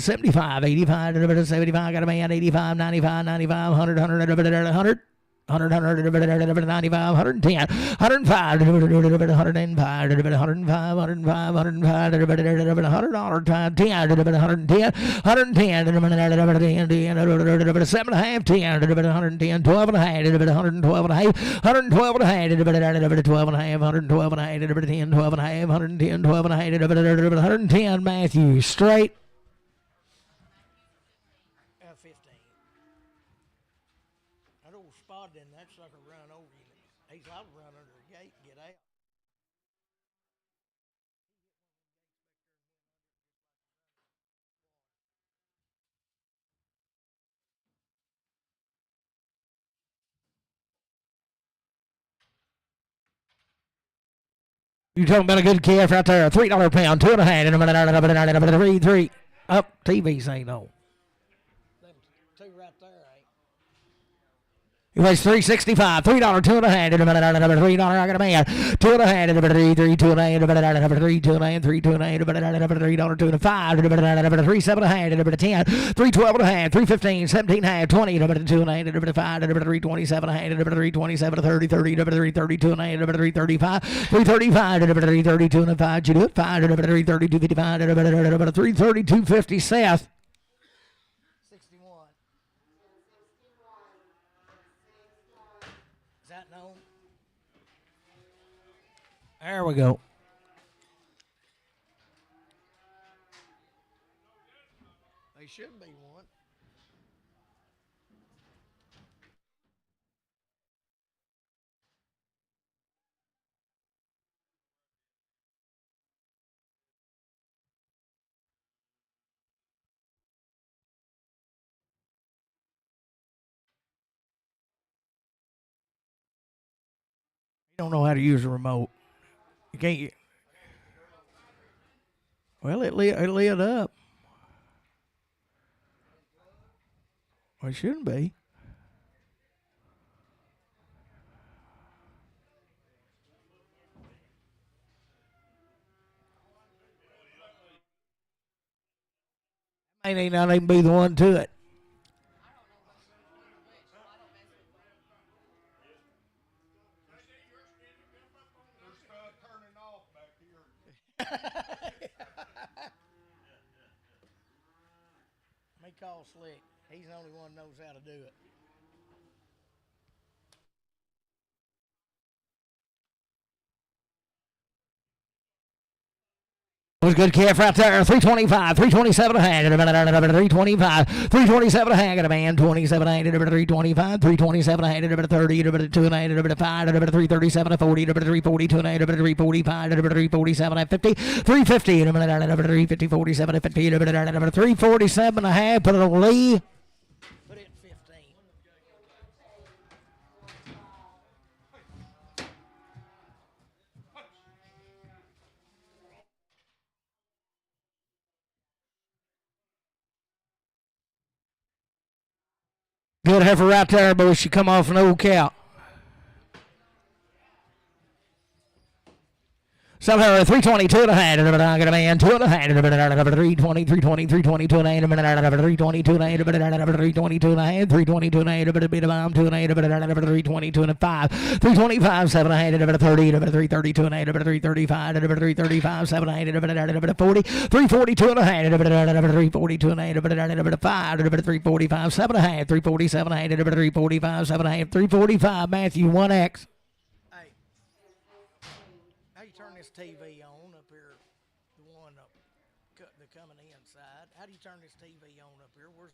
$75, 85, $75, got a man, 85, 95, 95, 100, 100, 100, 95, 110, 105, 105, 105, 100 times 10, 110, 110, 7 and a half, 10, 110, 12 and a half, 112 and a half, 112 and a half, 12 and a half, 112 and a half, 10, 12 and a half, 110, 12 and a half, 110, Matthew, straight. 15. That old spot in that sucker run over you. He's ought to run under the gate and get out. You talking about a good calf right there? $3 pound, 2.5, 3. Up, TV say no. Two right there, ain't. He weighs 365, $3, 2.5, $3. I got a man, 2.5, 3, 2.5, 3, 2.5, 3, 2.5, $3, 2.5, 3, 7.5, 10, 3, 12 and a half, 3, 15, 17 and a half, 20, 2.5, 5, 3, 27 and a half, 3, 27, 30, 30, 3, 32 and a half, 3, 35, 3, 35, 3, 32 and a 5, you do it, 5, 3, 32, 55, 3, 32, 50, Seth. 61. Is that known? There we go. They should be one. You don't know how to use a remote. You can't. Well, it lit up. Well, it shouldn't be. May not even be the one to it. May call Slick. He's the only one who knows how to do it. Was a good calf right there. 325, 327 a hand, 325, 327 a hand, got a man, 27 a hand, 325, 327 a hand, 30, 2 and a hand, 5, 337 a 40, 342 and a hand, 345, 347 a 50, 350, 350, 47 a 50, 347 a half, put it on Lee. Put it 15. Good heifer right there, boy. She come off an old cow. Somehow 320, 2 and a half, and I'm going to man 2 and a half, and 320, 320, 320, 2 and a half, and 320, 2 and a half, and 320, 2 and a half, 320, 2 and a half, and beat a bomb 2 and a half, and 320, 2 and a 5, 325, 7 and a half, and 30, and 330, 2 and a half, and 335, and 335, 7 and a half, and 40, 340, 2 and a half, and 340, 2 and a half, and 5, and 345, 7 and a half, 347, and 345, 7 and a half, 345, Matthew 1X. TV on up here, the one up the coming inside. How do you turn this TV on up here? Where's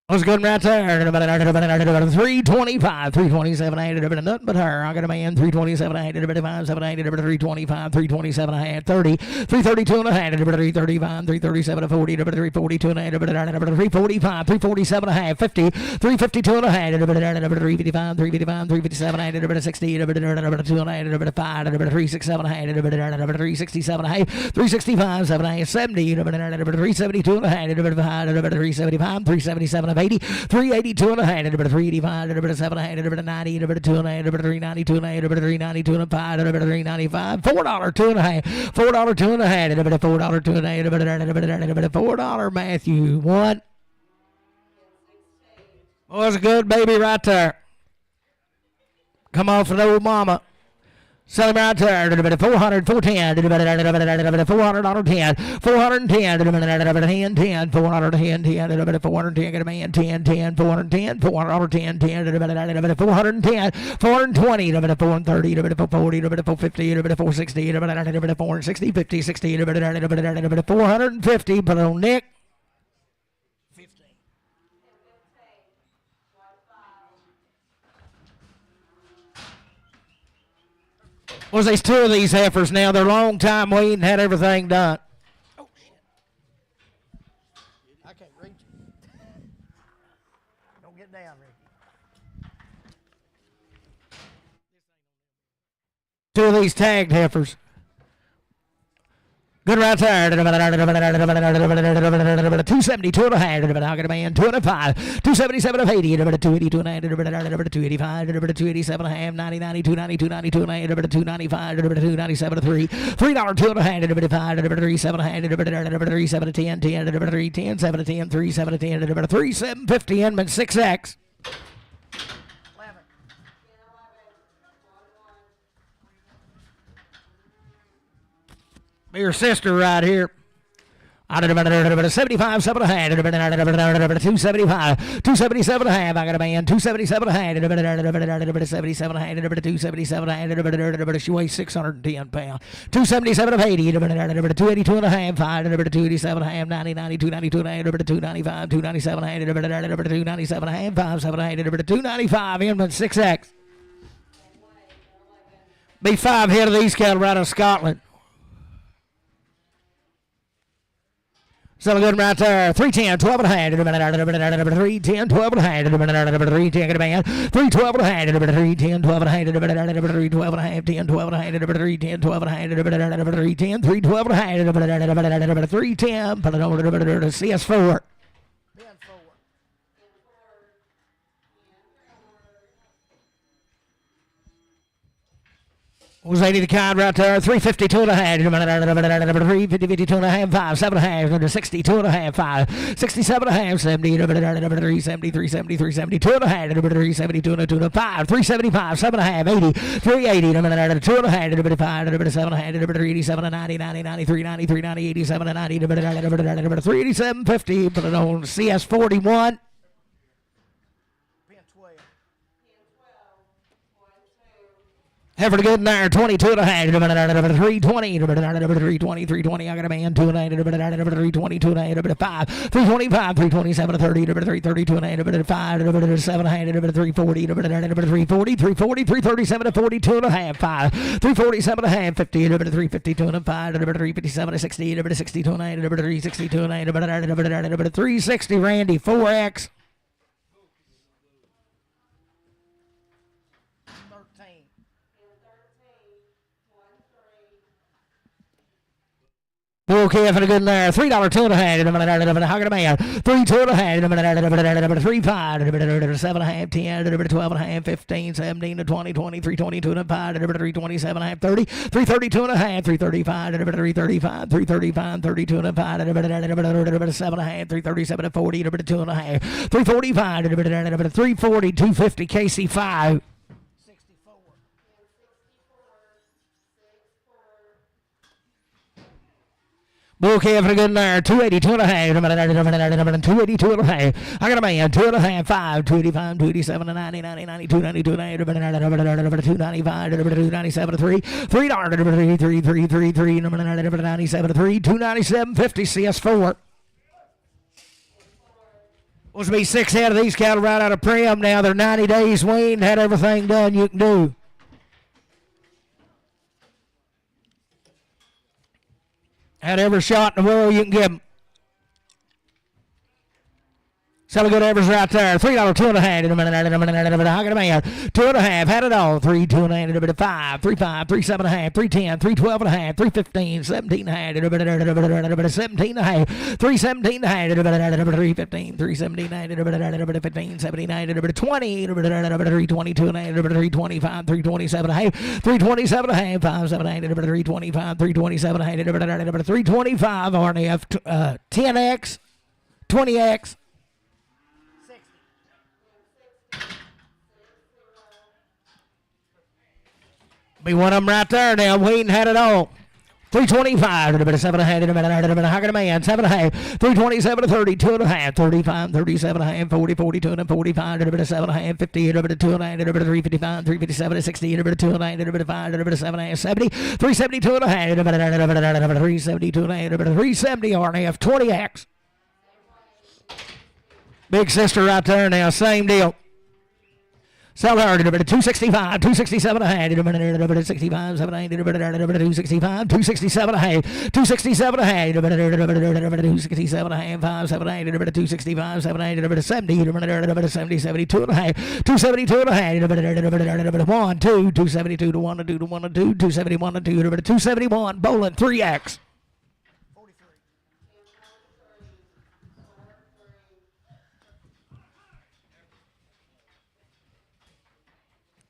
what's good right there? 325, 327, 8, nothing but her. I got a man, 327, 8, 5, 7, 8, 325, 327, a half, 30, 332 and a half, 335, 337, 40, 342 and a half, 345, 347 and a half, 50, 352 and a half, 355, 355, 357, 8, 60, 2 and a half, 5, 367 and a half, 367 and a half, 365, 7 and a half, 70, 372 and a half, 375, 377 of 80, 382 and a half, 385, 7 and a half, 90, 2 and a half, 392 and a half, 392 and a 5, 395, $4, 2 and a half, $4, 2 and a half, $4, 2 and a half, $4, Matthew 1. Was a good baby right there. Come off an old mama. Sell him right there, 400, 410, $400, 10, 410, 10, 410, 10, 410, get a man, 10, 10, 410, $400, 10, 10, 410, 420, 430, 440, 450, 460, 460, 50, 60, 450, put it on Nick. Was there's two of these heifers now. They're a long time waiting, had everything done. Oh, shit. I can't reach it. Don't get down, Ricky. Two of these tagged heifers. Good right there. 272 and a half. I got a man. 205. 277 of 80. 282 and a half. 285. 287 and a half. 90, 92, 92, 92 and a half. 295. 297 of 3. $3, 2 and a half. 5. 3, 7 and a half. 3, 7 to 10. 10. 3, 10. 7 to 10. 3, 7 to 10. 3, 7, 50. Inman 6X. Your sister right here. 75, 7 and a half, 275, 277 and a half. I got a man, 277 and a half, 77 and a half, 277 and a half. She weighs 610 pounds. 277 of 80, 282 and a half, 5, 287 and a half, 90, 92, 92 and a half, 295, 297 and a half, 297 and a half, 5, 7 and a half, 295, Inman 6X. Be 5 head of these cattle right out of Scotland. So good right there. 310, 12 and a half. 310, 12 and a half. 310, get a man. 312 and a half. 310, 12 and a half. 312 and a half. 10, 12 and a half. 310, 12 and a half. 310, 312 and a half. 310, put it over to CS4. Was 80 the kind right there, 352 and a half, 352 and a half, 5, 7 and a half, 62 and a half, 5, 67 and a half, 70, 370, 370, 372 and a half, 372 and a 2 and a 5, 375, 7 and a half, 80, 380, 2 and a half, 5, 7 and a half, 387 and 90, 90, 93, 93, 90, 87 and 90, 387, 50, put it on CS41. Heifer good in there, 22 and a half, 320, 320, 320, I got a man, 2 and a half, 320, 2 and a half, 5, 325, 327, 30, 332 and a half, 5, 7 and a half, 340, 340, 340, 337, 42 and a half, 5, 347 and a half, 50, 352 and a 5, 357, 60, 62 and a half, 362 and a half, 360, Randy, 4X. Okay, for the good there. $3 two and a half. How can a man? 3 2 and a half. 3 5. 7 and a half. 10. 12 and a half. 15. 17 to 20. 23 22 and a 5. 327 and a half. 30. 332 and a half. 335. 335. 335. 32 and a 5. 7 and a half. 337 to 40. 2 and a half. 345. 340. 250. KC 5. Okay, for the good there. 282 and a half. 282 and a half. I got a man. 2 and a half. 5. 285. 287 and 90. 90. 92. 92 and a half. 295. 297 3. $3. 3. 3. 3. 3. 97 3. 297 50. CS4. Supposed to be 6 head of these cattle right out of Prim now. They're 90 days weaned. Had everything done you can do. Had every shot in the world you can give them. Selling good average right there. $3 2 and a half. How can a man? 2 and a half. Had it all. 3 2 and a half. 5 3 5 3 7 and a half. 3 10 3 12 and a half. 3 15 17 and a half. 17 and a half. 3 17 and a half. 3 15 3 17 and a half. 15 17 and a half. 20 3 22 and a half. 3 25 3 27 and a half. 3 27 and a half. 5 7 8 3 25 3 27 and a half. 3 25 RNF 10X 20X. Be one of them right there now. Wheaton had it all. 325, 7 and a half, how can a man? 7 and a half, 327 to 30, 2 and a half, 35, 37 and a half, 40, 42 and 45, 7 and a half, 50, 2 and a half, 355, 357, 60, 2 and a half, 5, 7 and a half, 70, 372 and a half, 372 and a half, 370 RNF, 20X. Big sister right there now, same deal. Sell her 265, 267 and a half, 65, 7, 265, 267 and a half, 267 and a half, 267 and a half, 5, 7, 265, 7, 70, 70, 72 and a half, 272 and a half, 1, 2, 272 to 1 to 2 to 1 to 2, 271 to 2, 271, bowling 3X.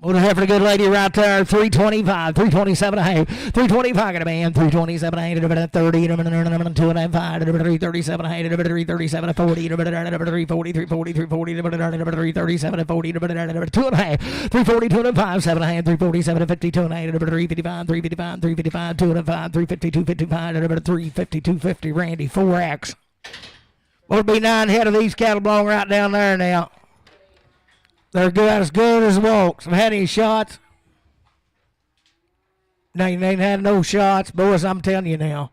What a for the good lady right there. 325, 327 and a half, 325 got a man, 327 and a half, 30, 2 and a half, 5, 337 and a half, 337 and 40, 340, 340, 340, 337 and 40, 2 and a half, 342 and 5, 7 and a half, 347 and 52 and a half, 355, 355, 355, 2 and a 5, 352, 55, 352, 50, Randy, 4X. What would be 9 head of these cattle belong right down there now. They're good as walks. Have had any shots? No, you ain't had no shots. Boys, I'm telling you now.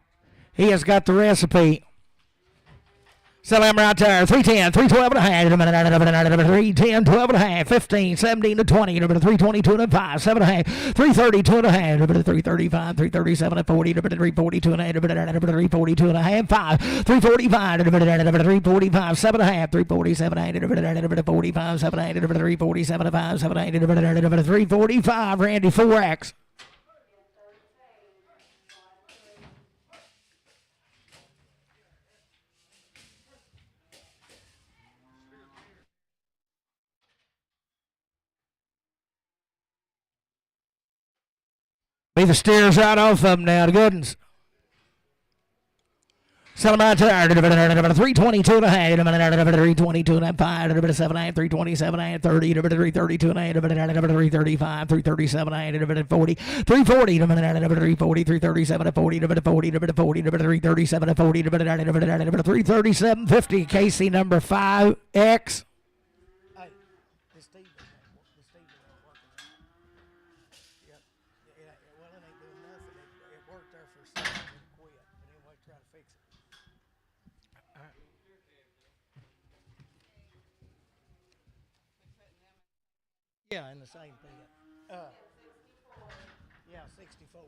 He has got the recipe. Sell him right there. 310, 312 and a half, 310, 12 and a half, 15, 17 to 20, 322 and a 5, 7 and a half, 332 and a half, 335, 337 and 40, 342 and a half, 342 and a half, 5, 345, 345, 7 and a half, 347, 45, 7 and a half, 347, 5, 7 and a half, 345, Randy, 4X. Be the steers right off of them now, the good ones. Sell them right there. 322 and a half, 322 and a half, 5, 7 and a half, 327 and a half, 30, 332 and a half, 335, 337 and a half, 40, 340, 340, 337 and 40, 40, 337 and 40, 337, 50, KC number 5X. Yeah, in the same thing. Yeah, 64.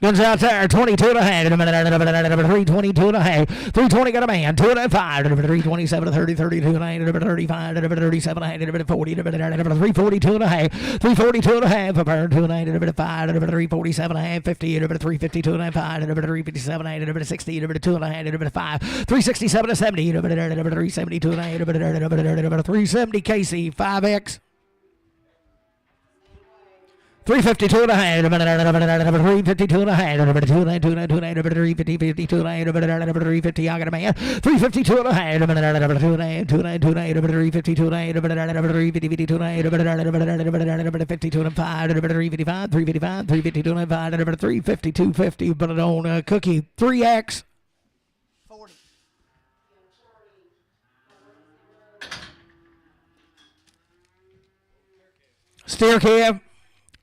Guns out there, 22 and a half. 322 and a half. 320 got a man. 2 and 5. 327 to 30, 32 and a half. 35, 37 and a half. 40, 342 and a half. 342 and a half. 2 and a half. 5, 347 and a half. 50, 352 and a half. 5, 357 and a half. 60, 2 and a half. 5, 367 to 70. 372 and a half. 370 Casey, 5X. 352 and a half, 352 and a half, 350, I got a man, 352 and a half, 352 and a half, 352 and 5, 355, 352 and 5, 352, 50, put it on Cookie, 3X. 40. Steer cab.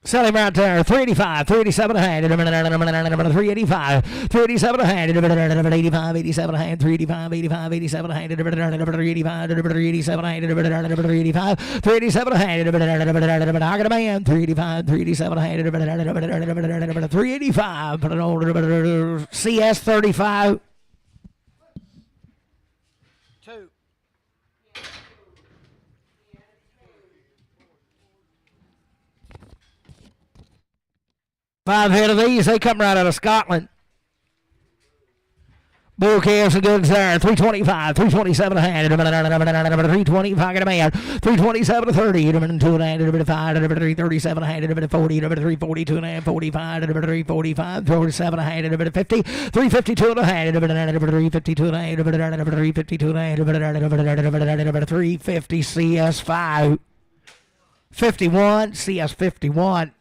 Sell him right there. 385, 387 a hand, 385, 387 a hand, 85, 87 a hand, 385, 85, 87 a hand, 385, 387 a hand, 385, 387 a hand, I got a man, 385, 387 a hand, 385, put it on CS 35. 2. 5 head of these, they come right out of Scotland. Bull calves and goods there. 325, 327 a hand, 320, pocket a man, 327 to 30, 2 and a half, 5, 337 a hand, 40, 342 and a half, 45, 345, 47 a hand, 50, 352 and a hand, 352 and a hand, 352 and a hand, 350 CS5, 51 CS51.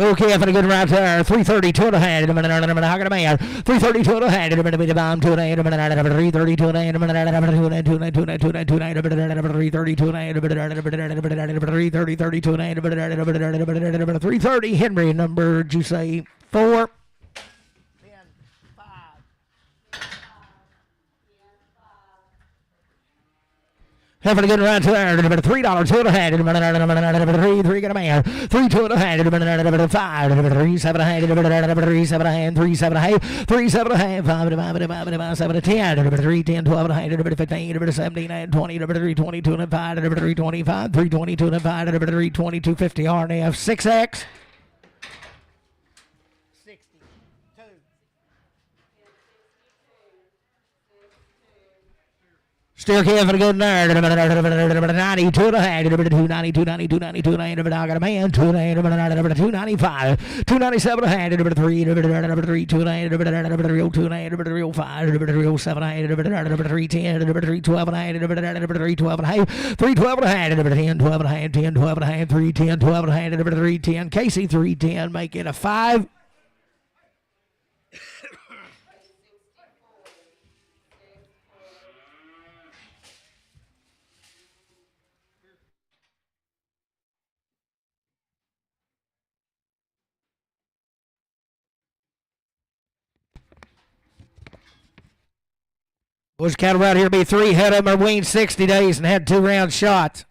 Okay, for a good round there. 332 and a half. How can a man? 332 and a half. 2 and a half. 332 and a half. 330 Henry, number, did you say 4? Having a good round to there, $3, 2 and a half, 3 got a man, 3, 2 and a half, 5, 3, 7 and a half, 3, 7 and a half, 3, 7 and a half, 3, 7 and a half, 5, 7 and 10, 3, 10, 12 and a half, 15, 17, 20, 3, 22 and 5, 3, 25, 3, 22 and 5, 3, 22, 50, RNF, 6X. Still careful to go there. 92 and a half. 292, 92, 92, 92, 92. I got a man. 295. 297 and a half. 3, 3, 2 and a half. 2 and a half. 5, 7 and a half. 310. 312 and a half. 312 and a half. 312 and a half. 10, 12 and a half. 10, 12 and a half. 310, 12 and a half. 310. Casey 310. Make it a 5. Bush cattle right here be 3 head of them are weaned 60 days and had 2 round shots.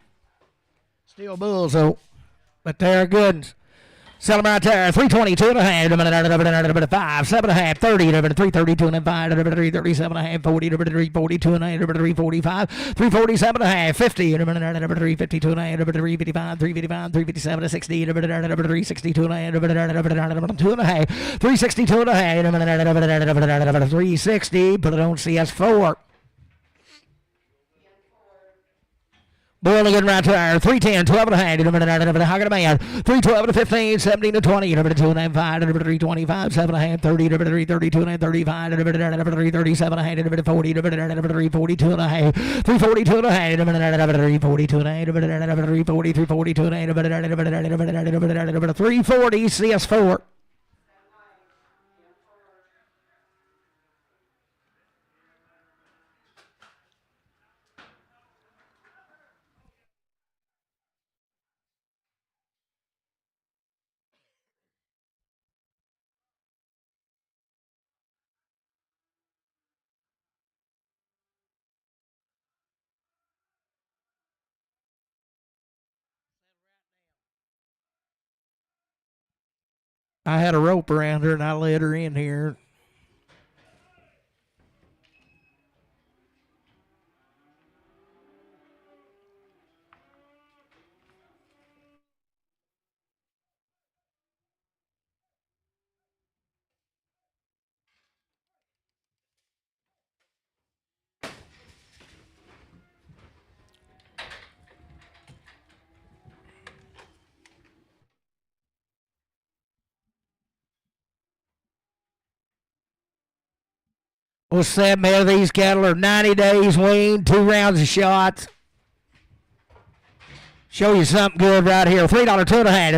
Still bulls though, but they're good ones. Sell them right there. 322 and a half. 5, 7 and a half. 30. 332 and a half. 337 and a half. 40. 342 and a half. 345. 347 and a half. 50. 352 and a half. 355. 355. 357 to 60. 362 and a half. 2 and a half. 362 and a half. 360. Put it on CS4. Boiling in right there. 310, 12 and a half. How can a man? 312 to 15, 17 to 20. 2 and a half, 5, 325, 7 and a half, 30, 332 and a half, 35, 337 and a half, 40, 342 and a half, 342 and a half, 342 and a half, 340, 342 and a half, 340 CS4. I had a rope around her and I let her in here. Well, 7 of these cattle are 90 days weaned, 2 rounds of shots. Show you something good right here. $3, 2 and a half.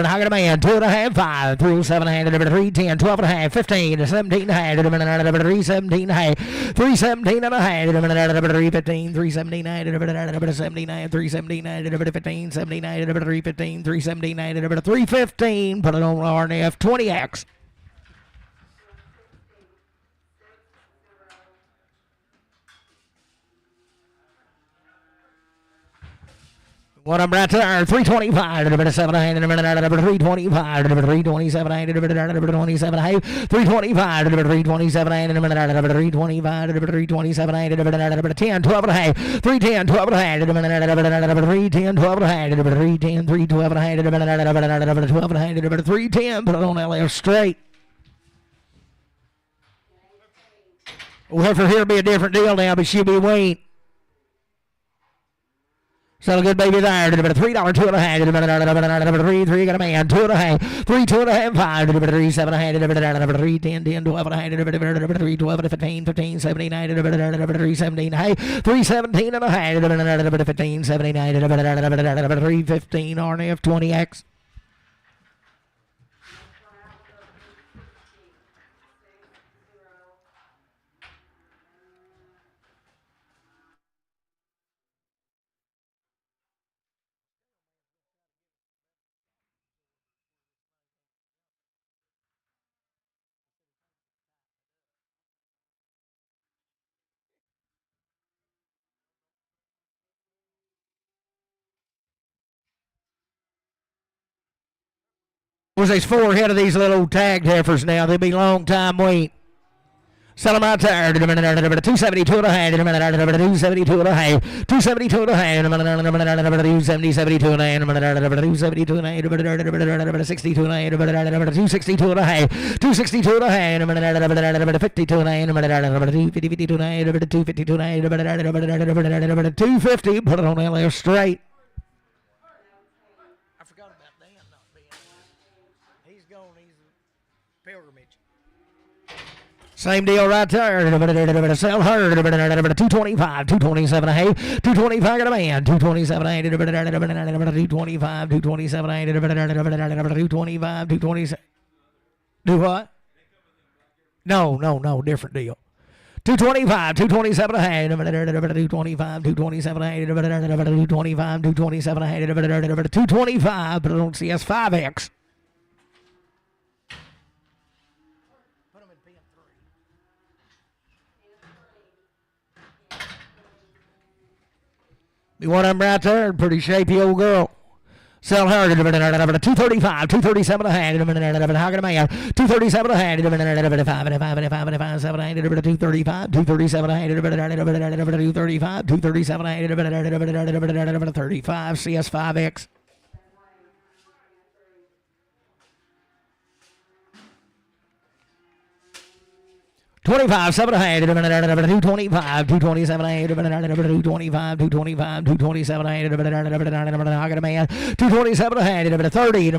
How can a man? 2 and a half, 5, 3, 7 and a half, 3, 10, 12 and a half, 15, 17 and a half, 3, 17 and a half, 3, 17 and a half, 3, 15, 3, 17 and a half, 79, 3, 17 and a half, 15, 79, 3, 15, 3, 17 and a half, 3, 15. Put it on RNF 20X. What I'm right there, 325, 7 325, 327, 325, 327, 327, 10, 12 and a half, 310, 12 and a half, 310, 12 and a half, 310, 312 and a half, 12 and a half, 310, put it on LF straight. Well, for here be a different deal now, but she'll be weaned. So good baby there. $3, 2 and a half. 3, got a man. 2 and a half. 3, 2 and a half. 5, 3, 7 and a half. 3, 10, 10, 12 and a half. 3, 12, 15, 15, 79, 3, 17 and a half. 3, 17 and a half. 15, 79, 3, 15, RNF 20X. Was there's 4 head of these little tagged heifers now. They'll be long time wait. Sell them out there. 272 and a half. 272 and a half. 272 and a half. 272 and a half. 272 and a half. 62 and a half. 262 and a half. 262 and a half. 52 and a half. 252 and a half. 252 and a half. 250. Put it on LF straight. I forgot about Dan not being there. He's gone. He's a pilgrimage. Same deal right there. Sell her. 225, 227 a hay. 225 got a man. 227 a hay. 225, 227 a hay. 225, 227. Do what? No, different deal. 225, 227 a hay. 225, 227 a hay. 225, 227 a hay. 225, but I don't see S5X. Be one of them right there, pretty shapy old girl. Sell her 235, 237 a hand. How can I make 237 a hand? 235, 237 a hand. 235, 237 a hand. 35 CS5X. 25, 7 and a half, 225, 227 and a half, 225, 225, 227 and a half, I got a man, 227 and a half, 30,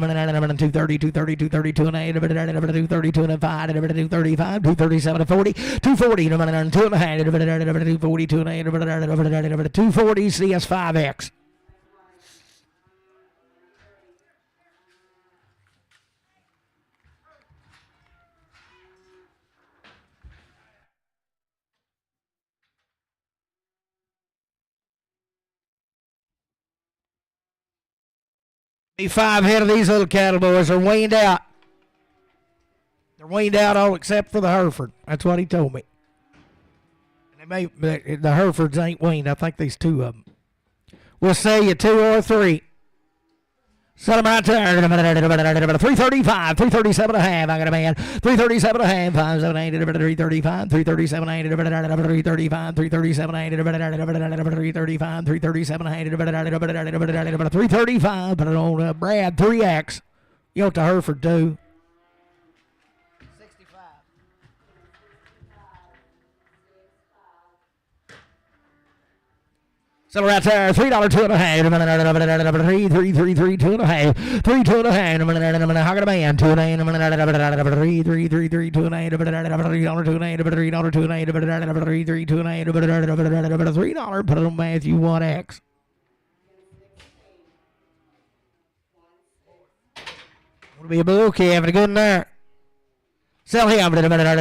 230, 230, 230, 2 and a half, 232 and a 5, 235, 237 and 40, 240, 2 and a half, 242 and a half, 240 CS5X. Five head of these little cattle boys are weaned out. They're weaned out all except for the Hereford. That's what he told me. And the Herefords ain't weaned. I think there's 2 of them. We'll sell you 2 or 3. Set him right there. 335, 337 and a half. I got a man. 337 and a half. 578, 335, 337 and 335, 337 and 335, 337 and 335. Put it on Brad, 3X. You want to Hereford, too. 65. So right there, $3 2 and a half. 3 2 and a half. 3 2 and a half. How can a man? 2 and a half. 3 2 and a half. $3 2 and a half. $3 2 and a half. 3 2 and a half. $3. Put it on Matthew 1X. Want to be a bookie, having a good night. Sell him $3 2 and a half.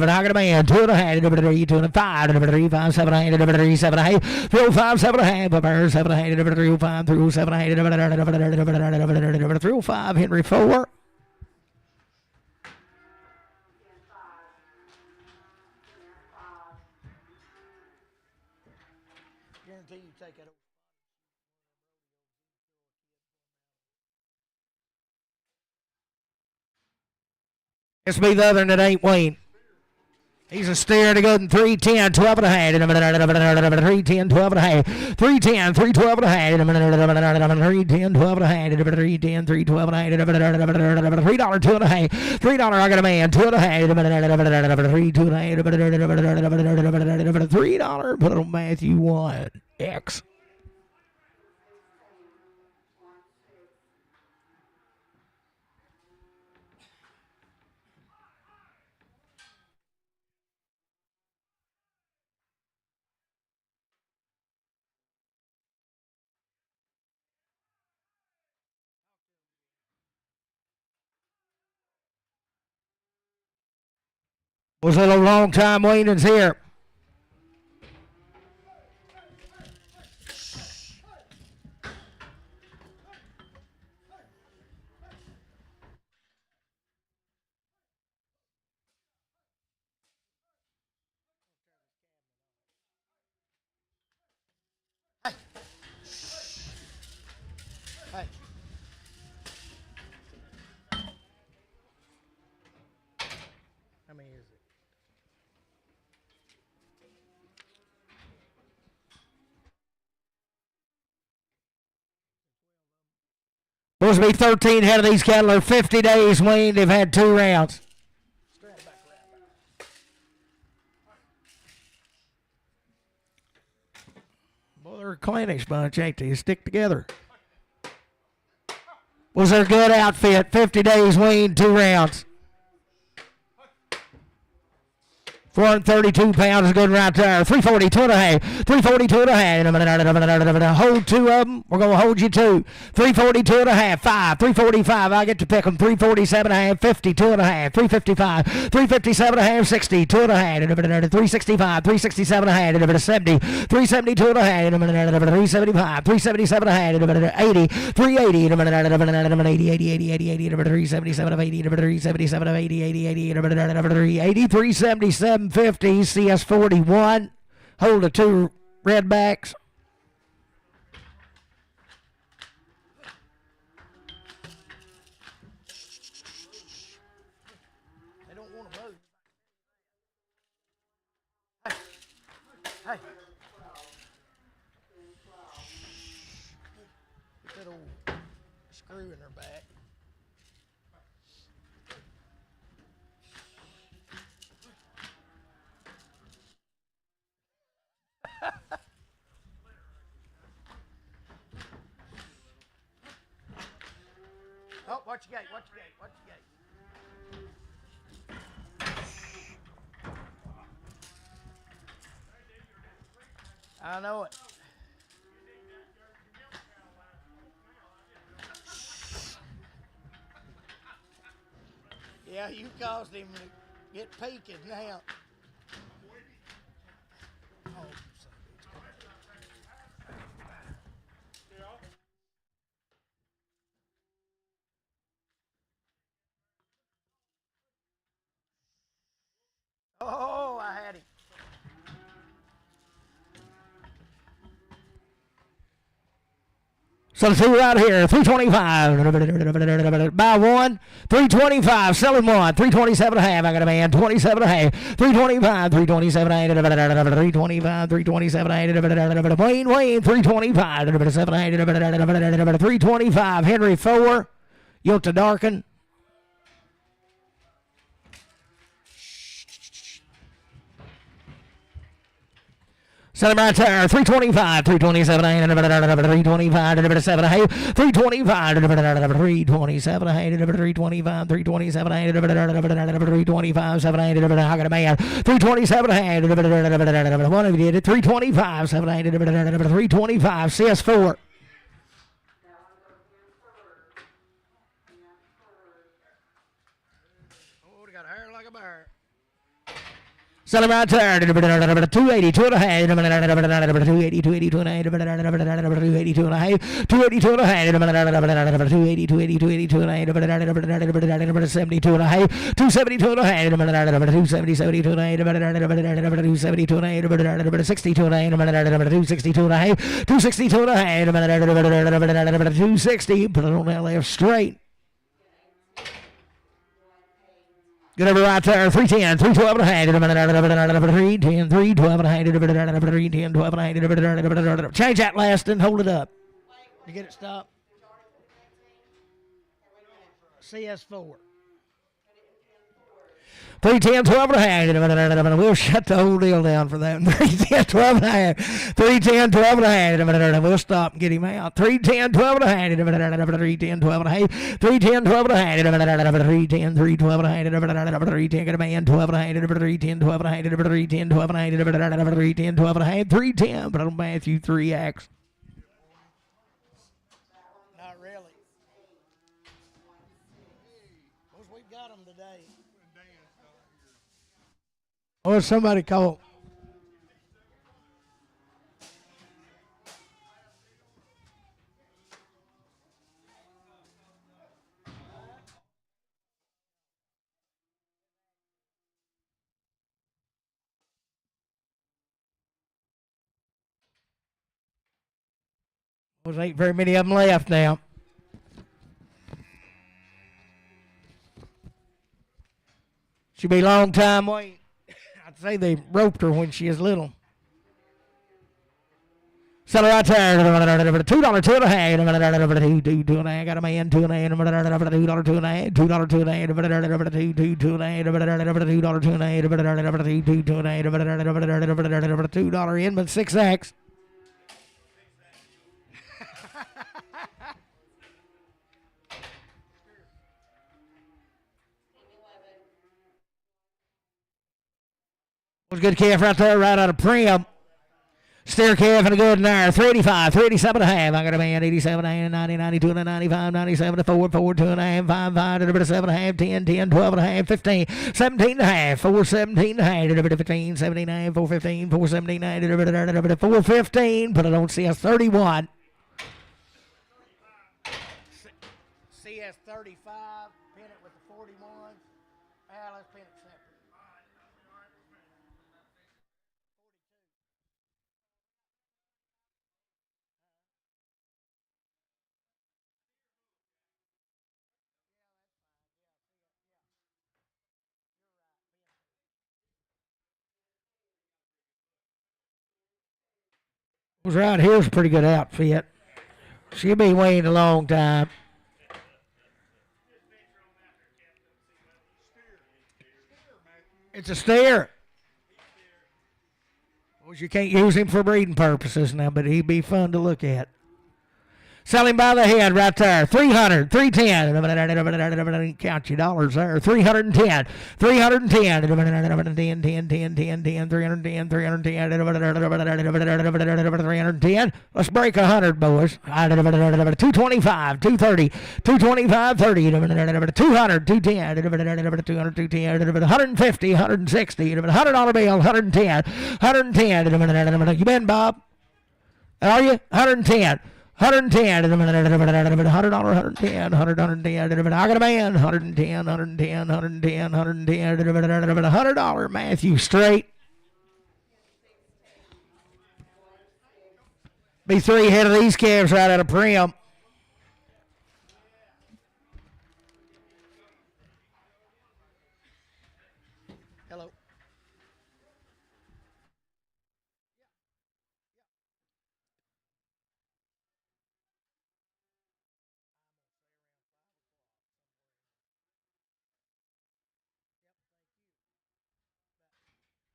How can a man? 2 and a half. 3 2 and a 5. 3 5 7 8. 3 7 8. 3 5 7 and a half. 7 8. 3 5 3 7 8. 3 5 Henry 4. Guarantee you take it. It's me the other one that ain't Wayne. He's a steer to go in 310, 12 and a half. 310, 12 and a half. 310, 312 and a half. 310, 12 and a half. 310, 312 and a half. $3 2 and a half. $3 I got a man. 2 and a half. 3 2 and a half. $3. Put it on Matthew 1X. Was it a long time waiting here? Hey. Hey. How many is it? Supposed to be 13 head of these cattle are 50 days weaned. They've had 2 rounds. Well, they're a clannish bunch, ain't they? You stick together. Was their good outfit. 50 days weaned, 2 rounds. 432 pounds is good right there. 342 and a half. 342 and a half. Hold 2 of them. We're going to hold you 2. 342 and a half. 5. 345. I get to pick them. 347 and a half. 52 and a half. 355. 357 and a half. 62 and a half. 365. 367 and a half. 70. 372 and a half. 375. 377 and a half. 80. 380. 80. 80. 80. 80. 377 of 80. 377 of 80. 80. 80. 380. 377. 50 CS41. Hold the 2 redbacks. They don't want to move. Hey. Hey. Put that old screw in their back. Oh, watch your gate, watch your gate, watch your gate. I know it. Yeah, you caused him to get peaking now. Oh. Oh, I had him. So the two right here, 325. Buy one, 325. Selling one, 327 and a half. I got a man, 27 and a half. 325, 327 and a half. 325, 327 and a half. Wayne, 325. 325. Henry 4. Yield to Darkin. Selling right there, 325, 327, 325, 7, 325, 327, 325, 327, 325, 7, I got a man, 327, one of you did it, 325, 7, 325, CS4. Oh, got hair like a bear. Selling right there, 280, 2 and a half, 280, 280, 2 and a half, 280, 2 and a half, 280, 2 and a half, 280, 280, 280, 2 and a half, 72 and a half, 272 and a half, 270, 72 and a half, 272 and a half, 62 and a half, 262 and a half, 262 and a half, 260, put it on that left straight. Get over right there, 310, 312 and a half, 310, 312 and a half, 310, 12 and a half. Change that last and hold it up. You get it stopped? CS4. 310, 12 and a half. We'll shut the whole deal down for that. 310, 12 and a half. 310, 12 and a half. We'll stop and get him out. 310, 12 and a half. 310, 12 and a half. 310, 12 and a half. 310, 312 and a half. 310, get a man, 12 and a half. 310, 12 and a half. 310, 12 and a half. 310, 12 and a half. 310, but on Matthew 3X. Not really. Because we've got them today. Or somebody called. There ain't very many of them left now. She'll be a long time waiting. I'd say they roped her when she was little. Sell her right there. $2, 2 and a half. $2 and a half. Got a man, 2 and a half. $2, 2 and a half. $2, 2 and a half. $2, 2 and a half. $2, 2 and a half. $2, 2 and a half. $2, 2 and a half. $2, 2 and a half. $2 Inman 6X. Was a good calf right there, right out of Prim. Steer calf and a good in there. 385, 387 and a half. I got a man, 87 and 90, 92 and 95, 97 4, 4, 2 and a half, 5, 5, 7 and a half, 10, 10, 12 and a half, 15, 17 and a half, 4, 17 and a half, 15, 79, 4, 15, 4, 79, 4, 15, but I don't see a 31. CS 35, pin it with the 41. Let's pin it separate. Was right here's a pretty good outfit. She'll be waiting a long time. It's a steer. Well, you can't use him for breeding purposes now, but he'd be fun to look at. Sell him by the head right there. 300, 310. Count your dollars there. 310, 310. 10, 10, 10, 10, 10, 310, 310. Let's break 100, boys. 225, 230, 225, 30, 200, 210, 200, 210, 150, 160, $100 bill, 110, 110. You been, Bob? Are you? 110. 110, $100, 110, $110. I got a man, 110, 110, 110, 110, $100. Matthew straight. Be 3 head of these calves right out of Prim.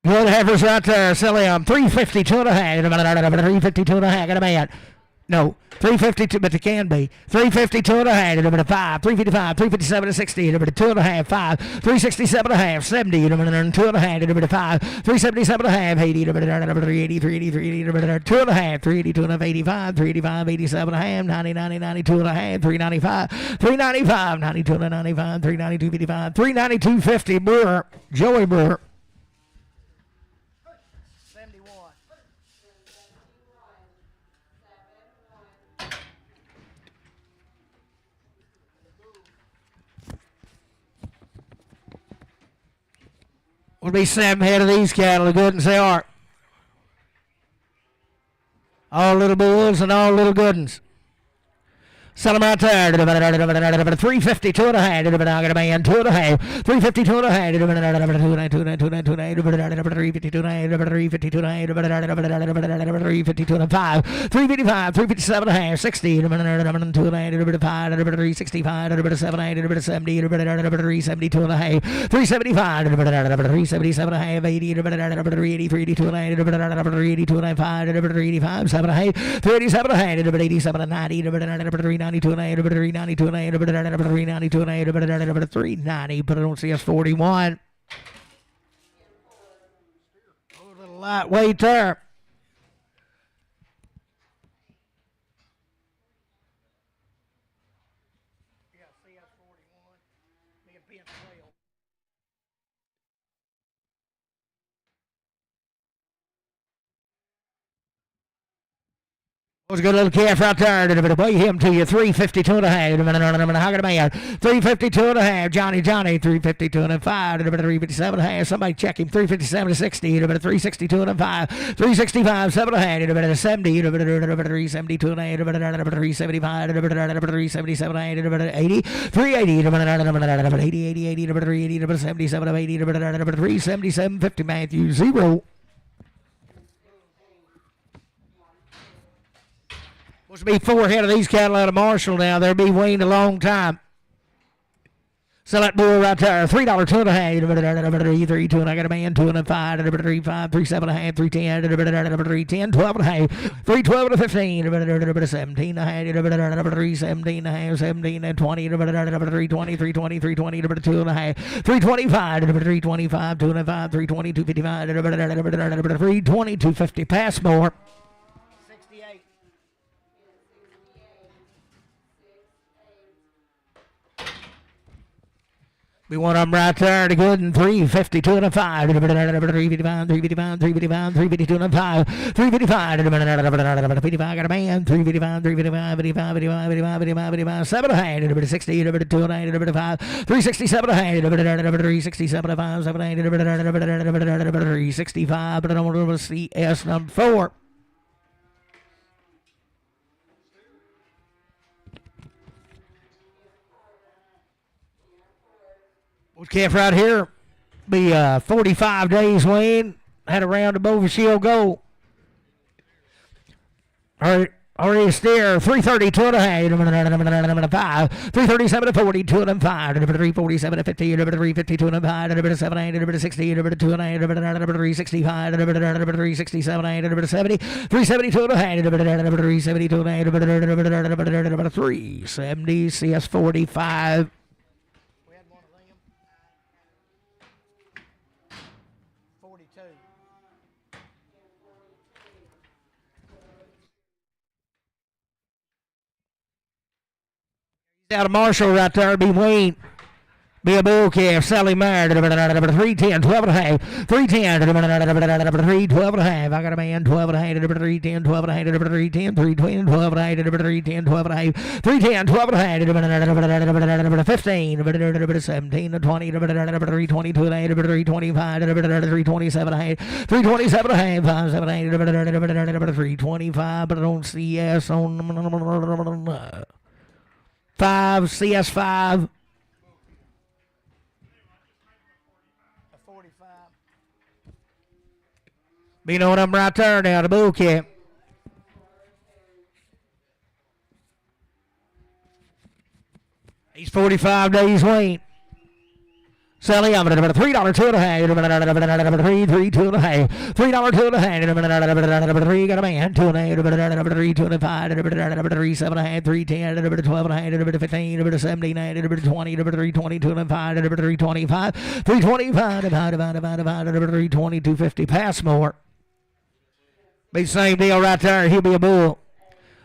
Good heifers right there. Silly 352 and a half. 352 and a half. Got a man. No, 352, but they can be. 352 and a half, number 5, 355, 357 and 60, number 2 and a half, 5, 367 and a half, 70, number 2 and a half, number 5, 377 and a half, 80, number 380, 380, 380, number 2 and a half, 382 and a half, 85, 385, 87 and a half, 90, 90, 92 and a half, 395, 395, 92 and a 95, 392, 55, 392, 50, Brewer, Joey Brewer. Will be 7 head of these cattle, the good ones they are. All little bulls and all little good ones. Sell them right there. 352 and a half. I'm going to man 2 and a half. 352 and a half. 352 and 5. 355. 357 and a half. 60. 2 and a half. 365. 70. 372 and a half. 375. 377 and a half. 80. 382 and a half. 82 and a half. 85. 7 and a half. 387 and a half. 87 and 90. 392 and 8, 392 and 8, 392 and 8, 390, but I don't see us 41. A little lightweight there. Was a good little calf right there. Weigh him to you. 352 and a half. 352 and a half. Johnny. 352 and a 5. 357 and a half. Somebody check him. 357 to 60. 362 and a 5. 365. 7 and a half. 70. 372 and a half. 375. 377 and a half. 80. 380. 80. 77 of 80. 377. 50. Matthew 0. Supposed to be 4 head of these cattle out of Marshall now. They'll be weaned a long time. Sell that bull right there. $3, 2 and a half. 3, 2, and I got a man. 2 and a 5. 3, 5, 3, 7 and a half. 3, 10. 3, 10, 12 and a half. 3, 12 and a 15. 17 and a half. 3, 17 and a half. 17 and 20. 3, 20, 3, 20, 3, 20. 2 and a half. 325. 325. 2 and a 5. 3, 20, 255. 3, 20, 250. Pass more. We want them right there, the good and 352 and a 5. 355, 355, 355, 352 and a 5. 355, 355, got a man. 355, 355, 55, 55, 55, 55, 55, 7 and a half. 60, 2 and a half, 5. 367 and a half. 367 and a 5, 7 and a half. 365, but I don't want to see S number 4. Calf right here be 45 days weighed. Had a round of Bova Shield gold. Already steer 330, 2 and a half, 5, 337 to 40, 2 and 5, 347 to 50, 352 and 5, 7, 8, 60, 2 and a half, 365, 367, 70, 372 and a half, 372 and a half, 370, CS 45. Out of Marshall right there, be Wayne. Be a bull calf, Sally Meyer, 310, 12 and a half, 310, 312 and a half. I got a man, 12 and a half, 310, 12 and a half, 310, 320, 12 and a half, 310, 12 and a half, 310, 12 and a half, 15, 17, 20, 322 and a half, 325, 327 and a half, 327 and a half, 578, 325, but I don't see yes on 5, CS5. 45. Be knowing I'm right there now, the bull calf. He's 45 days weaned. Sell him at $3, 2 and a half. $3, 2 and a half. $3, 2 and a half. $3 got a man. 2 and a half. $3, 2 and a half. $3, 7 and a half. $3, 10. $12 and a half. $15. $17 and a half. $20. $3, 22 and a half. $3, 25. $3, 320. $250. Passmore. Be the same deal right there. He'll be a bull.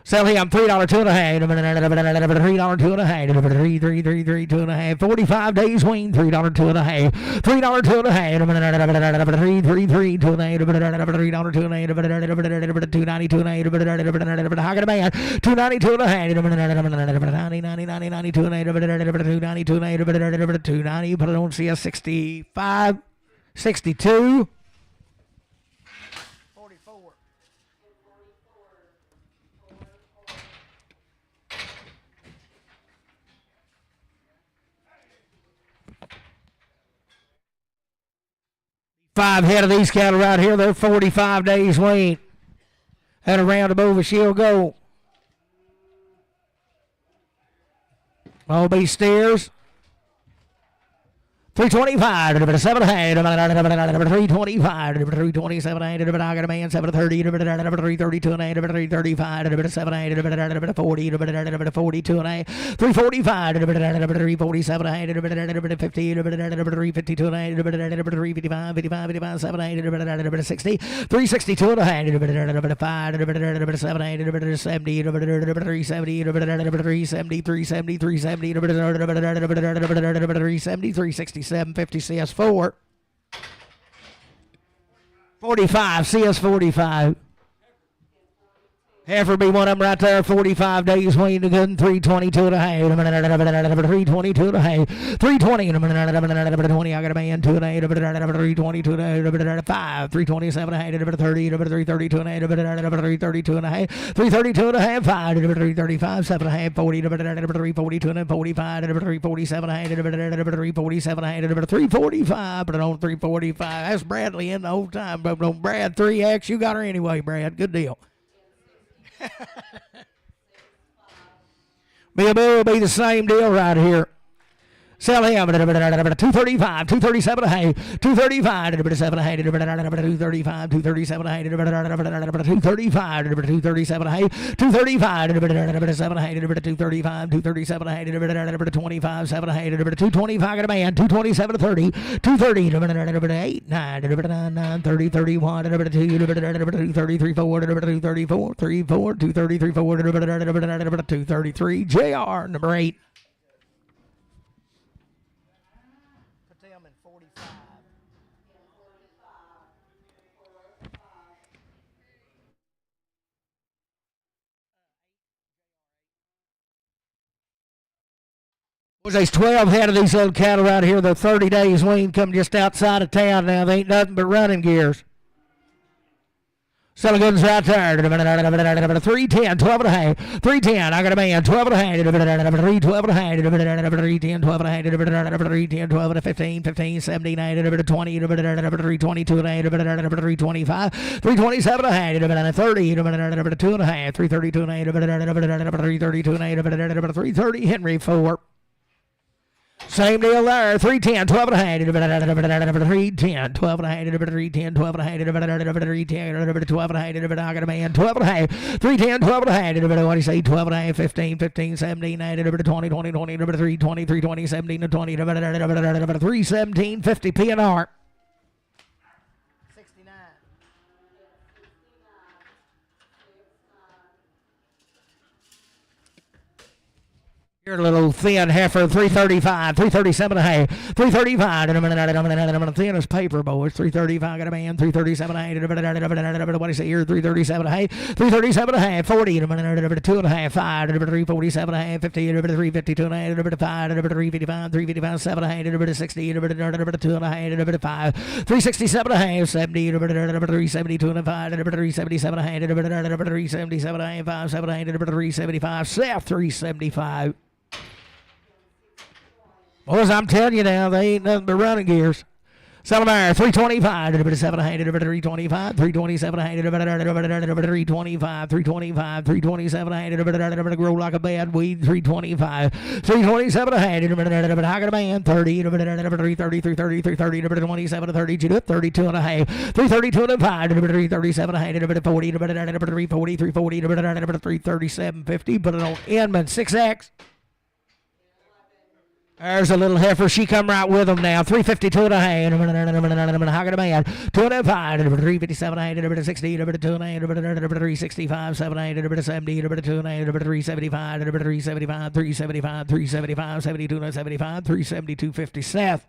Sell him $3, 2 and a half. $3, 2 and a half. $3, 2 and a half. 45 days wean. $3, 2 and a half. $3, 2 and a half. $3, 2 and a half. $3, 2 and a half. $2.92 and a half. How can a man? $2.92 and a half. $92 and a half. $2.92 and a half. $2.90. Put it on CS 65. 62. 5 head of these cattle right here. They're 45 days wean. Had a round above a she'll go. All be steers. 325, $7 and a half, $325, $327, I got a man, $730, $332 and a half, $335, $7 and a half, $40, $42 and a half, $345, $347 and a half, $50, $352 and a half, $355, $55, $7 and a half, $60, $362 and a half, $5, $7 and a half, $70, $370, $370, $370, 367.50 CS4. 45 CS45. Heifer be one of them right there. 45 days wean to good. 322 and a half. 322 and a half. 320 and a minute. 20. I got a man. 2 and a half. 322 and a half. 5. 327 and a half. 30. 332 and a half. 332 and a half. 332 and a half. 5. 335. 7 and a half. 40. 342 and a half. 45. 347 and a half. 347 and a half. 345. But on 345. That's Bradley in the whole time. But on Brad 3X, you got her anyway, Brad. Good deal. Be the same deal right here. Sell him at 235, 237 a hay, 235, 7 a hay, 235, 237 a hay, 235, 237 a hay, 235, 7 a hay, 235, 237 a hay, 25, 7 a hay, 225 at a man, 227 30, 230, 8, 9, 9, 30, 31, 2, 233, 4, 234, 34, 233, 4, 233, JR, number 8. There's 12 head of these old cattle right here. They're 30 days wean, come just outside of town now. They ain't nothing but running gears. Selling goods right there. 310, 12 and a half. 310, I got a man. 12 and a half. 312 and a half. 310, 12 and a half. 310, 12 and a 15, 15, 17, 20, 322 and a half. 325, 327 and a half. 30, 2 and a half. 332 and a half. 332 and a half. 330, Henry 4. Same deal there. 310, 12 and a half. 310, 12 and a half. 310, 12 and a half. 310, 12 and a half. I got a man. 12 and a half. 310, 12 and a half. What do you say? 12 and a half. 15, 15, 17, 20, 20, 20, 320, 320, 17, 20, 317, 50 PNR. 69. You're a little thin heifer, 335, 337 and a half, 335, and I'm gonna thin as paper, boys. 335, got a man, 337 and a half, what do you say here? 337 and a half, 337 and a half, 40, and 2 and a half, 5, 347 and a half, 50, 352 and a half, 5, 355, 355, 7 and a half, 60, 2 and a half, 5, 367 and a half, 70, 372 and a 5, 377 and a half, 377 and a half, 5, 7 and a half, 375, Seth, 375. Boys, I'm telling you now, they ain't nothing but running gears. Salamander, 325, 700, 325, 327, 325, 325, 327, grow like a bad weed, 325, 327, I got a man, 30, 330, 330, 330, 27, 32, 32 and a half, 332 and 5, 337, 40, 340, 340, 337, 50, put it on Inman, 6X. There's a little heifer. She come right with them now. 352 and a half. How can a man? 205. 357. 60. 365. 70. 70. 375. 375. 375. 375. 72. 75. 372. 50. Seth.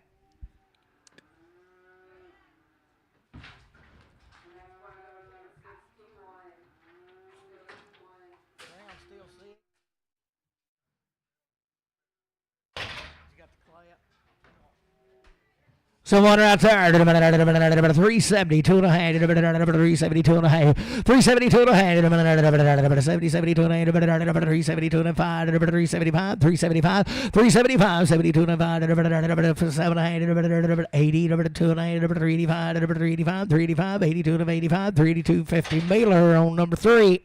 Someone right there, 372 and a half, 372 and a half, 372 and a half, 70, 72 and a half, 372 and a half, 375, 375, 375, 72 and a half, 7 and a half, 80, 2 and a half, 385, 385, 385, 82 and 85, 382, 50. Mailer on number 3.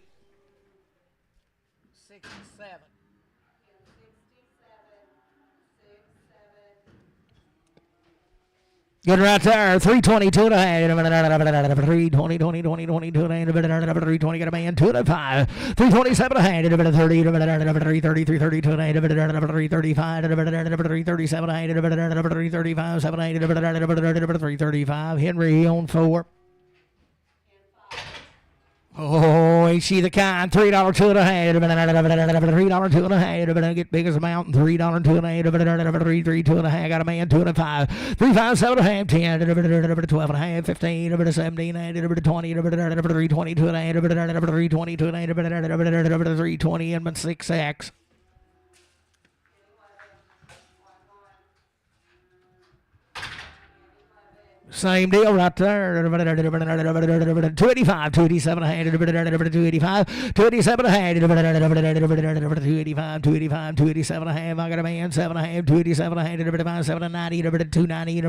Good right there, 322 and a half, 320, 20, 20, 22 and a half, 320, got a man, 2 and 5, 327 and a half, 30, 330, 332 and a half, 335, 337 and a half, 335, 7 and a half, 335, Henry on 4. Oh, ain't she the kind? $3 2 and a half. $3 2 and a half. Get big as a mountain. $3 2 and a half. 3 2 and a half. Got a man 2 and 5. 3 5 7 and a half. 10 12 and a half. 15 17 20 320 2 and a half. 320 2 and a half. 320 and 6X. Same deal right there. 285, 287 and a half, 285, 287 and a half, 285, 285, 287 and a half. I got a man, 7 and a half, 287 and a half, 7 and 90, 290, 2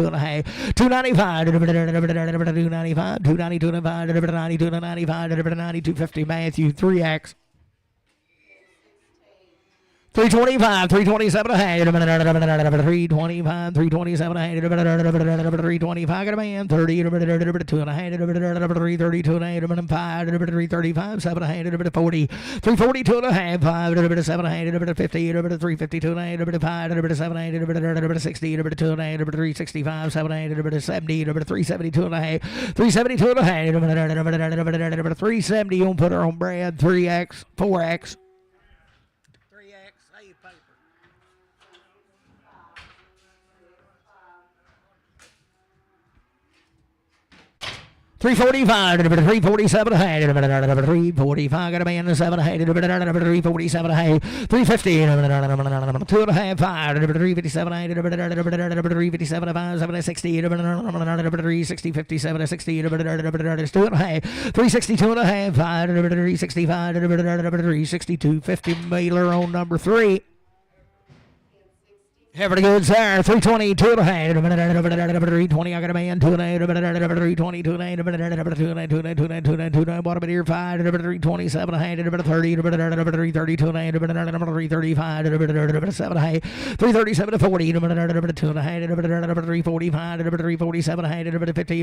and a half, 295, 295, 292 and a half, 92 and 95, 92, 50. Matthew, 3X. 325, 327 and a half, 325, 327 and a half, 325, got a man, 30, 2 and a half, 332 and a half, 5, 335, 7 and a half, 40, 342 and a half, 5, 7 and a half, 50, 352 and a half, 5, 7 and a 60, 2 and a half, 365, 7 and a 70, 372 and a half, 372 and a half, 370, you put her on Brad, 3X, 4X. 345, 347 and a half, 345, got a man, 7 and a half, 347 and a half, 350, 2 and a half, 5, 357 and a half, 357 and 5, 760, 360, 57, 60, 2 and a half, 362 and a half, 5, 365, 362, 50. Mailer on number 3. Every good sir, 320, 2 and a half, 320, I got a man, 2 and a half, 320, 2 and a half, 2 and a half, 2 and a half, 2 and a half, 2 and a half, 2 and a half, bottom of here, 5, 327 and a half, 30, 332 and a half, 335, 7 and a half, 337 to 40, 2 and a half, 345, 347 and a half, 50,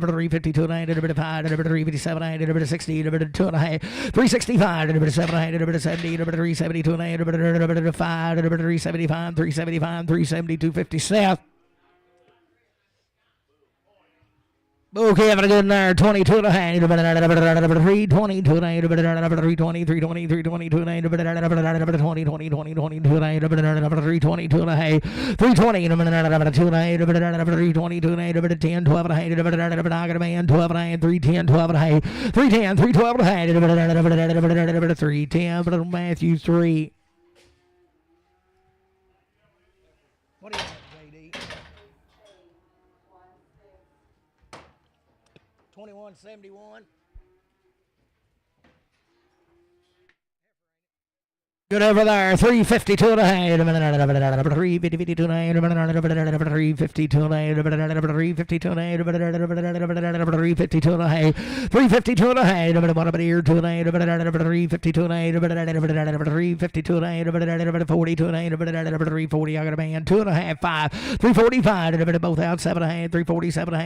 352 and a half, 5, 357 and a half, 60, 2 and a half, 365, 7 and a half, 70, 372 and a half, 5, 375, 375, 372, 50. Seth. Okay, having a good there. 22 and a half. 320, 2 and a half. 320, 320, 320, 2 and a half. 20, 20, 20, 20, 2 and a half. 320, 2 and a half. 320, 2 and a half. 320, 2 and a half. 10, 12 and a half. I got a man, 12 and a half. 310, 12 and a half. 310, 312 and a half. 310, Matthew 3. What do you think, JD? 2171. Good over there. 352 and a half. 352 and a half. 352 and a half. 352 and a half. 352 and a half. 352 and a half. One up here. 2 and a half. 352 and a half. 352 and a half. 42 and a half. 340. I got a man. 2 and a half. 5. 345. Both out. 7 and a half. 347 and a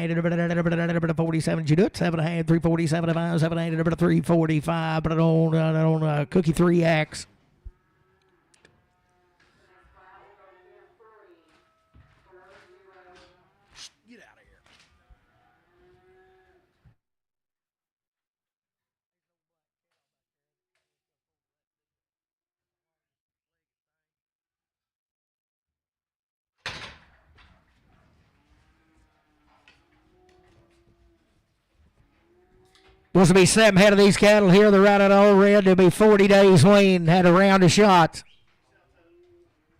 half. 47. You do it. 7 and a half. 347 and a half. 7 and a half. 345. But I don't cookie 3X. Supposed to be 7 head of these cattle here. They're right at all red. They'll be 40 days weaned. Had a round of shots.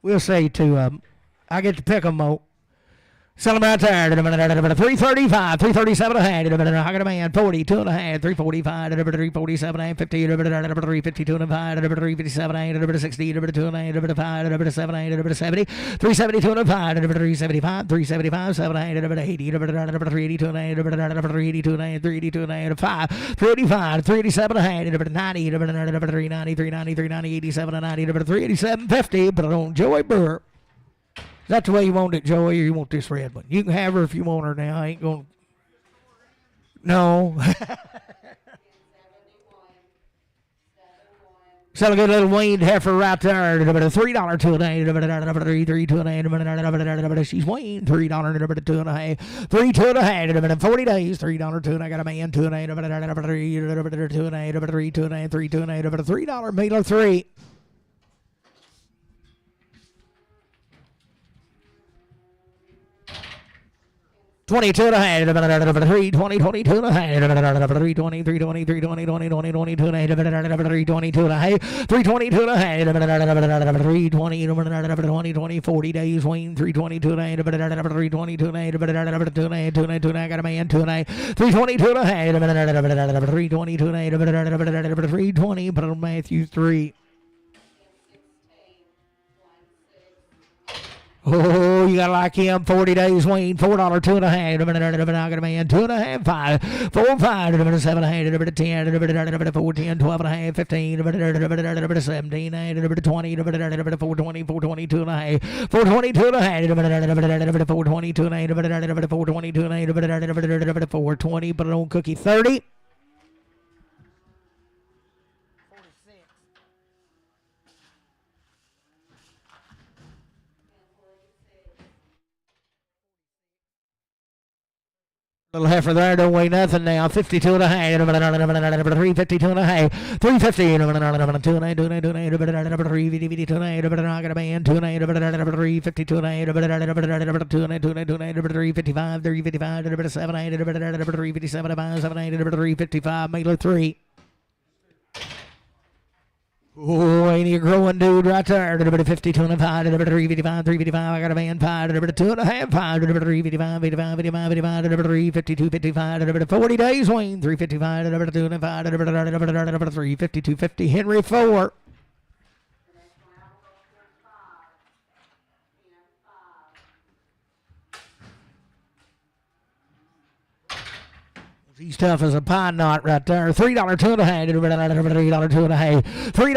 We'll say 2 of them. I get to pick them, Mo. Sell them right there. 335, 337 and a half. I got a man. 42 and a half. 345, 347 and a half. 50, 352 and a half. 357 and a half. 60, 2 and a half. 5, 7 and a half. 70, 372 and a half. 375, 375, 7 and a half. 80, 382 and a half. 382 and a half. 382 and a half. 5, 385, 387 and a half. 90, 390, 390, 390, 87 and 90. 387, 50. But on Joey Burr. Is that the way you want it, Joey, or you want this red one? You can have her if you want her now. I ain't going to. No. Sell a good little weaned heifer right there. $3 2 and a half. She's weaned. $3 2 and a half. 3 2 and a half. 40 days. $3 2 and I got a man. 2 and a half. 3 2 and a half. 3 2 and a half. 3 2 and a half. $3 Miller 3. 22 and a half. 320, 22 and a half. 320, 320, 320, 20, 20, 22 and a half. 322 and a half. 322 and a half. 320, 20, 20, 40 days weaned. 322 and a half. 322 and a half. 2 and a half. 2 and a half. I got a man. 2 and a half. 322 and a half. 322 and a half. 320. Put on Matthew 3. Oh, you gotta like him. 40 days weaned. $4 2 and a half. I got a man. 2 and a half. 5. 4 5. 7 and a half. 10. 4 10. 12 and a half. 15. 17. 20. 420. 422 and a half. 422 and a half. 422 and a half. 422 and a half. 420. Put it on cookie 30. 46. Little heifer there, don't weigh nothing now. 52 and a half. 352 and a half. 350. 2 and a half. 2 and a half. 2 and a half. 352 and a half. I got a man. 2 and a half. 352 and a half. 2 and a half. 2 and a half. 2 and a half. 355. 355. 7 and a half. 357. 7 and a half. 355. Mailer 3. Oh, ain't he a growing dude right there? 52 and a half. 355. 355. I got a man. 5. 2 and a half. 5. 355. 55. 55. 55. 352. 55. 40 days weaned. 355. 2 and a half. 352. 50. Henry 4. He's tough as a pine knot right there. $3 2 and a half. $3 2 and a half. $3.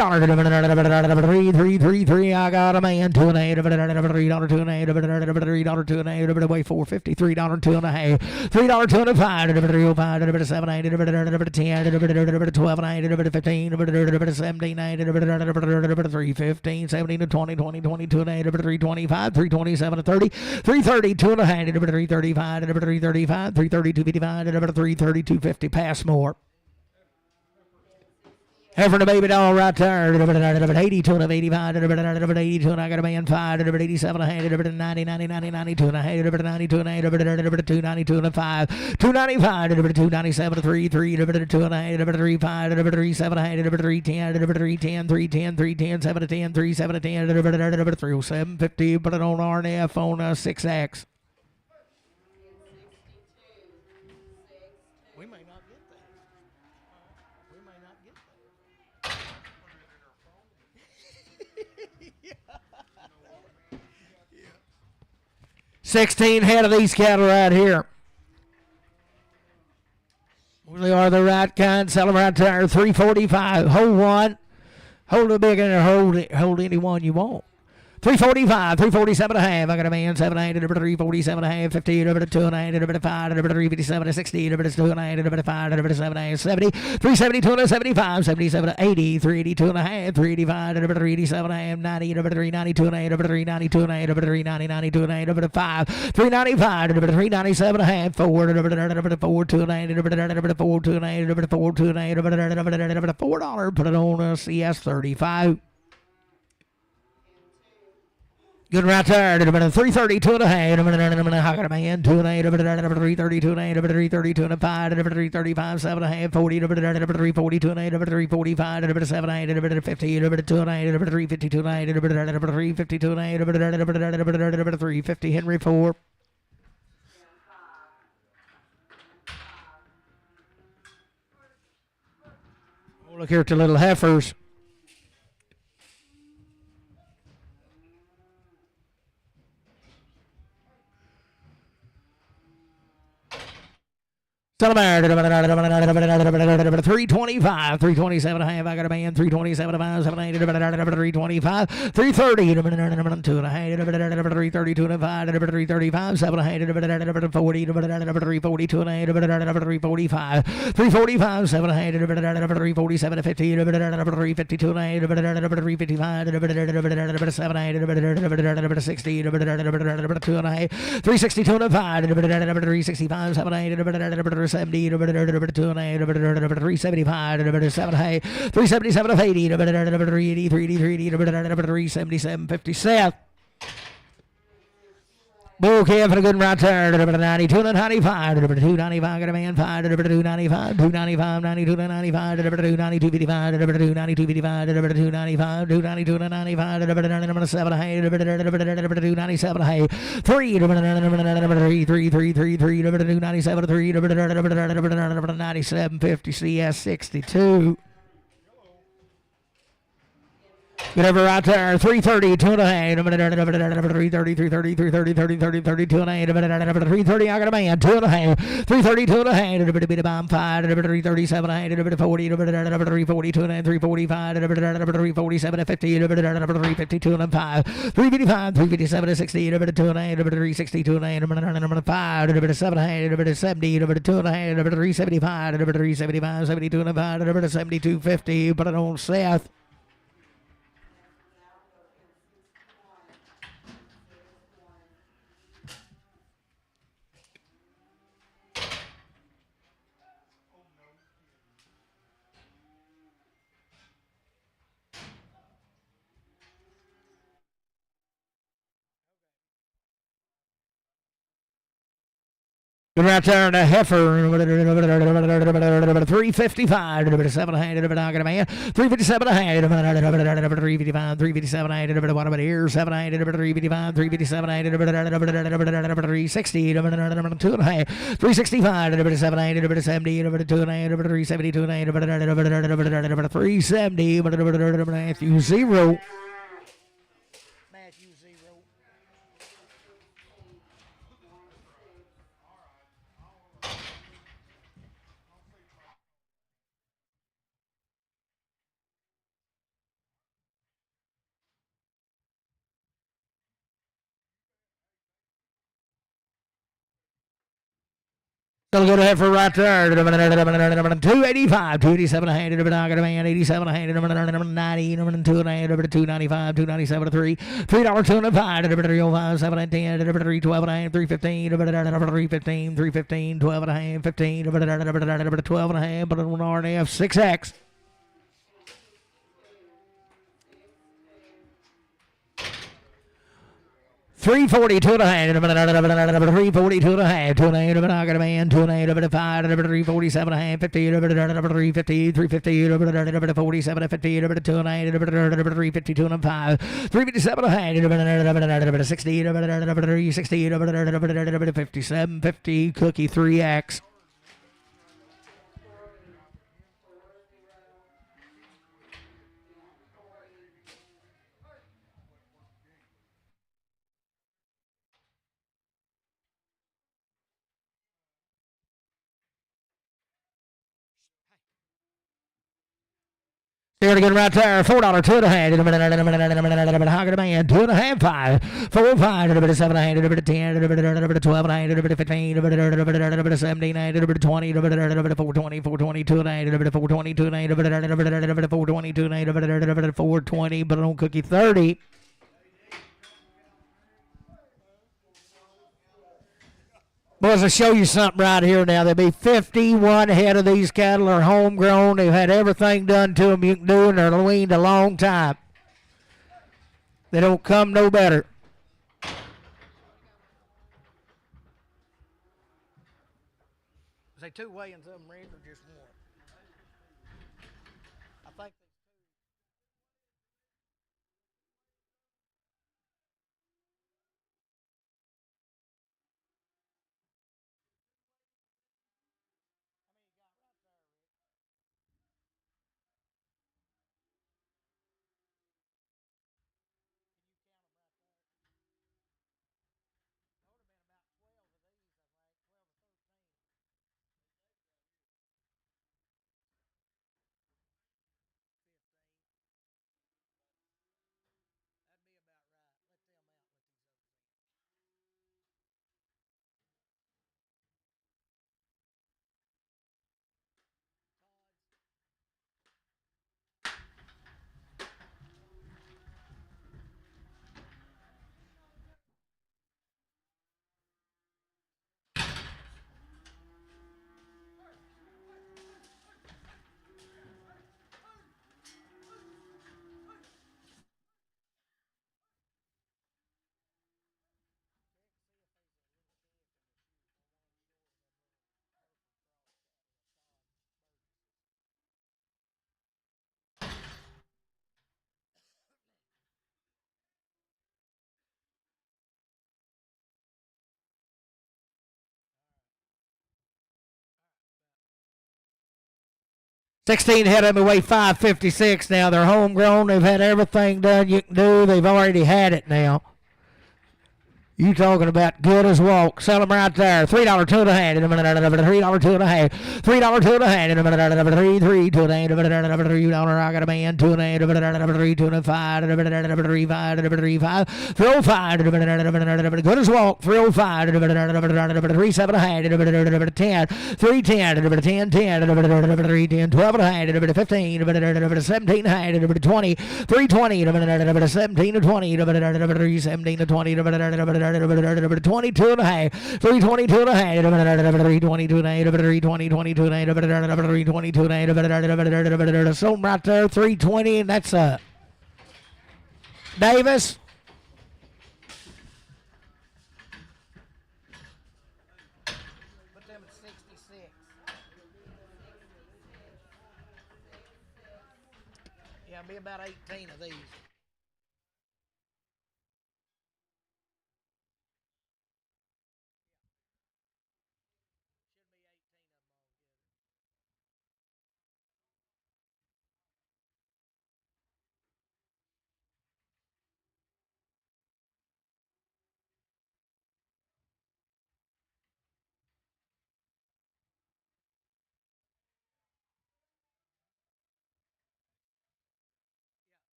I got a man. 2 and a half. $3 2 and a half. $3 2 and a half. Weigh 450. $3 2 and a half. $3 2 and a half. 305. 7 8. 10. 12 and a half. 15. 17 315. 17 to 20. 20 22 and a half. 325. 327 to 30. 330. 2 and a half. 335. 335. 330. 255. 330. 250. Pass more. Heifer and a baby doll right there. 82 and 85. 82 and I got a man. 5. 87 and a half. 90. 90. 90. 92 and a half. 92 and a half. 292 and a 5. 295. 297 3. 3. 2 and a half. 3 5. 3 7 and a half. 3 10. 3 10. 3 10. 3 10. 7 to 10. 3 7 to 10. 307 50. Put it on RNF on 6X. 16 head of these cattle right here. They are the right kind. Sell them right there. 345. Hold one. Hold the big and hold any one you want. 345, 347 and a half. I got a man, 7, 8, 347 and a half, 15, 2 and a half, 5, 357, 60, 2 and a half, 5, 7, 70, 372 and a 75, 77, 80, 382 and a half, 385, 387 and a half, 90, 392 and a half, 392 and a half, 390, 92 and a half, 5, 395, 397 and a half, 4, 4, 2 and a half, 4, 2 and a half, 4, 2 and a half, 4, 2 and a half, $4. Put it on a CS 35. Good right there. 332 and a half. I got a man. 2 and a half. 332 and a half. 332 and a 5. 335. 7 and a half. 40. 342 and a half. 345. 7 and a half. 50. 2 and a half. 352 and a half. 352 and a half. 350 Henry 4. Look here at the little heifers. Celebrate 325, 327 and a half. I got a man, 327 and a half, 325, 330, 2 and a half, 332 and a 5, 335, 7 and a half, 40, 342 and a half, 345, 345, 7 and a half, 347, 50, 352 and a half, 355, 7 and a half, 60, 2 and a half, 362 and a 5, 365, 7 and a half, 70, 2 and a half, 375, 7 high, 377 of 80, 380, 377, 57. Bouquet for a good right there. 92 and 95. 295 got a man 5. 295. 295. 92 and 95. 292 55. 292 55. 295. 292 and 95. 7 high. 297 high. 3. 3. 297 3. 97 50 CS 62. Whatever right there, 330, 2 and a half, 330, 330, 330, 30, 30, 2 and a half, 330, I got a man, 2 and a half, 330, 2 and a half, a bit of bomb 5, 337, 40, 342 and a half, 345, 347, 50, 352 and a 5, 355, 357, 60, 2 and a half, 362 and a half, 5, 7 and a half, 70, 2 and a half, 375, 375, 72 and a 5, 72, 50, put it on Seth. Right there in the heifer, 355, 7 hand, 357 hand, 355, 357 hand, what about here, 7 hand, 355, 357 hand, 360, 2 and a half, 365, 7 hand, 70, 2 and a half, 372 and a half, 370, Matthew 0. Gonna go to head for right there. 285, 287 a hand, 87 a hand, 90, 2 and a half, 295, 297 3, $3, 205, 305, 7 and 10, 312 and a half, 315, 315, 315, 12 and a half, 15, 12 and a half, but on RNF 6X. $342 and a half, $342 and a half, 2 and a half, I got a man, 2 and a half, 5, 347 and a half, 50, 350, 350, 47, 50, 2 and a half, 352 and a 5, 357 and a half, 60, 60, 57, 50, cookie 3X. There again, right there. $4, 2.5. How good a man? 2.5, 5. 4, 5. 7.5. 10. 12. 15. 17. 20. 420. 420. 2.5. 420. 2.5. 420. 2.5. 420. But on cookie 30. Boys, I'll show you something right here now. There'll be 51 head of these cattle are homegrown. They've had everything done to them you can do, and they're weaned a long time. They don't come no better. Say two weigh-ins of them, Rick, or just one? I think. $16 head of them weigh 556 now. They're homegrown. They've had everything done you can do. They've already had it now. You talking about good as walk. Sell them right there. $3, 2.5. $3, 2.5. $3, 2.5. 3, 3, 2.5. $3, I got a man. 2.5. 3, 2.5. 3, 5. 3, 5. 305. Good as walk. 305. 3, 7.5. 10. 3, 10. 10, 10. 3, 10. 12.5. 15. 17. 20. 320. 17 to 20. 3, 17 to 20. 22 and a half, 322 and a half, 322 and a half, 322 and a half, 322 and a half, so right there, 320, and that's Davis. Put them at 66. Yeah, it'll be about 18 of these.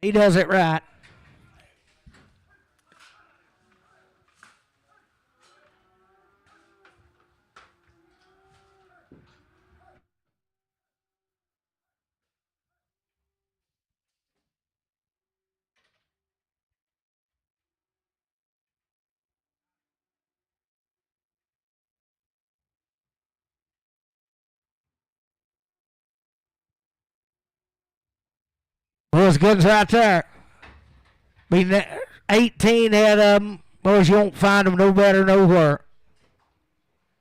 He does it right. Boys, good right there. Be 18 head of them. Boys, you won't find them no better nowhere.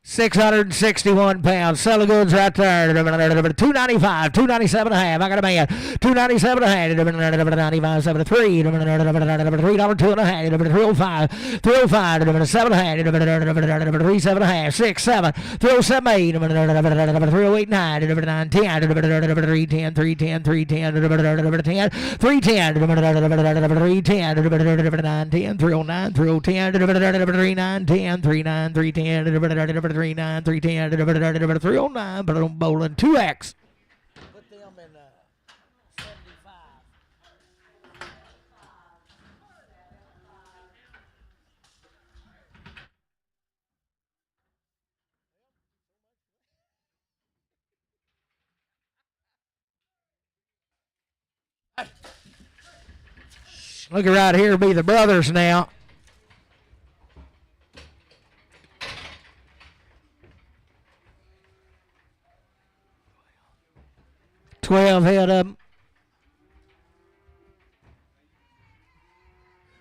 661 pounds. Sell the goods right there. 295, 297 and a half. I got a man. 297 and a half. 95, 73. $3, 2 and a half. 305, 305, 7 and a half. 3, 7 and a half. 6, 7. 307, 8. 308, 9. 9, 10. 310, 310, 310. 10, 310. 310. 9, 10. 309, 310. 39, 10. 39, 310. 39, 310, 309, but I'm bowling 2X. Put them in 75. Look at right here, be the brothers now. 12 head of them.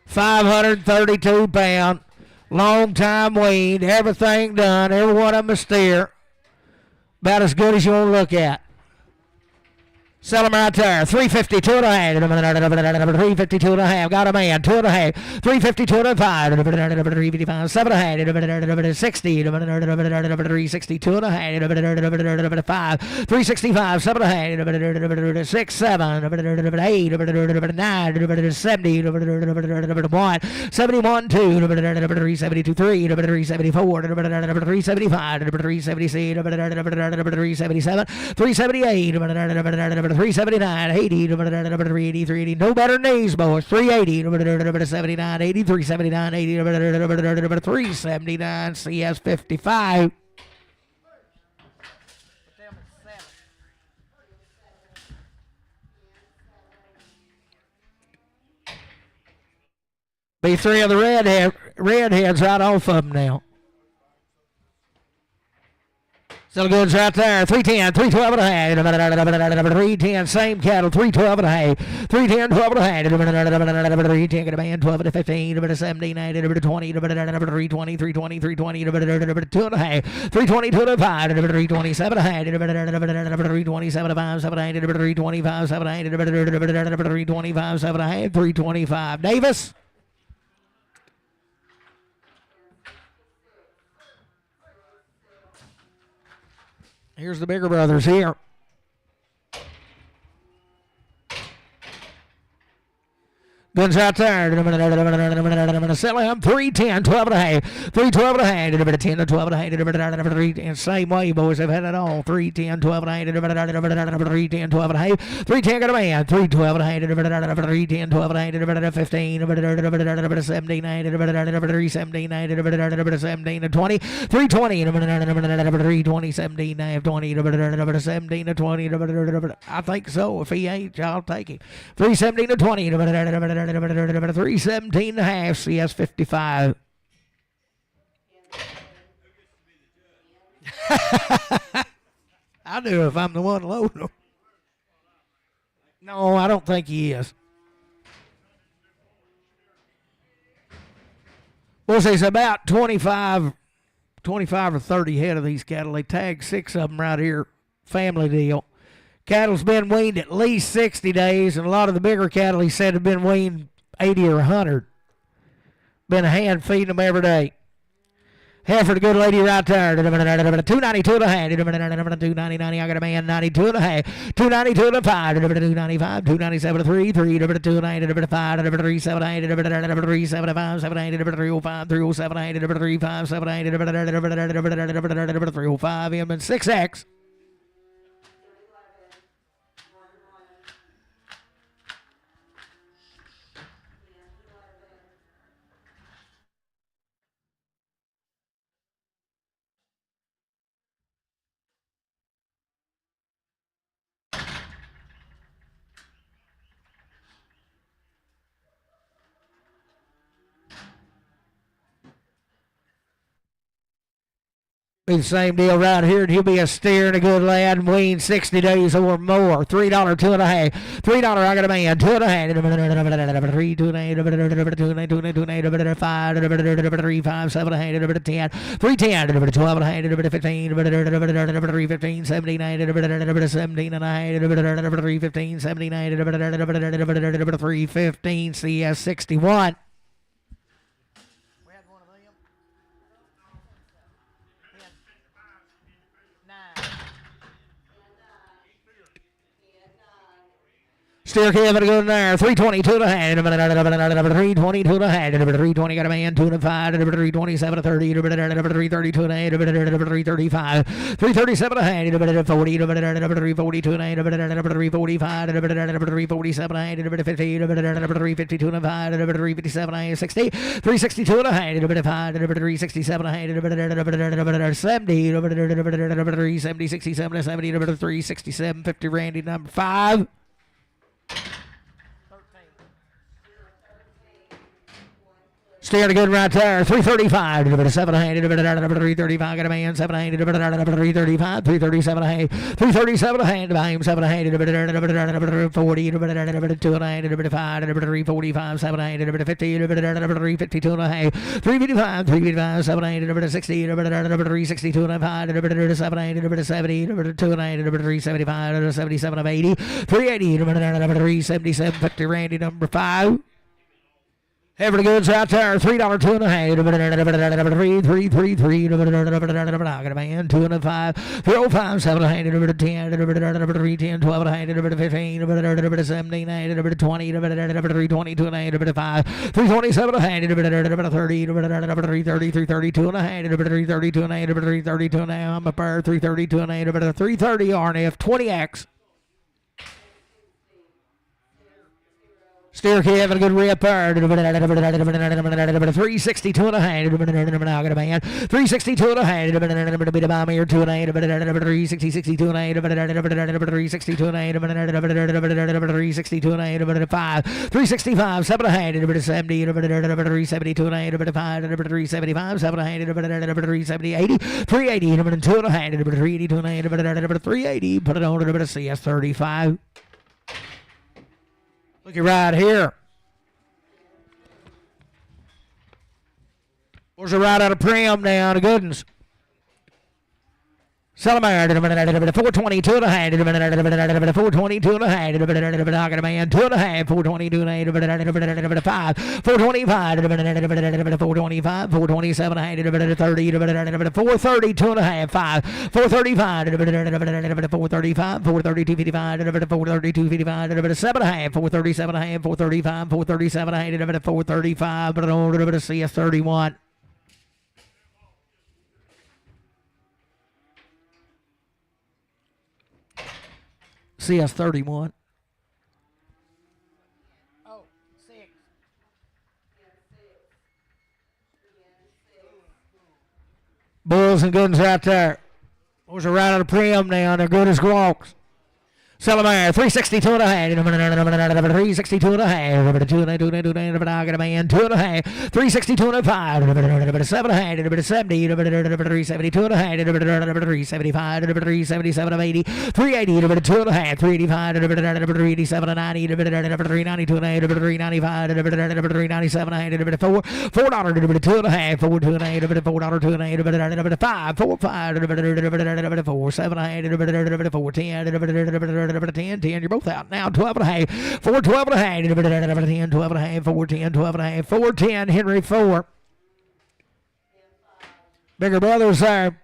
532 pound. Long time weaned. Everything done. Every one of them a steer. About as good as you want to look at. Sell them right there. 352 and a half. 352 and a half. Got a man. 2 and a half. 352 and a half. 355. 7 and a half. 60. 362 and a half. 5. 365. 7 and a half. 6, 7. 8. 9. 70. 1. 71. 2. 372. 3. 374. 375. 376. 377. 378. 379, 80, 380, 380. No better than these, boys. 380, 79, 80, 379, 80, 379, CS 55. Be 3 of the redheads right off of them now. Still goods right there. 310, 312 and a half. 310, same cattle. 312 and a half. 310, 12 and a half. 310, get a man. 12 to 15, 17, 18, 20, 320, 320, 320, 2 and a half. 320, 2 and a 5, 327 and a half. 327 and 5, 7 8, 325, 7 8, 325, 7 and a half. 325. Davis. Here's the bigger brothers here. Guns out there. Sell him 310, 12 and a half. 312 and a half. 10 to 12 and a half. 310. Same way, boys. They've had it all. 310, 12 and a half. 310, 12 and a half. 310 got a man. 312 and a half. 310, 12 and a half. 15. 17, 317, 17 to 20. 320. 320, 17, 20. 17 to 20. I think so. If he ain't, I'll take him. 317 to 20. 317 and a half. CS 55. I do if I'm the one loading them. No, I don't think he is. Well, it's about 25 or 30 head of these cattle. They tagged 6 of them right here. Family deal. Cattle's been weaned at least 60 days, and a lot of the bigger cattle, he said, have been weaned 80 or 100. Been a hand feeding them every day. Heifer, the good lady right there. 292 and a half. 290, I got a man. 92 and a half. 292 and a 5. 295. 297 3. 3. 290 5. 378. 375. 780. 305. 307. 305. 780. 305. Him and 6X. Be the same deal right here, and he'll be a steer and a good lad and wean 60 days or more. $3, 2.5. $3, I got a man. 2.5. 3, 2, 8, 2, 5, 3, 5, 7, 8, 10. 3, 10, 12, 15, 3, 15, 17, 17 and a half, 3, 15, 17, 3, 15, CS 61. Steer Kevin good in there. 322 and a half. 322 and a half. 320 got a man. 2 and 5. 327 30. 332 and a half. 335. 337 and a half. 40. 342 and a half. 345. 347 and a half. 50. 352 and 5. 357 and a half. 60. 362 and a half. 367 and a half. 70. 370. 67 70. 367 50. Randy number 5. Steer good right there. 335. 700. 335. Got a man. 700. 335. 337. 337. 700. 40. 2 and 5. 345. 700. 50. 352 and a half. 355. 355. 700. 60. 362 and 5. 700. 70. 2 and 375. 77 of 80. 380. 377. 50. Randy number 5. Every goods out there, $3, 2.5. 3, 3, 3. I got a man, 2 and 5. 305, 700, 10, 310, 12, 15, 17, 20, 320, 2 and 5, 327, 30, 330, 332 and a half, 332 and 332 and I'm a pair, 332 and 330 RNF 20X. Steer Kevin, a good rip there. 362 and a half. Now got a man. 362 and a half. Bit of bomb here. 2 and 8. 360, 62 and 8. 362 and 8. 362 and 8. 5. 365. 7 and a half. 70. 372 and 8. 5. 375. 7 and a half. 370. 80. 380. 2 and a half. 382 and 8. 380. Put it on to CS 35. Looky right here. Where's the right out of Prim now? The good ones. Salamar, 422 and a half, 422 and a half, I got a man, 2 and a half, 422 and a half, 5, 425, 425, 427 and a half, 30, 432 and a half, 5, 435, 435, 432, 55, 432, 55, 7 and a half, 437 and a half, 435, 437 and a half, 435, but I don't know, CS 31. CS 31. Oh, 6. Bulls and Goodens right there. Those are right out of Prim now. They're good as walks. Salamar, 362 and a half, 362 and a half, 2 and a half, I got a man, 2 and a half, 362 and a 5, 7 and a half, 70, 372 and a half, 375, 377 of 80, 380, 2 and a half, 385, 387 and 90, 392 and a half, 395, 397 and a half, $4, $4, 2 and a half, 4, 2 and a half, $4, 2 and a half, 5, 4, 5, 4, 7 and a half, 4, 10, 10, you're both out now. 12 and a half, 4, 12 and a half, 10, 12 and a half, 4, 10, 12 and a half, 4, 10, Henry 4. Bigger brothers there.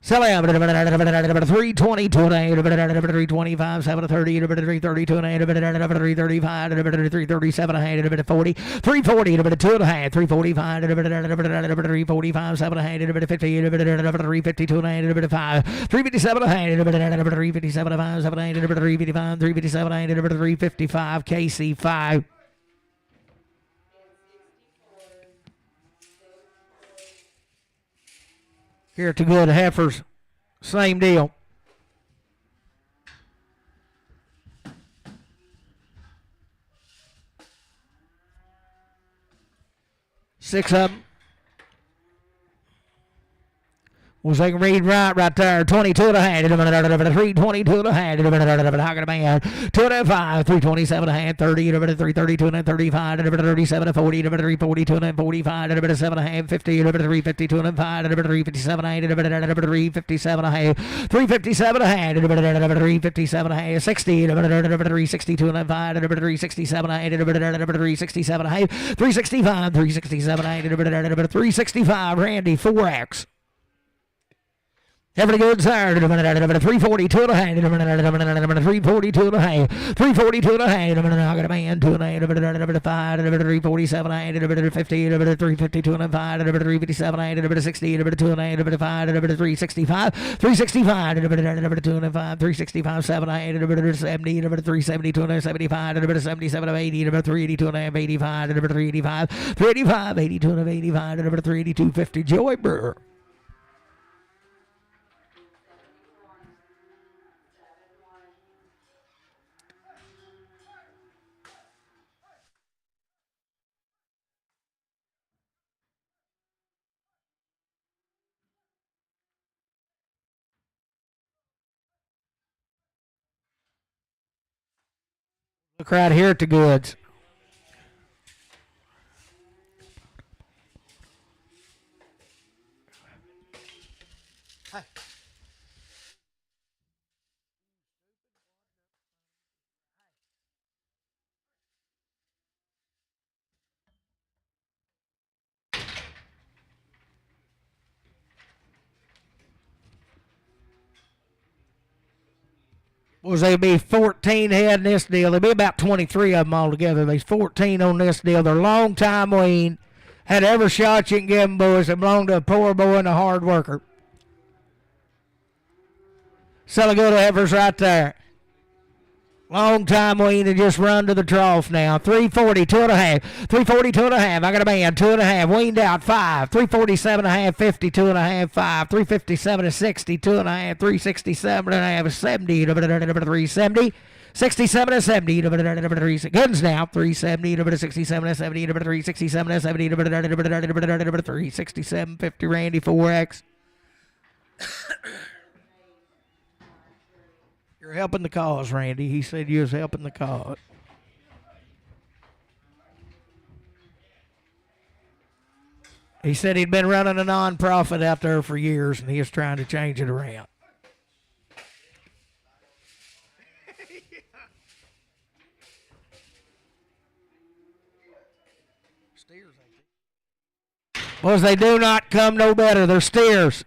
Selling 320, 325, 730, 332, 335, 337, 40, 340, 2 and a half, 345, 345, 7 and a half, 50, 352, 5, 357, 357, 5, 7 and a half, 355, 357, 355, KC 5. Here to good heifers, same deal. Six of them. Was they can read right there. 22 and a half. 322 and a half. How can a man? 205. 327 and a half. 30. 332 and 35. 37 and 40. 342 and 45. 7 and a half. 50. 352 and 5. 357 and 8. 357 and a half. 357 and a half. 357 and a half. 60. 362 and 5. 367 and 8. 367 and a half. 365. 367 and 8. 365. Randy 4X. Every good sir, 342 and a half, 342 and a half, 342 and a half, I got a man, 2 and a half, 5, 347 and a half, 50, 352 and a 5, 357 and a 60, 2 and a half, 5, 365, 365, 2 and a 5, 365, 7 and a half, 70, 372 and a 75, 77 and 80, 382 and a half, 85, 385, 385, 82 and a 85, 382, 50, Joy Brewer. Look right here at the goods. Was there'll be 14 head in this deal. There'll be about 23 of them altogether. There's 14 on this deal. They're long time wean. Had every shot you can give them, boys. They belong to a poor boy and a hard worker. Salagoda heifers right there. Long time wean and just run to the trough now. 342 and a half. 342 and a half. I got a man. 2 and a half. Weaned out 5. 347 and a half. 52 and a half. 5. 357 and 62 and a half. 367 and a half. 70. 370. 67 and 70. Guns now. 370. 67 and 70. 367 and 70. 367. 50. Randy 4X. You're helping the cause, Randy. He said you was helping the cause. He said he'd been running a non-profit out there for years, and he was trying to change it around. Well, they do not come no better. They're steers.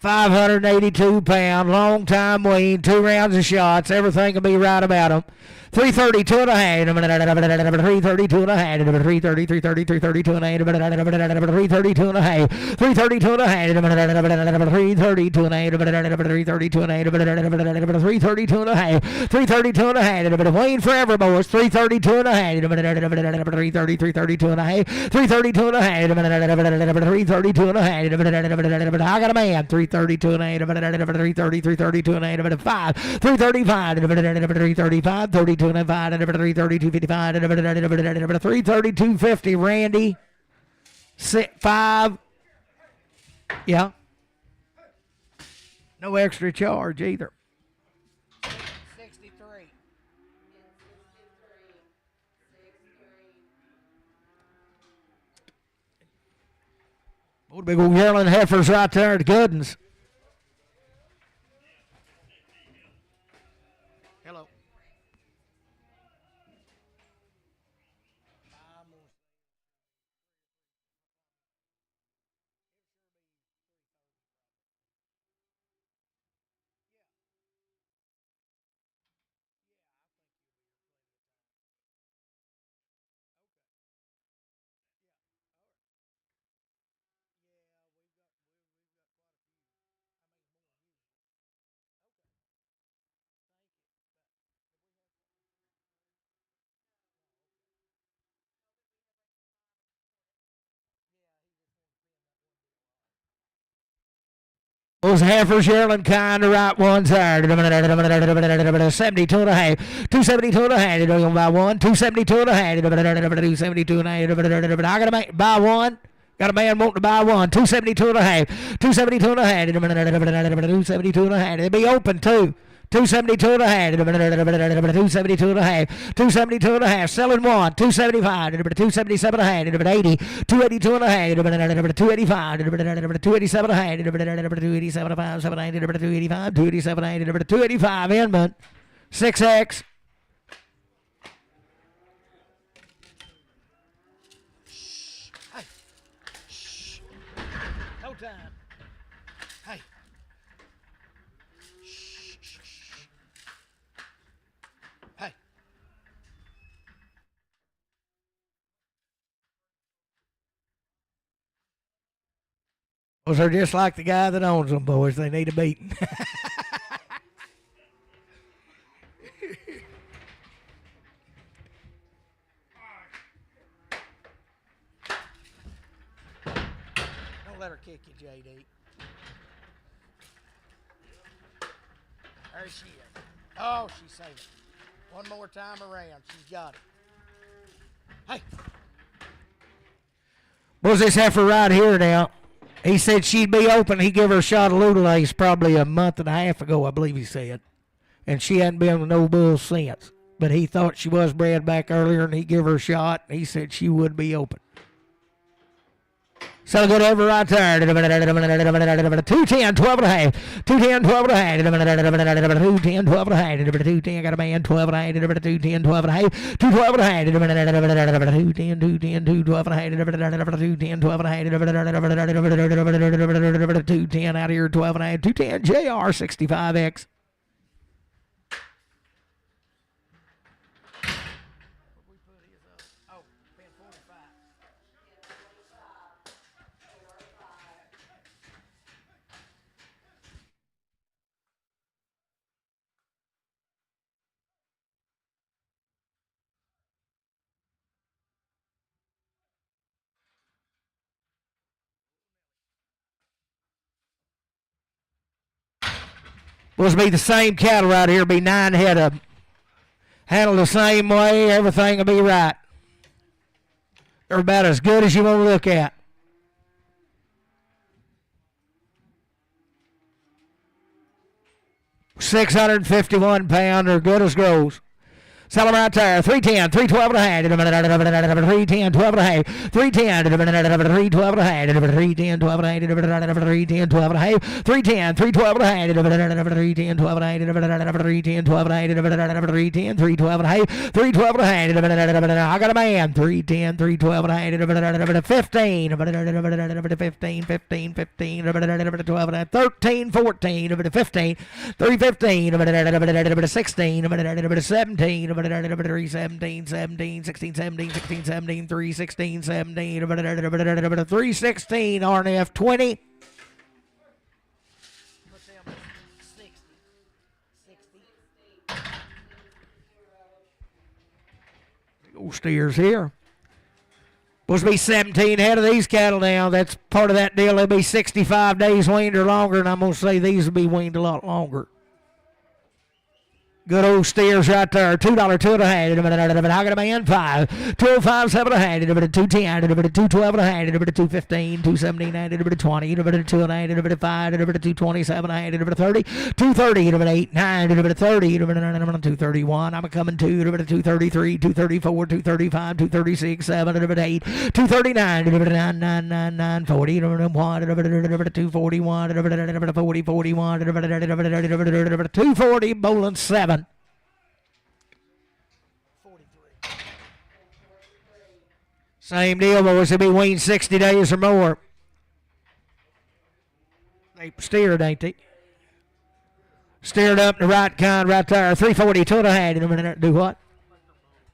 582 pound, long time wean, 2 rounds of shots. Everything will be right about them. 332 and a half, 332 and a half, 330, 330, 332 and a half, 332 and a half, 332 and a half, 332 and a half, 332 and a half, 332 and a half, 332 and a half, wean forever, boys. 332 and a half, 330, 332 and a half, 332 and a half, 332 and a half. I got a man. 332 and a half, 330, 332 and a half, 5, 335, 335, 32 and a 5, 332, 55, 332, 50. Randy, 5. Yeah. No extra charge either. 63. Old big old yearling heifers right there at the Goodens. Hello. Those heifers yearling kind of right ones there. 72 and a half. 272 and a half. You're going to buy one. 272 and a half. 272 and a half. I got to buy one. Got a man wanting to buy one. 272 and a half. 272 and a half. 272 and a half. It'll be open too. 272 and a half. 272 and a half. 272 and a half. Selling one. 275. 277 and a half. 80. 282 and a half. 285. 287 and a half. 287 and a half. 285. 287 and a half. 285. Inman. 6X. Time. Hey. Hey. Well, they're just like the guy that owns them, boys. They need a beating. Let her kick you, JD. There she is. Oh, she's saving it. One more time around. She's got it. Hey. What's this heifer right here now? He said she'd be open. He gave her a shot of Ludalace probably a month and a half ago, I believe he said. And she hadn't been with no bull since. But he thought she was bred back earlier, and he gave her a shot. And he said she would be open. So good over right there. 210, 12 and a half. 210, 12 and a half. 210, 12 and a half. 210, got a man, 12 and a half. 210, 12 and a half. 212 and a half. 210, 210, 212 and a half. 210, 12 and a half. 210 out of here, 12 and a half. 210, JR 65X. Supposed to be the same cattle right here. Be 9 head of them. Handle the same way. Everything will be right. They're about as good as you want to look at. £651. They're good as grows. Sell them right there. 310, 312 and a half. 310, 12 and a half. 310, 312 and a half. 310, 12 and a half. 310, 12 and a half. 310, 312 and a half. 310, 12 and a half. 310, 12 and a half. 310, 312 and a half. 312 and a half. I got a man. 310, 312 and a half. 15, 15, 15, 15, 12 and a half. 13, 14, 15, 315, 16, 17, 317, 17, 16, 17, 16, 17, 316, 17, 316, RNF 20. Old steers here. Supposed to be 17 head of these cattle now. That's part of that deal. They'll be 65 days weaned or longer, and I'm going to say these will be weaned a lot longer. Good old steers right there. $2, 2 and a half. I got a man 5. 205, 7 and a half. 210, 212 and a half. 215, 217, 20, 2 and a half. 5, 227 and a half. 30, 230, 8, 9, 30, 231. I'm coming to 233, 234, 235, 236, 7, 8, 239, 9, 40, 1, 241, 40, 41, 240, bowling 7. Same deal, boys. They'll be weaned 60 days or more. They steered, ain't they? Steered up the right kind right there. 340, 2 and a half. Do what?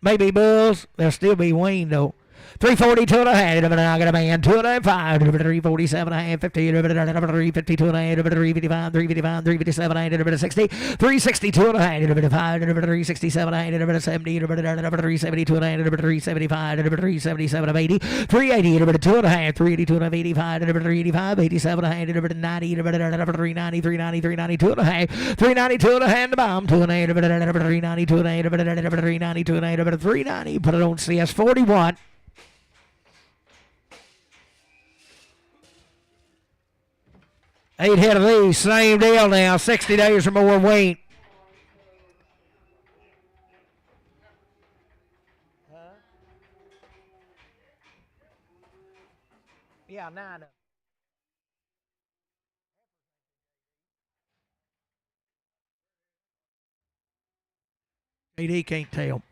Maybe bulls. They'll still be weaned, though. 342 and a half. I got a man 2 and a half. 5, 347 and a half. 50, 352 and a half. 355, 355, 357 and a half. 60, 362 and a half. 5, 367 and a half. 70, 372 and a half. 375, 377 of 80. 380, 2 and a half. 382 and a half. 85, 385, 87 and a half. 90, 390, 390, 392 and a half. 392 and a half. The bomb 2 and a half. 392 and a half. 392 and a half. 390. Put it on CS 41. 8 head of these, same deal now, 60 days or more wean. Yeah, 9 of them. AD can't tell.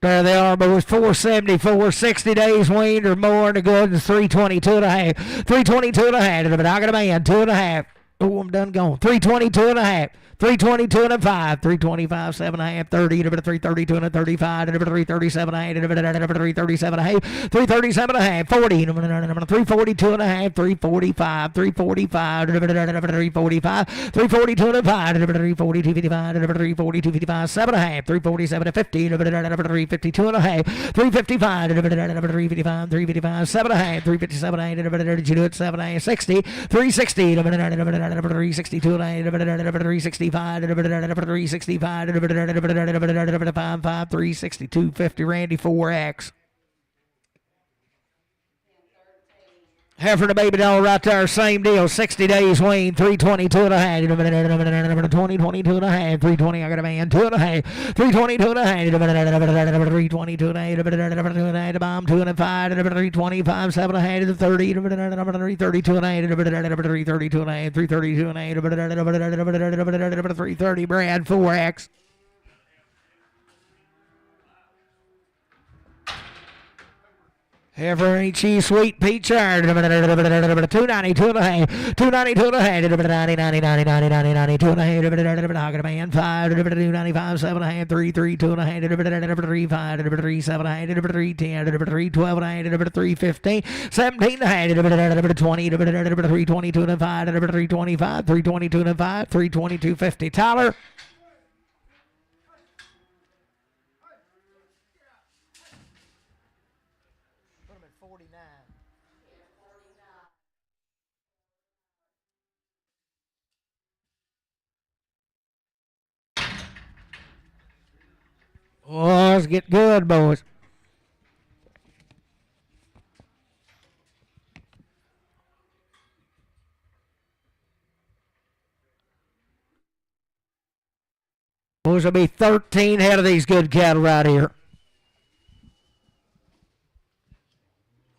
There they are, boys. 474, 60 days weaned or more, and the good is 322 and a half. 322 and a half. But I got a man, 2.5. Oh, I'm done going. 322 and a half. 322 and a 5. 325, 7.5. 30. 332 and a 35. 337 and a half. 337 and a half. 337 and a half. 40. 342 and a half. 345. 345. 345. 342 and a 5. 342, 55. 342, 55. 7.5. 347 and 50. 352 and a half. 355. 355. 355. 7.5. 357 and a half. 7.5. 60. 360. 362 and a half. 365. 365. 362. 50. Randy 4X. Heifer the baby doll right there, same deal, 60 days wean, 322 and a half, 2022 and a half, 320, I got a man, 2 and a half, 322 and a half, 322 and a half, 2 and a half, bomb, 2 and a 5, 325, 7 and a half, 30, 332 and a half, 332 and a half, 332 and a half, 330, Brad, 4X. Heifer ain't she sweet peach iron. 292 and a half. 292 and a half. 90, 90, 90, 90, 90, 92 and a half. Hog a man 5. 295, 7 and a half. 332 and a half. 35, 37 and a half. 310, 312 and a half. 315, 17 and a half. 20, 322 and a 5. 325, 322 and a 5. 322.50. Tyler. Oh, let's get good, boys. Boys, there'll be 13 head of these good cattle right here.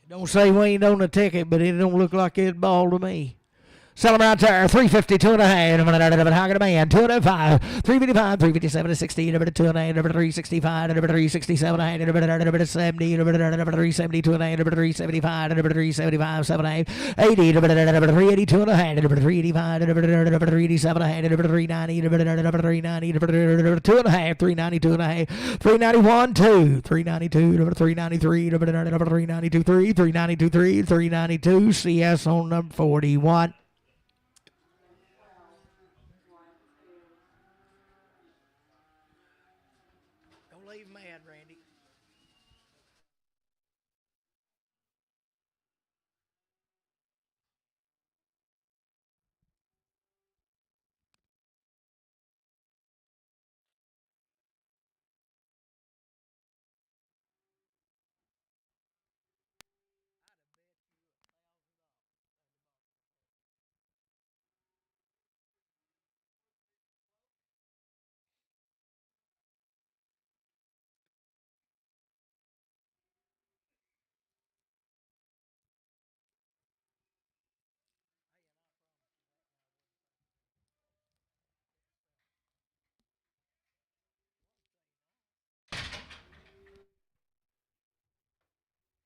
Don't say we ain't on the ticket, but it don't look like it's ball to me. Sell them out there, 352 and a half. How can a man? 205, 355, 357, 60, 2 and a half, 365, 367 and a half, 70, 372 and a half, 375, 375, 7 and a half, 80, 382 and a half, 385, 387 and a half, 390, 390, 2 and a half, 392 and a half, 391, 2, 392, 393, 392, 3, 392, 3, 392, CS on number 41.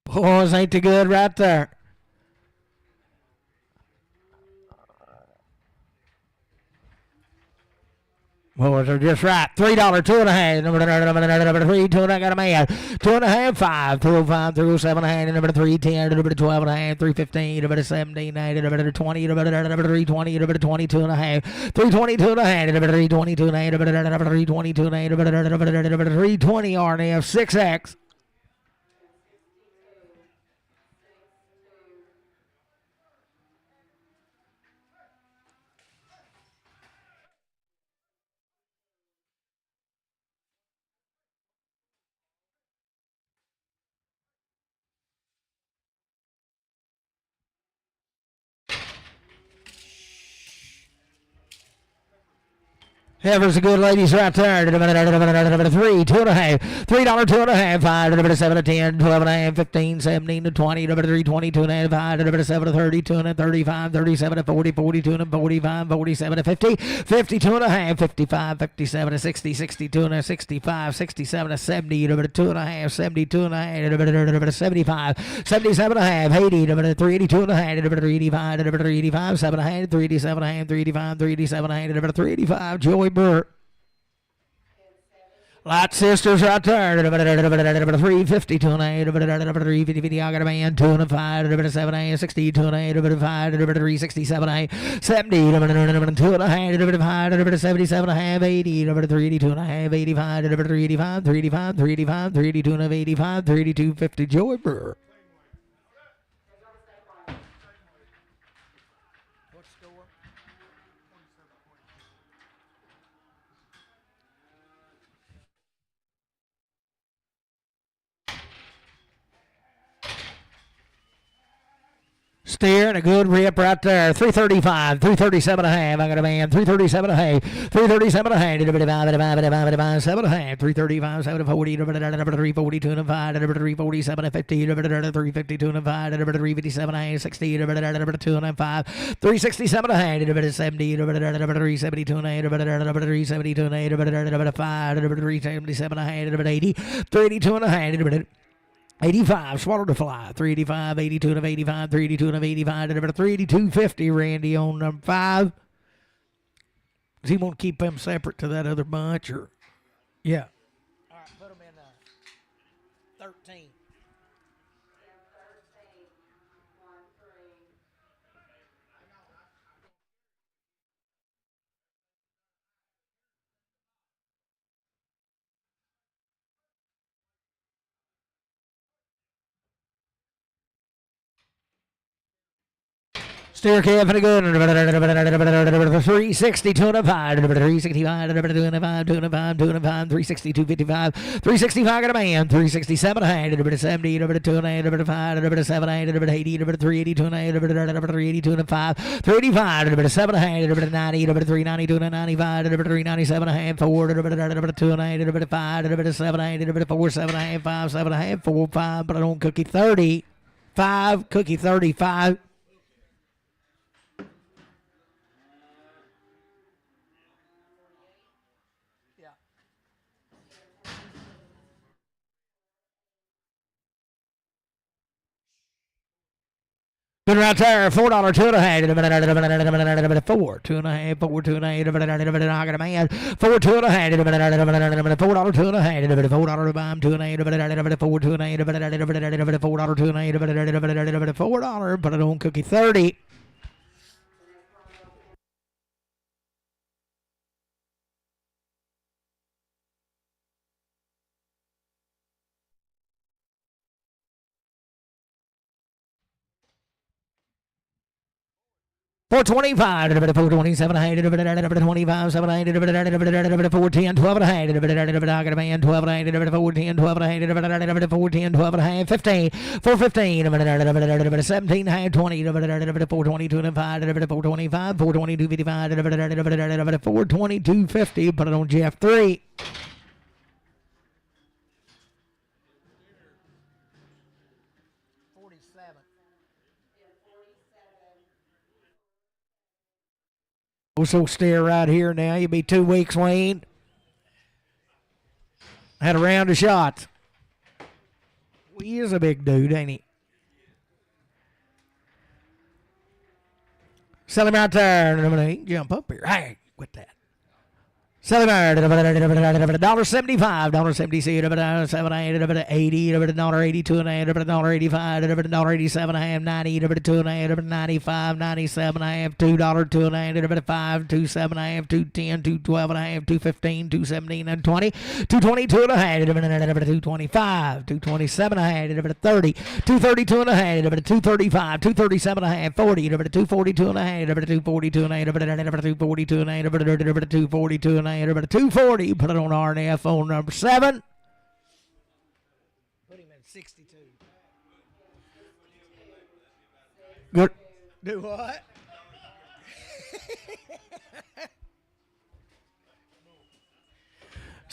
Boys, ain't too good right there. Boys are just right. $3, 2 and a half. Number 3, 2 and a half. Got a man. 2 and a half, 5. 305, 307 and a half. Number 310, number 12 and a half. 315, number 17, number 20, number 320, number 22 and a half. 322 and a half. Number 322 and a half. Number 322 and a half. Number 320 RNF 6X. Here's the good ladies right there. Three, two and a half. $3, two and a half. Five, 7 to 10, 12 and a half, 15, 17 to 20, 3, 22 and a half. Five, 7 to 30, 2 and 35, 37 to 40, 42 and 45, 47 to 50, 52 and a half, 55, 57 to 60, 62 and a 65, 67 to 70, 2 and a half, 72 and a half, 75, 77 and a half, 80, 382 and a half, 385, 385, 7 and a half, 387 and a half, 385, 387 and a half, 385. Joey Burt. Light Sisters right there. 350, 2 and a half, 350, I got a man, 2 and a 5, 7 and a half, 60, 2 and a half, 5, 367 and a half, 70, 2 and a half, 5, 77 and a half, 80, 382 and a half, 85, 385, 385, 385, 382 and a half, 85, 3250, Joey Burr. Steer and a good rip right there. 335, 337 and a half. I got a man. 337 and a half. 337 and a half. 7 and a half. 335, 7 and 40. 342 and a 5. 347 and 50. 352 and a 5. 357 and a half. 60. 2 and a 5. 367 and a half. 70. 372 and a half. 372 and a half. 5. 377 and a half. 80. 382 and a half. 85, swallowed the fly. 385, 82 and 85, 382 and 85, number 38250, Randy on number 5. Does he want to keep them separate to that other bunch, or? Yeah. All right, put them in 13. Steer Kev and a good 360, 2 and a 5, 365, 2 and a 5, 2 and a 5, 2 and a 5, 360, 255, 365 got a man, 367 and a half, 70, 2 and a half, 5, 7 and a half, 80, 382 and a half, 382 and a 5, 385, 7 and a half, 90, 392 and a 95, 397 and a half, 4, 2 and a half, 5, 7 and a half, 4, 7 and a half, 5, 7 and a half, 4, 5, but I don't cookie 30, 5, cookie 35. Good right there, $4, 2 and a half, 4, 2 and a half, 4, 2 and a half, I got a man, 4, 2 and a half, $4, 2 and a half, $4, 2 and a half, 2 and a half, 4, 2 and a half, $4, 2 and a half, $4, but I don't cookie 30. $425, $427, $25, $7, $410, $12 and a half, I got a man, $12 and a half, $410, $12 and a half, $410, $12 and a half, 15, $415, $17 and a half, $20, $422 and a 5, $425, $422, $55, $422, $50, put it on Jeff 3. Also stare right here now. You'll be 2 weeks, Wayne. Had a round of shots. Well, he is a big dude, ain't he? Sell him out there. He can jump up here. Hey, quit that. Sell him out. $1.75, $1.70, 7, 8, 80, $1.82 and a half, $1.85, $1.87 and a half, 90, 2 and a half, 95, 97 and a half, $2, 2 and a half, 5, 2, 7 and a half, 210, 212 and a half, 215, 217 and 20, 222 and a half, 225, 227 and a half, 30, 232 and a half, 235, 237 and a half, 40, 242 and a half, 242 and a half, 242 and a half, 242 and a half, 240, put it on RNF on number 7. Put him at 62. Good. Do what?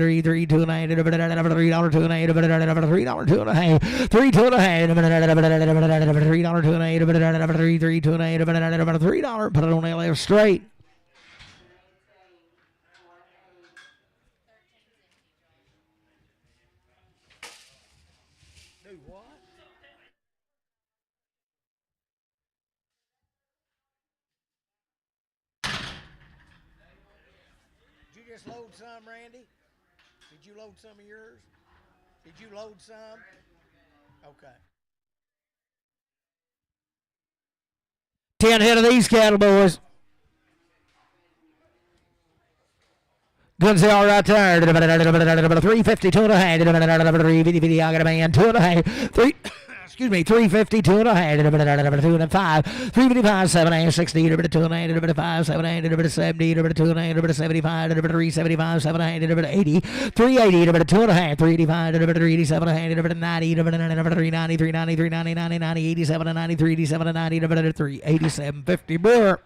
$3, $3, $2 and a half, $3, $2 and a half, $3, $2 and a half, $3, $2 and a half, $3, $2 and a half, $3, $2 and a half, $3, $3, $2 and a half, $3, put it on that left straight. Do what? Did you just load some, Randy? Did you load some of yours? Did you load some? Okay. 10 head of these cattle, boys. Guns are right there. 350, 2 and a half. 350, I got a man, 2 and a half. 350, 2 and a half. 2 and 5. 355, 7 and 60. 2 and a half. 5, 7 and 70. 2 and a half. 75. 375, 7 and 80. 380. 2 and a half. 385. 387 and a half. 90. 390. 390. 390. 90. 87 and 93. 87 and 90. 387. 50 more.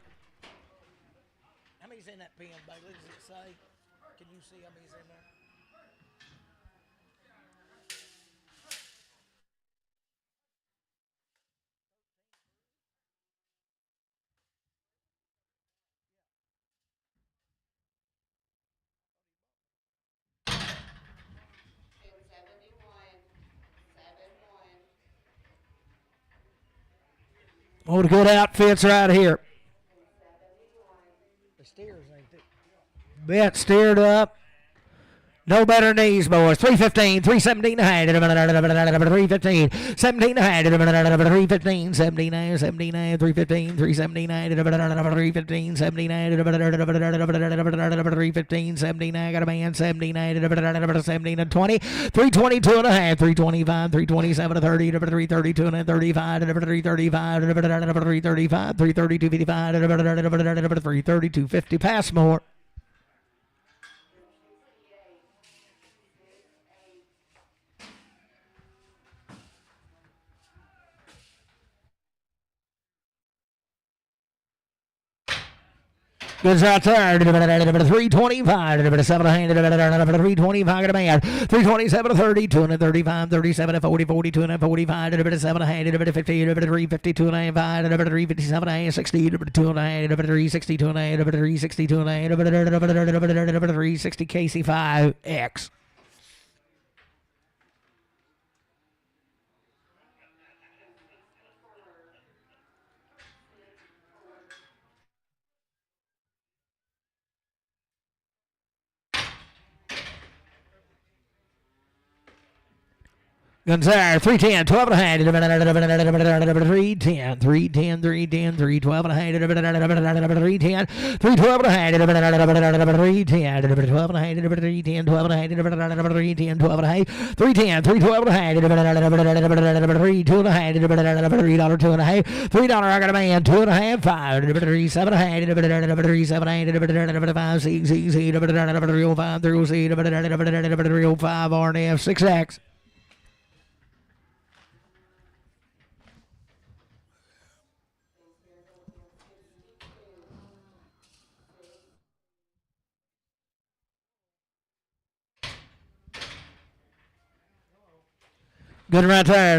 All the good outfits right here. The steers ain't it? Bet steered up. No better knees, boys. 315, 317 and a half. 315, 17 and a half. 315, 17 and a half. 17 and a half. 315, 317 and a half. 315, 17 and a half. 315, 17 and a half. Got a man, 17 and a half. 17 and 20. 322 and a half. 325, 327 and 30. 332 and 35. 335. 335. 332, 55. 332, 50. Pass more. Goods out there. 325. 700. 325. Got a man. 327 30. 235. 37 40. 42 and 45. 700. 50. 352 and a half. 357 and 60. 2 and a half. 362 and a half. 362 and a half. 360 KC5X. Gonzar, 310, 12 and a half, 310, 310, 310, 312 and a half, 310, 312 and a half, 310, 12 and a half, 310, 12 and a half, 310, 12 and a half, 310, 312 and a half, 3 2 and a half, $3 2 and a half, $3 I got a man, 2 and a half, 5, 3 7 and a half, 3 7 8, 5 6 6 3 5 3 C 5 RNF 6X. Good right there.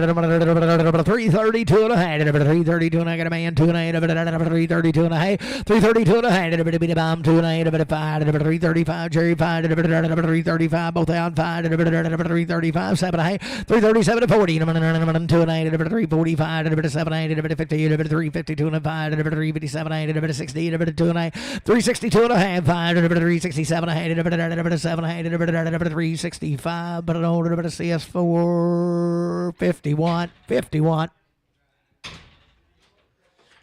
332 and a half. 332 and I got a man. 2 and a half. 332 and a half. 332 and a half. Beat a bomb. 2 and a half. 5. 335. Jerry 5. 335. Both out. 5. 335. 7 and a half. 337 to 40. 2 and a half. 345. 7 and a half. 50. 352 and a 5. 357 and a half. 60. 2 and a half. 362 and a half. 5. 367 and a half. 7 and a half. 365. But I don't know. CS4. 51.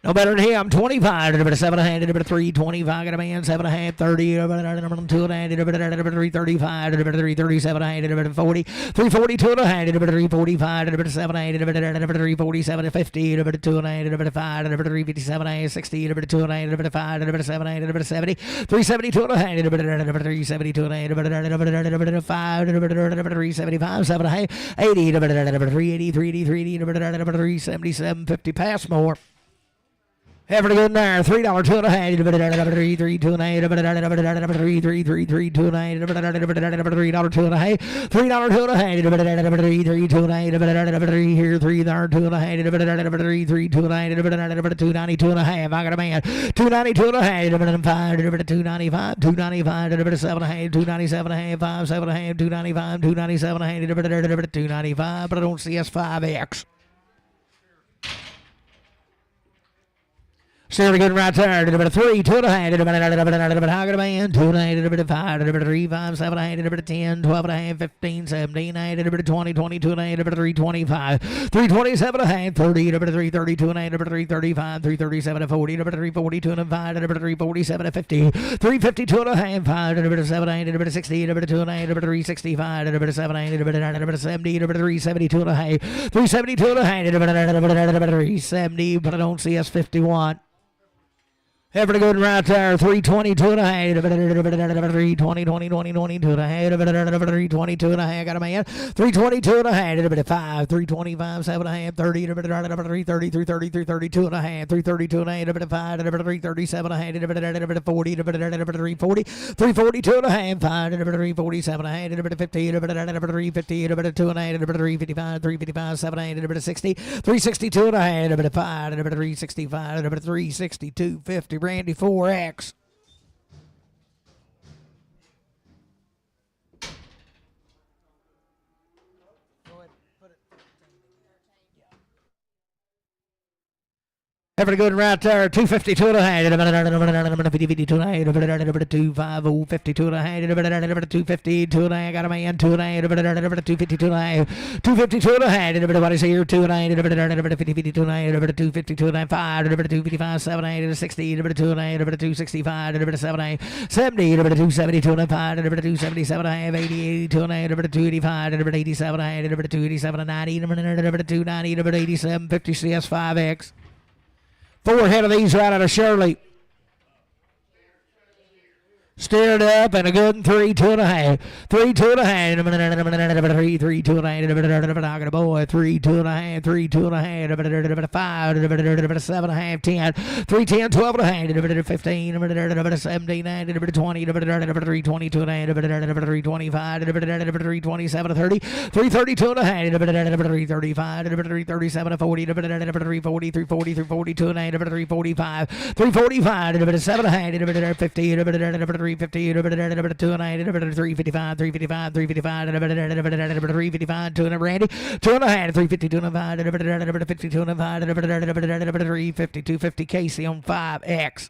No better than him. 25. 7 and a half. 325. Got a man. 7 and a half. 30. 2 and a half. 335. 337 and a half. 40. 342 and a half. 345. 7 and a half. 347. 50. 2 and a half. 5. 357 and a half. 60. 2 and a half. 5. 7 and a half. 70. 372 and a half. 372 and a half. 5. 375. 7 and a half. 80. 380. 377. 50. Pass more. Every good there, $3 2 and a half, 3 2 and a half, 3 3 2 and a half, $3 2 and a half, $3 2 and a half, $3 2 and a half, 3 2 and a half, 3 here, $3 2 and a half, 3 2 and a half, 292 and a half. I got a man, 292 and a half, 5, 295, 295, 7 and a half, 297 and a half, 5 7 and a half, 295, 297 and a half, 295, but I don't see S5X. Still good right there. 3 2 and a half. I got a man. 2 and a half. 5 3 5 7 and a half. 10 12 and a half. 15 17 20 22 and a half. 325 327 and a half. 30 332 and a half. 335 337 40 342 and a 5 347 50 352 and a half. 5 7 8 60 2 and a half. 365 7 8 70 372 and a half. 372 and a half. 370, but I don't see S51. Every good right there, 322 and a half, 320, 20, 22 and a half, 322 and a half, got a man, 322 and a half, 5, 325, 7 and a half, 30, 330, 330, 332 and a half, 332 and a half, 5, 337 and a half, 40, 340, 342 and a half, 5, 347 and a half, 50, 350, 2 and a half, 355, 355, 7 and a half, 60, 362 and a half, 5, 365, 362, 50. Randy 4X. Every good right there, 252 and a half, 52 and a half, 250, 52 and a half, 252 and a half, got a man, 2 and a half, 252 and a half, 252 and a half, everybody's here, 2 and a half, 52 and a half, 252 and a half, 5, 255, 7 and a half, 60, 2 and a half, 265, 7 and a half, 70, 272 and a half, 277 and a half, 80, 82 and a half, 285, 87 and a half, 287 and 90, 290, 87, 50 CS5X. 4 head of these right out of Shirley. Steered up and a good 3 2 and a half. 3 2 and a half. 3 3 2 and a half. I got a boy. 3 2 and a half. 3 2 and a half. 5 7 and a half. 10 3 10 12 and a half. 15 17 20 3 22 and a half. 3 25 3 27 30 3 32 and a half. 3 35 3 37 40 3 40 3 40 3 42 and a half. 3 45 3 45 7 and a half. 50 350, 2 and a half, 355, 355, 355, 355, 2 and a Randy, 2 and a half, 352 and a 5, 52 and a 5, 350, 250 Casey on 5X.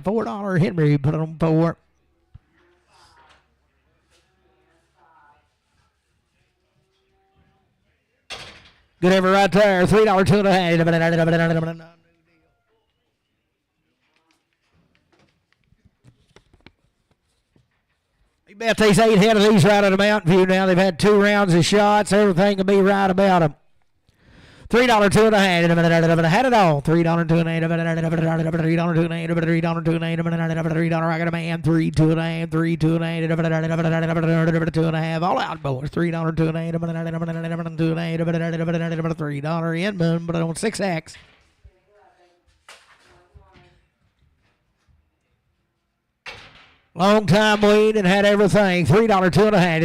$4. Henry put it on 4. Good effort right there. $3 two and a half. You bet these 8 head of these right out of Mountain View now. They've had 2 rounds of shots. Everything will be right about them. $3 two and a half. Had it all. $3 two and a half. $3 two and a half. $3 two and a half. $3 I got a man. 3 2 and a half. 3 2 and a half. $2 and a half. All out, boys. $3 two and a half. $2 and a half. $3 in, but on 6X. Long time waiting and had everything. $3 two and a half.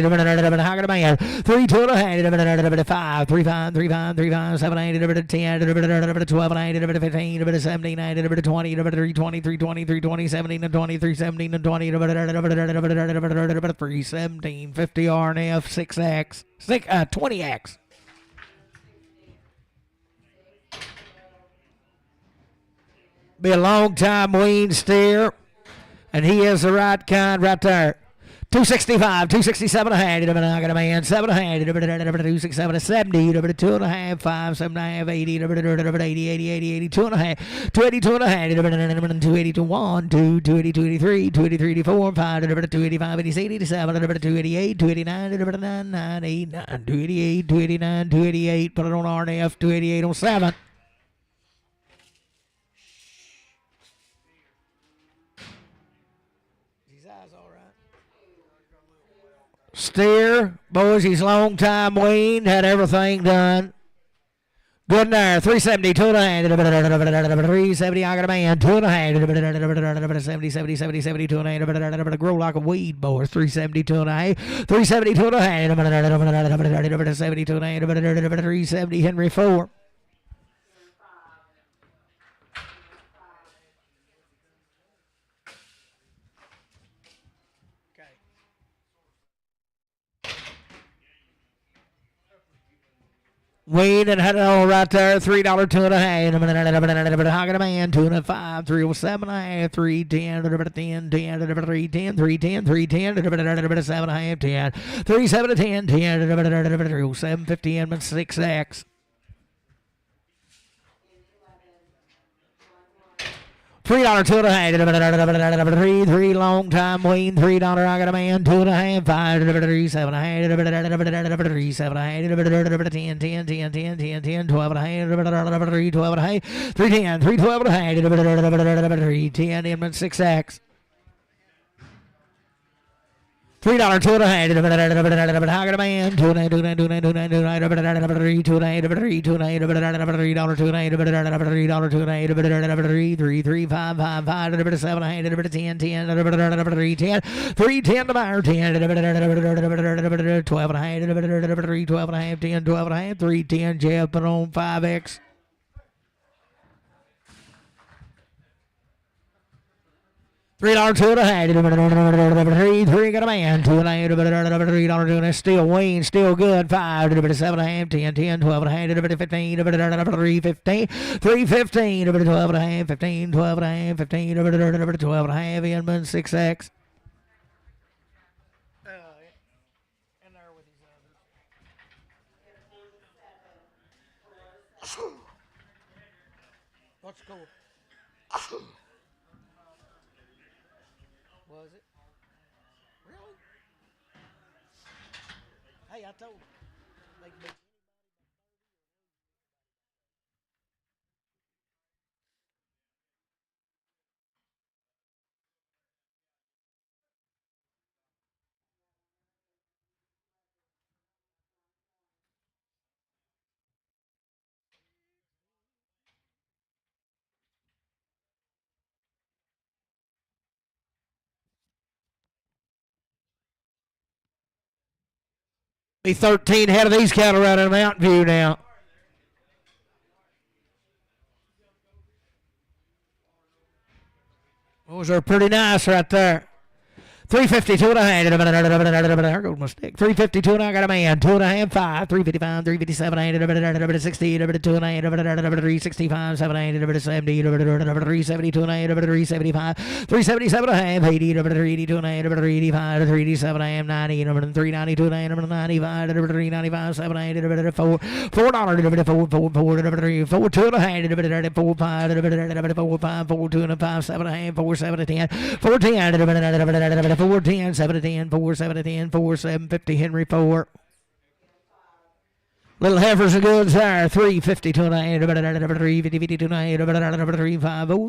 How got a man? 3 2 and a half. 5 3 5 3 5 3 5 7 8 10 12 and 8 15 17 20 3 20 3 20 3 20 17 and 20 3 17 and 20 3 17 50 RNF 6X 20X. Be a long time wean steer. And he is the right kind right there. 265, 267 and a half. I got a man. 7 and a half. 267, 70. 2 and a half. 5, 7 and a half. 80, 80, 80, 80, 82 and a half. 282 and a half. 282, 1, 2, 282, 83, 283, 84, 5, 285, 86, 87, 288, 289, 99, 89, 288, 289, 288. Put it on RNF. 288 on 7. Steer, boys, he's long time weaned, had everything done. Good in there, 370, 2 and a half, 370, I got a man, 2 and a half, 70, 70, 70, 70, 2 and a half, grow like a weed, boys, 370, 2 and a half, 370, 2 and a half, 70, 2 and a half, 370, Henry 4. Wayne and had it all right there. $3 two and a half. How got a man? 2 and a 5. 307 and a half. 310. 10. 10. 310. 310. 310. 7 and a half. 10. 37 to 10. 10. 307. 50 and 6X. $3 two and a half. 3 long time Wayne. $3 I got a man. 2 and a half. 5 3 7 and a half. 3 7 and a half. 10 10 10 10 10 10 12 and a half. 3 12 and a half. 310 3 12 and a half. 310 in 6X. $3 two and a half. How got a man? 2 and a half. 2 and a half. 2 and a half. 2 and a half. 3 2 and a half. 3 2 and a half. $3 2 and a half. $3 2 and a half. $3 2 and a half. 3 3 5 5 5 7 and a half. 10 10 3 10 3 10 to buyer 10 12 and a half. 3 12 and a half. 10 12 and a half. 3 10 Jeff put on 5X. $3 two and a half. 3 got a man. 2 and a half. $3 2 and a half. Still Wayne, still good. 5 7 and a half. 10 10 12 and a half. 15 3 15 3 15 12 and a half. 15 12 and a half. 15 12 and a half. Inman 6X. In there with his others. What's cool? Was it? Really? Hey, I told him. They can be Be 13 head of these cattle right in Mountain View now. Those are pretty nice right there. 352 and a half. There goes my stick. 352 and I got a man. 2.5, 5. 355, 357, 60, 2 and a half, 365, 7, 70, 372 and a half, 375, 377 and a half, 80, 382 and a half, 385, 387 and a half, 90, 392 and a half, 95, 395, 7, 8, $4, $4, 4, 2 and a half, 4, 5, 4, 5, 4, 2 and a 5, 7 and a half, 4, 7, 10, 410, 410, 7 10, 4, 7 10, 4, 7, 50, Henry 4. Little heifers are good, sir. 352 and a half, 350, 52 and a half,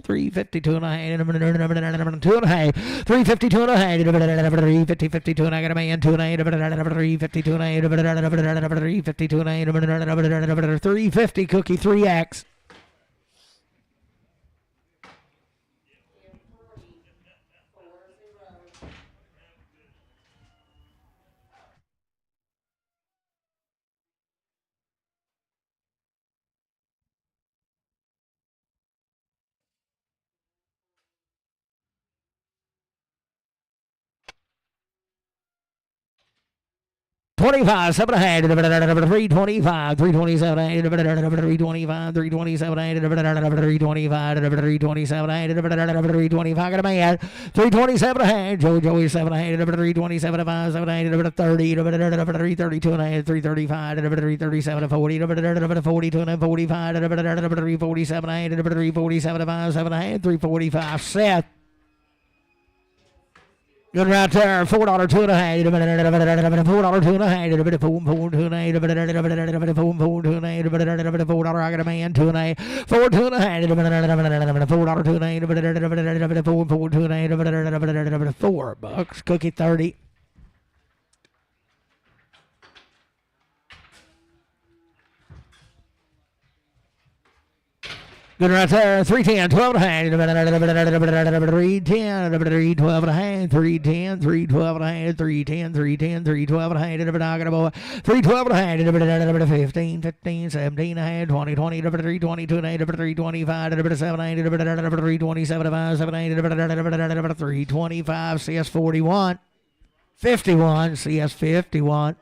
350, 352 and a half, 2 and a half, 352 and a half, 350, 52 and I got a man, 2 and a half, 352 and a half, 352 and a half, 350 cookie, 3X. $25, 7 and a half, 325, 327, 325, 327, 325, 327, 325, got a man, 327 and a half, Joey 7 and a half, 327, 5, 7 and a half, 30, 332 and a half, 335, 337, 40, 42 and a 45, 347 and a half, 347, 5, 7 and a half, 345, Seth. Good right there. $4, 2 and a half. $4, 2 and a half. $4, 2 and a half. $4, 2 and a half. $4, I got a man. 2 and a half. $4, 2 and a half. $4, 2 and a half. $4, 2 and a half. $4. Cookie 30. Good right there. 310, 12 and a half. 310, 312 and a half. 310, 312 and a half. 310, 310, 312 and a half. 312 and a half. 15, 15, 17 and a half. 20, 20, 322 and a half. 325, 7, 8, 327, 5, 7, 8, 325, CS 41. 51, CS 51.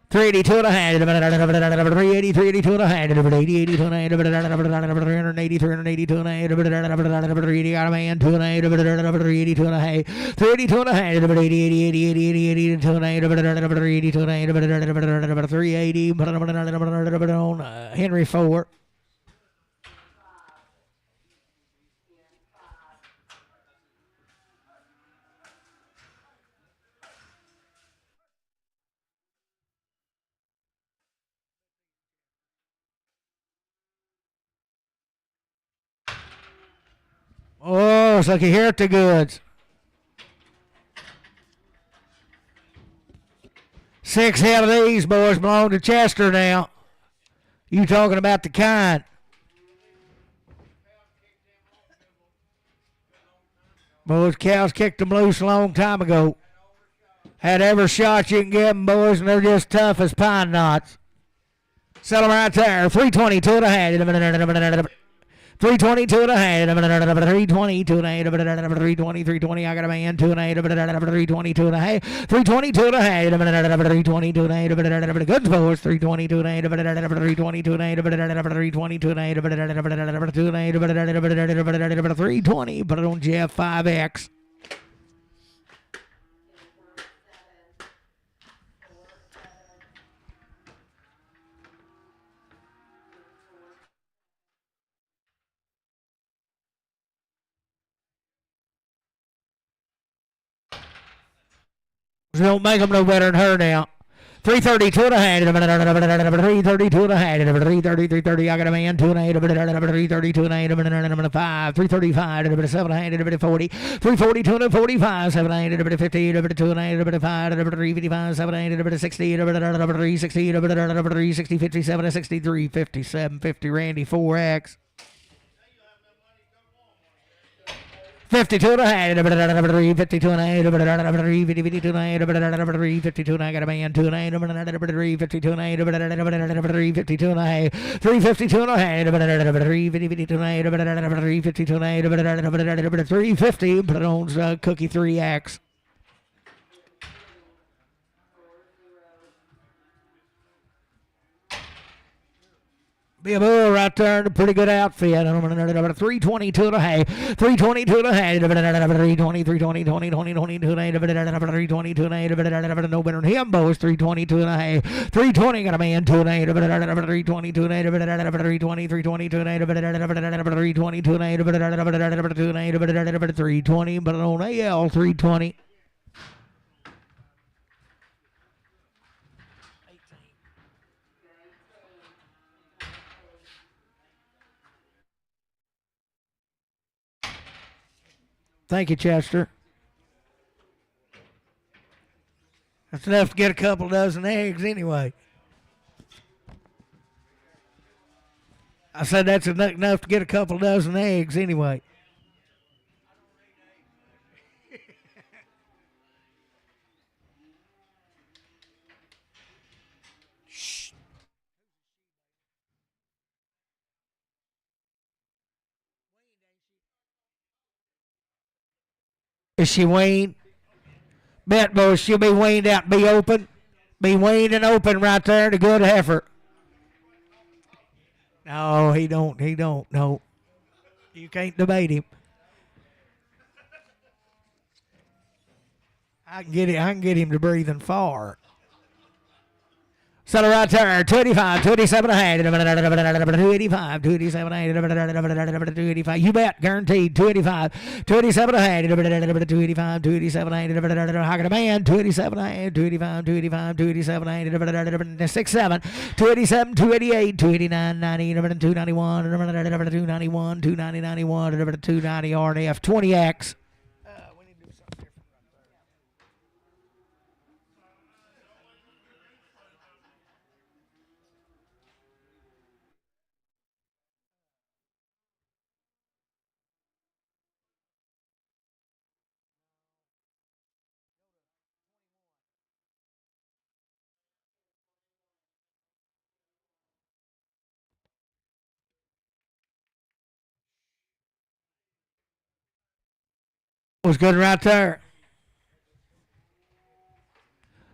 382 and a half, 380, 382 and a half, 380, 82 and a half, 380, 382 and a half, 380, got a man, 2 and a half, 382 and a half, 382 and a half, 80, 80, 80, 80, 82 and a half, 382 and a half, 380, on Henry 4. Oh, so you hear it, the goods. 6 head of these boys belong to Chester now. You talking about the kind. Boys, cows kicked them loose a long time ago. Had every shot you can get them, boys, and they're just tough as pine knots. Sell them right there. 322 and a half. 322 and a half, 322 and a half, 320, 320, I got a man, 2 and a half, 322 and a half, 322 and a half, 322 and a half, good sports, 322 and a half, 322 and a half, 322 and a half, 2 and a half, 320, put it on Jeff 5X. Don't make them no better than her now. 332 and a half. 332 and a half. 330, 330. I got a man. 2 and a half. 332 and a half. 5. 335. 7 and a half. 40. 342 and 45. 7 and a half. 50. 2 and a half. 5. 355. 7 and a half. 60. 360. 360. 57. 63. 57. 50. Randy 4X. 52 and a half, 52 and a half, 52 and a half, 52 and a half, got a man, 2 and a half, 52 and a half, 52 and a half, 352 and a half, 352 and a half, 352 and a half, 350, but it owns Cookie 3X. Be a bull right there in a pretty good outfit. 322 and a half. 322 and a half. 320, 320, 20, 20, 22 and a half. 322 and a half. No better than him, boys. 322 and a half. 320 got a man, 2 and a half. 322 and a half. 320, 322 and a half. 322 and a half. 2 and a half. 320, but on AL, 320. Thank you, Chester. That's enough to get a couple dozen eggs anyway. I said that's enough to get a couple dozen eggs anyway. Shh. Is she weaned? Bet, boys, she'll be weaned out, be open. Be weaned and open right there, the good heifer. No, he don't, no. You can't debate him. I can get him to breathing far. Settle right there, 25, 27 and a half, 285, 287 and a half, 285. You bet, guaranteed, 285, 27 and a half, 285, 287 and a half, how can a man, 287 and a half, 285, 285, 287 and a half, 67, 287, 288, 289, 90, 291, 291, 291, 290 RDF, 20X. Was good right there.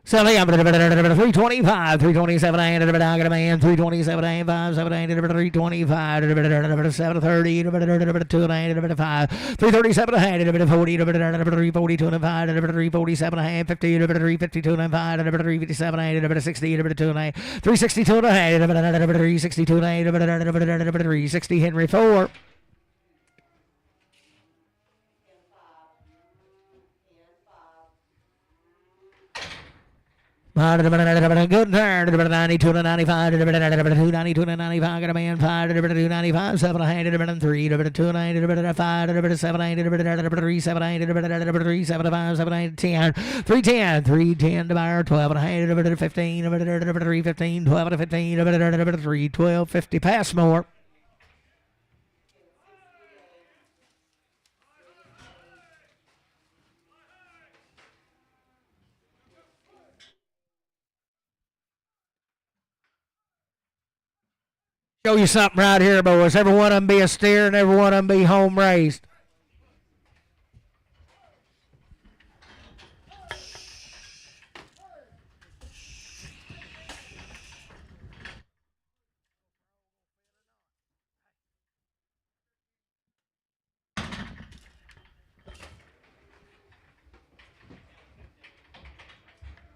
Selling up 325, 327, I ended up a man, 327, 5, 7, 325, 730, 2 and 5, 337, 40, 342 and 5, 347, 50, 352 and 5, 357, 60, 2 and 362 and 362 and 360 Henry 4. Good turn, 92 to 95, 292 to 95, got a man, 5, 295, 7, 3, 2, 5, 7, 3, 7, 3, 7, 5, 7, 10, 310, 310 to buyer, 12 and 15, 315, 12 to 15, 3, 12, 50, pass more. Show you something right here, boys. Every one of them be a steer and every one of them be home raised.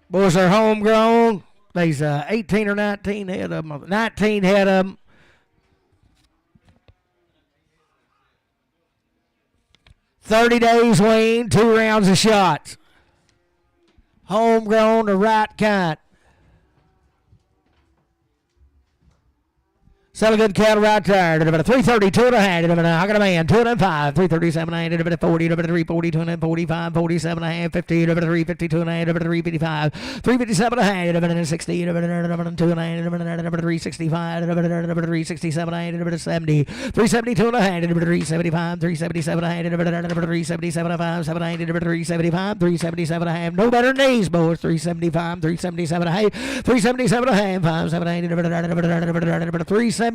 Boys are homegrown. There's 18 or 19 head of them. 19 head of them. 30 days weaned, 2 rounds of shots. Homegrown, the right kind. Sell a good cattle right there. About 332 and a half. I got a man. 205. 337 and a half. About 40. About 340. 245. 47 and a half. 50. About 352 and a half. About 355. 357 and a half. About 60. About 2 and a half. About 365. About 367 and a half. About 70. 372 and a half. About 375. 377 and a half. About 377 and a half. 7 and a half. About 375. 377 and a half. No better than these, boys. 375. 377 and a half. 377 and a half. 5, 7, 8. About 375.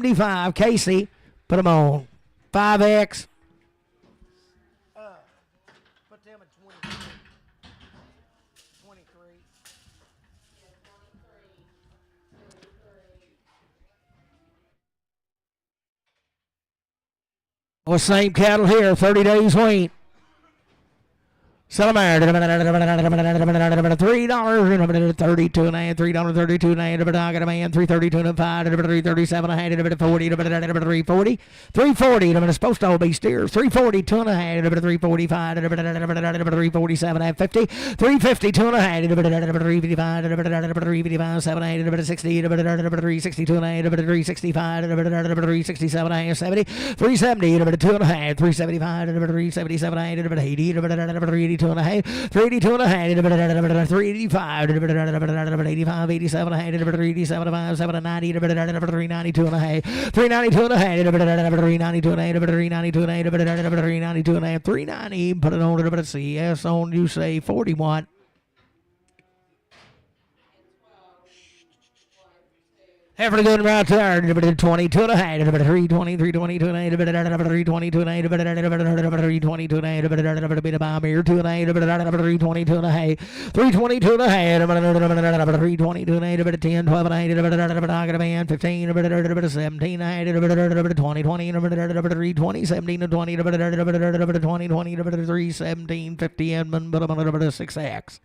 Casey, put them on. 5X. Put them at 23. 23. Well, same cattle here, 30 days wait. Sell them out. $3, $32 and a half, $3.32 and a half. I got a man, $332 and a half, $337 and a half, $40, $340, $340. It's supposed to all be steers. $342 and a half, $345, $347 and a half, $50, $352 and a half, $355, $355, 7 and a half, $60, $362 and a half, $365, $367 and a half, $70, $370, $2 and a half, $375, $377 and a half, $80, $382 and a half, 382 and a half, 385, 85, 87 and a half, 387 and a half, 790, 392 and a half, 392 and a half, 392 and a half, 392 and a half, 392 and a half, 390. Put it on to the CS on you say 41. Every good right there, 22 and a half, 320, 322 and a half, 322 and a half, 322 and a half, bit of bomb here, 2 and a half, 322 and a half, 322 and a half, 322 and a half, 10, 12 and a half, I got a man, 15, 17 and a half, 20, 20, 320, 17 and 20, 20, 20, 3, 17, 50, and 6X.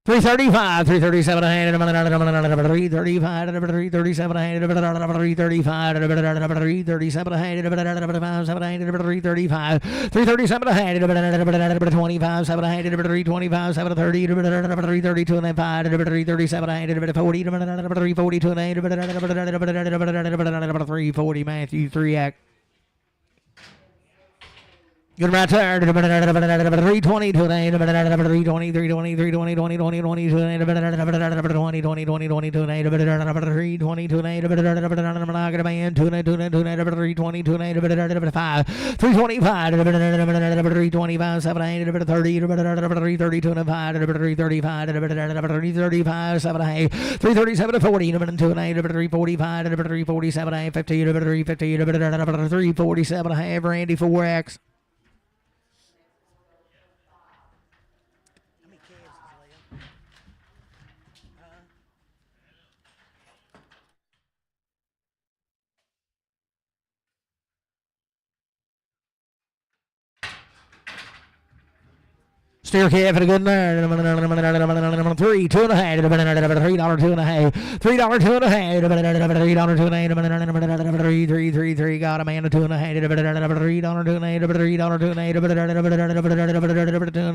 $335, $337 a hand, $335, $337 a hand, $335, $337 a hand, $5, $7 $335, $337 a hand, $25, $7 a hand, $325, $7 $30, $332 and $5, $337 a hand, $40, $342 and $8, $340 Matthew 3X. Good right there. 320 to an 8, 320, 320, 320, 20, 20, 20 to an 8, 20, 20, 20, 20 to an 8, 320 to an 8, 320 to an 8, 320 to an 8, 5, 325, 325, 7, 8, 30, 332 and 5, 335, 335, 7, 8, 337 to 40, 2 and 8, 345, 347, 50, 350, 347, Randy 4X. Steer calf and a good there. 3, 2 and a half. $3, 2 and a half. $3, 2 and a half. $3, 2 and a half. $3, 2 and a half. 3, 3, 3, 3. Got a man, 2 and a half. $3, 2 and a half. $3, 2 and a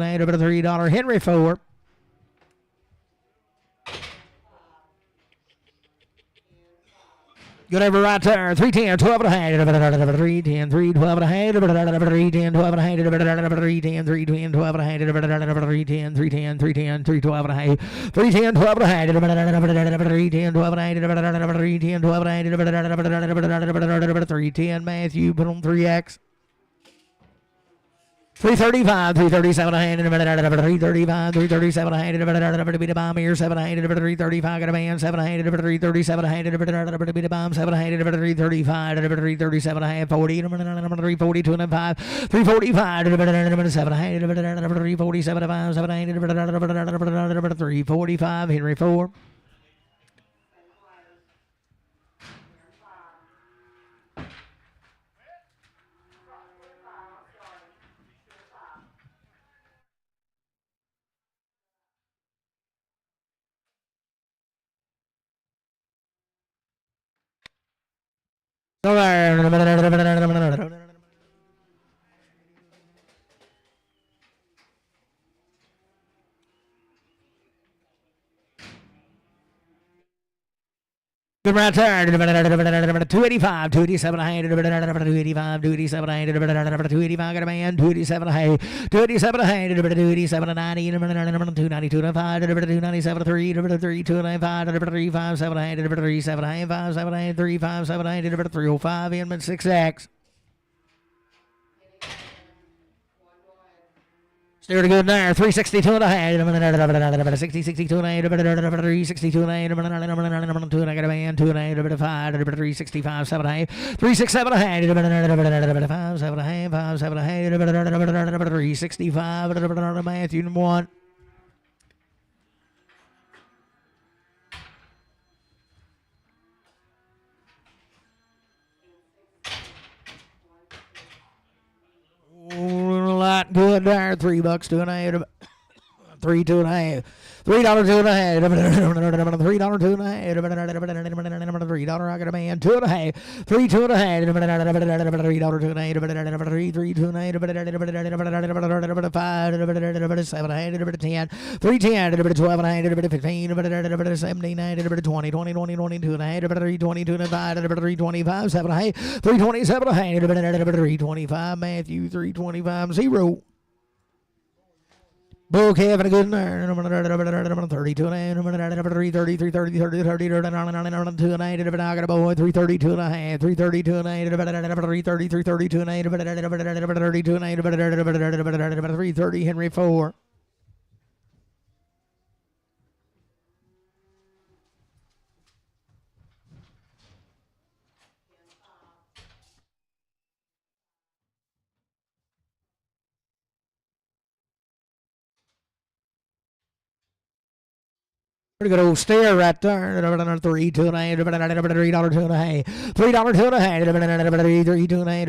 half. $3. Henry 4. Good over right there. 310, 12 and a half. 310, 3, 12 and a half. 310, 12 and a half. 310, 310, 12 and a half. 310, 310, 310, 312 and a half. 310, 12 and a half. 310, 12 and a half. 310, 12 and a half. 310, Matthew, put on 3X. 335, 337 a hand, 335, 337 a hand, beat a bomb here, 7 a hand, 335, got a man, 7 a hand, 337 a hand, beat a bomb, 7 a hand, 335, 337 a hand, 40, 342 and 5, 345, 7 a hand, 347 a 5, 7 a hand, 345, Henry 4. Good right there. 285, 287, 285, 287, 285, got a man, 287, 287, 287, 90, 292, 5, 297, 3, 3, 295, 357, 37, 57, 357, 305, in 6X. Still good there. 362 and a half. 60, 62 and a half. 362 and a half. 2 and a half. 2 and a half. 5. 365. 7 and a half. 367 and a half. 5, 7 and a half. 5, 7 and a half. 365. Matthew 1. Lot good there. $3, 2 and a half. 3, 2 and a half. $3, 2 and a half. $3, 2 and a half. $3, I got a man. 2 and a half. 3, 2 and a half. $3, 2 and a half. 3, 3, 2 and a half. 5, 7 and a half. 10. 3, 10. 12 and a half. 15. 17. 20. 20, 20, 22 and a half. 3, 22 and a half. 3, 25. 7 and a half. 3, 27 and a half. 3, 25. Matthew 3, 25. 0. Book having a good there. 32 and a half. 3, 30, 3, 30, 30, 30, 2 and a half. I got a boy. 332 and a half. 332 and a half. 330, 332 and a half. 32 and a half. 330 Henry 4. Pretty good old stare right there. 3, 2 and a half. $3, 2 and a half. $3, 2 and a half. 3, 2 and a half.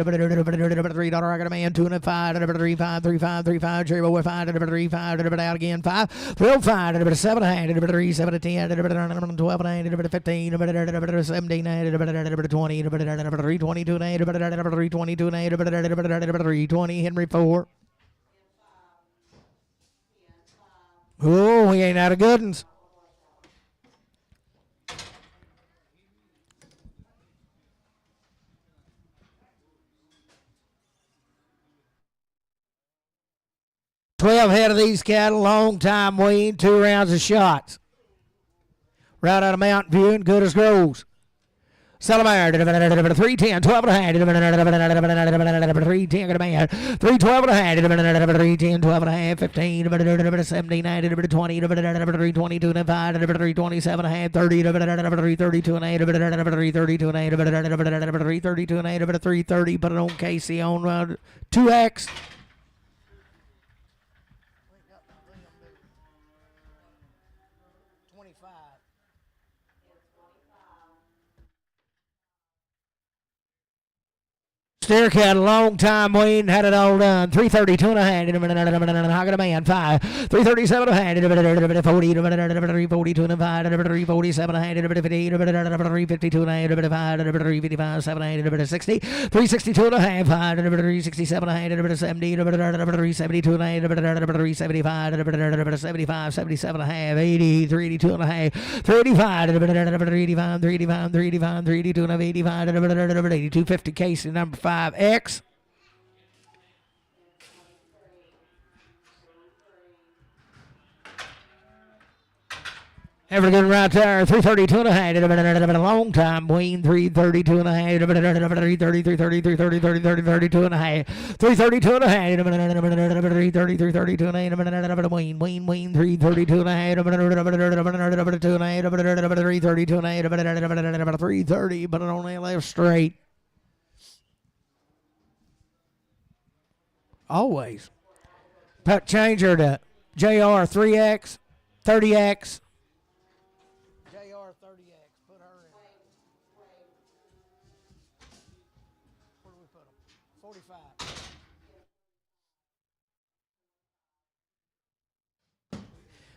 $3, I got a man. 2 and a 5. 3, 5, 3, 5, 3, 5. Cherry boy 5. 3, 5. Out again 5. 12, 5. 7 and a half. 3, 7 10. 12 and a half. 15. 17 and a half. 20. 322 and a half. 322 and a half. 320 Henry 4. Oh, he ain't out of good ones. $12 head of these cattle, long time wean, 2 rounds of shots. Right out of Mountain View and good as grows. Salamar, 310, 12 and a half, 310, got a man, 312 and a half, 310, 12 and a half, 15, 17, 20, 322 and 5, 327 and a half, 30, 332 and 8, 332 and 8, 332 and 8, 330, put it on Casey on 2X. Steer cat, a long time waiting, had it all done. 332 and a half, I got a man, 5. 337 and a half, 40, 342 and a 5, 347 and a half, 58, 352 and a half, 5, 355, 7 and a 60, 362 and a half, 5, 367 and a half, 70, 372 and a half, 375, 75, 77 and a half, 80, 382 and a half, 385, 385, 385, 385, 382 and a half, 85, 8250 case number 5X. Everything right there. 332 and a half. A long time. Wayne 332 and a half. 330, 330, 330, 330, 32 and a half. 332 and a half. 330, 332 and a half. Wayne 332 and a half. 2 and a half. 332 and a half. 330, but it only left straight. Always. Put changer to JR 3X, 30X. JR 30X. Put her in. Where do we put them? 45.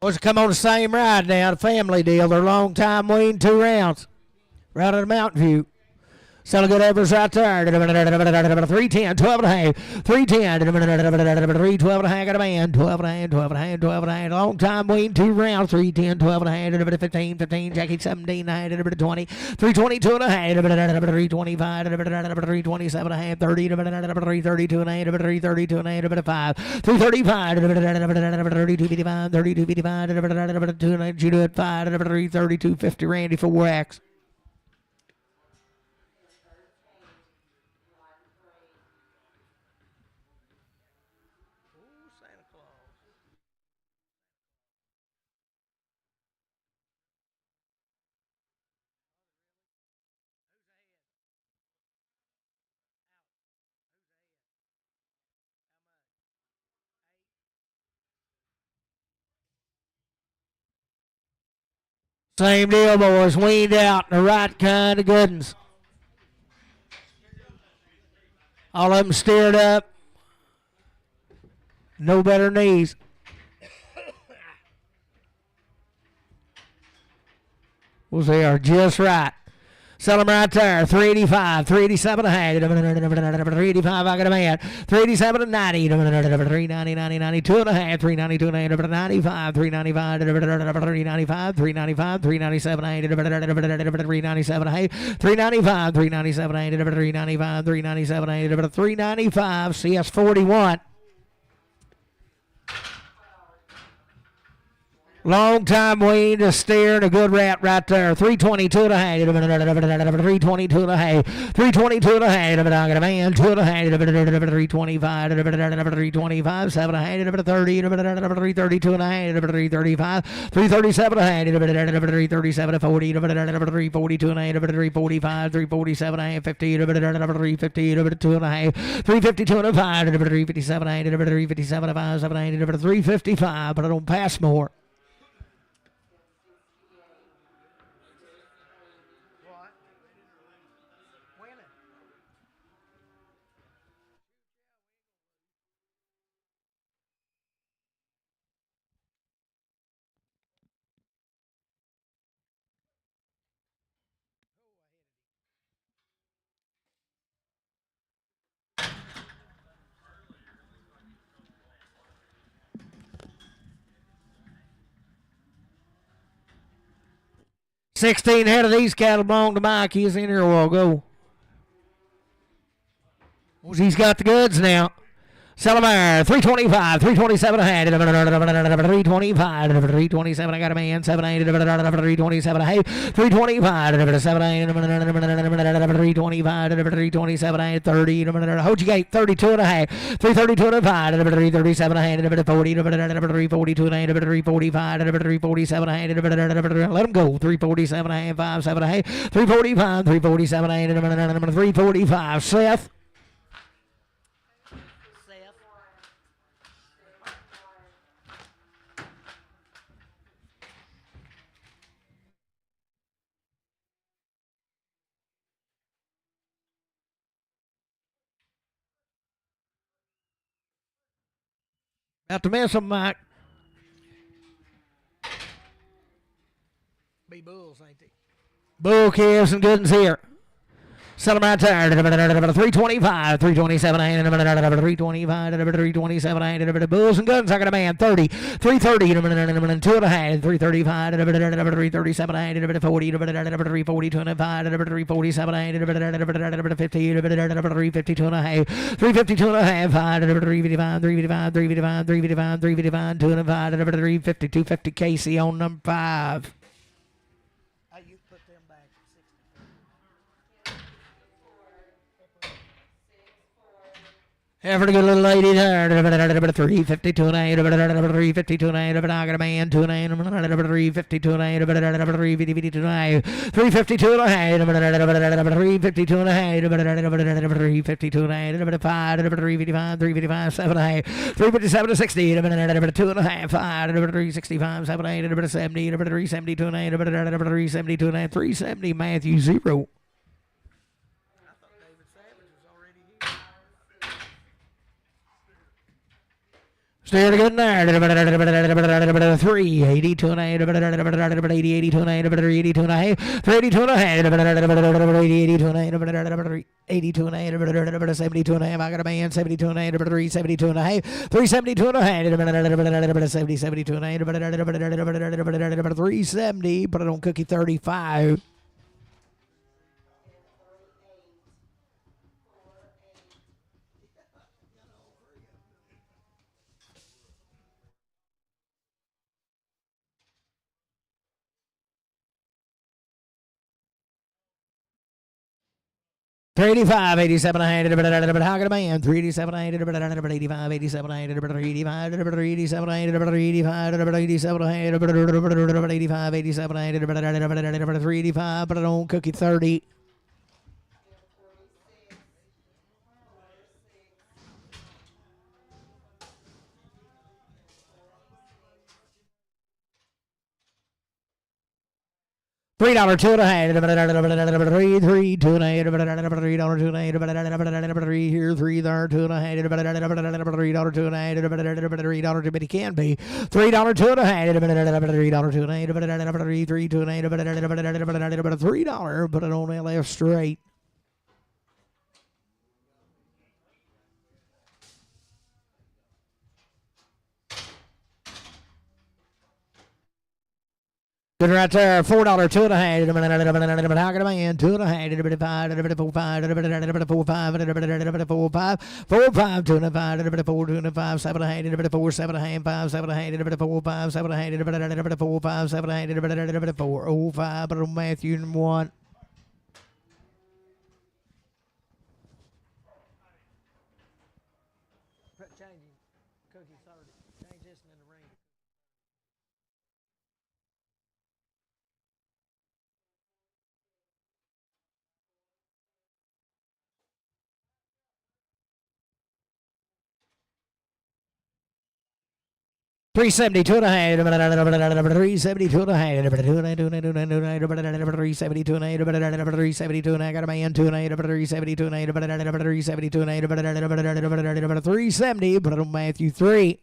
Boys come on the same ride now, the family deal. They're long time waiting 2 rounds. Right out of Mountain View. Still a good average right there. 310, 12 and a half. 310, 312 and a half. Got a man. 12 and a half, 12 and a half, 12 and a half. Long time waiting 2 rounds. 310, 12 and a half. 15, 15. Jackie 17 and a half. 20. 322 and a half. 325. 327 and a half. 30. 332 and a half. 332 and a half. 5. 335. 3255. 3255. 2 and a half. 5. 332.50 Randy for Wax. Same deal, boys. Weaned out the right kind of good ones. All of them steered up. No better knees. Well, they are just right. Sell them right there. 385, 387 a hand. 385, I got a man. 387 and 90. 390, 90, 92 and a half. 392 and a half. 95, 395, 395, 395, 397 a hand. 397 a half. 395, 397 a hand. 395, 397 a hand. 395, CS 41. Long time weaned, a steer, and a good rat right there. 322 and a half. 322 and a half. 322 and a half. I got a man. 2 and a half. 325. 325. 7 and a half. 30. 332 and a half. 335. 337 and a half. 337 40. 342 and a half. 345. 347 and a half. 50. 350. 2 and a half. 352 and a 5. 357 and a half. 357 and 5. 7 and a half. 355, but I don't pass more. $16 head of these cattle belong to Mike. He's in here a while ago. He's got the goods now. Sell them there. 325, 327 a hand. 325, 327. I got a man. 780, 327 a half. 325, 780, 325, 327 30. Hold your gate. 32 and a half. 332 and a 5. 337 a hand. 40, 342 and a half. 345, 347 a hand. Let them go. 347 a half. 5, 7 a half. 345, 347 a hand. 345. Seth. About to miss them, Mike. Be bulls, ain't they? Bull calves and good ones here. Sell them right there. 325, 327, 325, 327, bulls and guns. I got a man. 30, 330, 2 and a half, 335, 337, 40, 342 and a 5, 347, 50, 352 and a half, 352 and a half, 355, 355, 355, 355, 355, 2 and a 5, 350, 250 Casey on number 5. Ever a good little lady there. 352 and a half. 352 and a half. I got a man. 2 and a half. 352 and a half. 352 and a half. 352 and a half. 352 and a half. 352 and a half. 5. 355. 355. 7 and a half. 357 to 60. 2 and a half. 5. 365. 7 and a half. 70. 372 and a half. 372 and a half. 370. Matthew 0. Stay good there. 382 and a half. 82 and a half. 82 and a half. 382 and a half. 82 and a half. 82 and a half. 72 and a half. I got a man. 72 and a half. 372 and a half. 372 and a half. 72 and a half. 370. Put it on cookie 35. $385, 87 a hand, how can a man? 387 a hand, 85, 87 a hand, 85, 87 a hand, 85, 87 a hand, 85, 87 a hand, 385, but I don't cookie 30. $3 two and a half. Three two and a half. $3 two and a half. Three here, three there, two and a half. $3 two and a half. $3 too many can be. $3 two and a half. $3 two and a half. Three two and a half. $3. Put it on LF straight. Good right there, $4 two and a half. How can I man? Two and a half. Four five two and a five. Four two and a five. Seven and a half. Four seven and a half. Five seven and a half. Four five seven and a half. Four five seven and a half. 405. But Matthew and one. Changing cookie 30. Change this and then the ring. $3.72 and a half. $3.72 and a half. $3.72 and a half. $3.72 and a half. Got a man two and a half. $3.72 and a half. $3.72 and a half. $3.70. Put it on Matthew 3.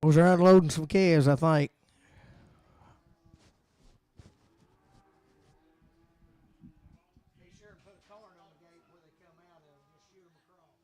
Those are unloading some calves, I think. Be sure to put a card on the gate where they come out of and just shoot them across.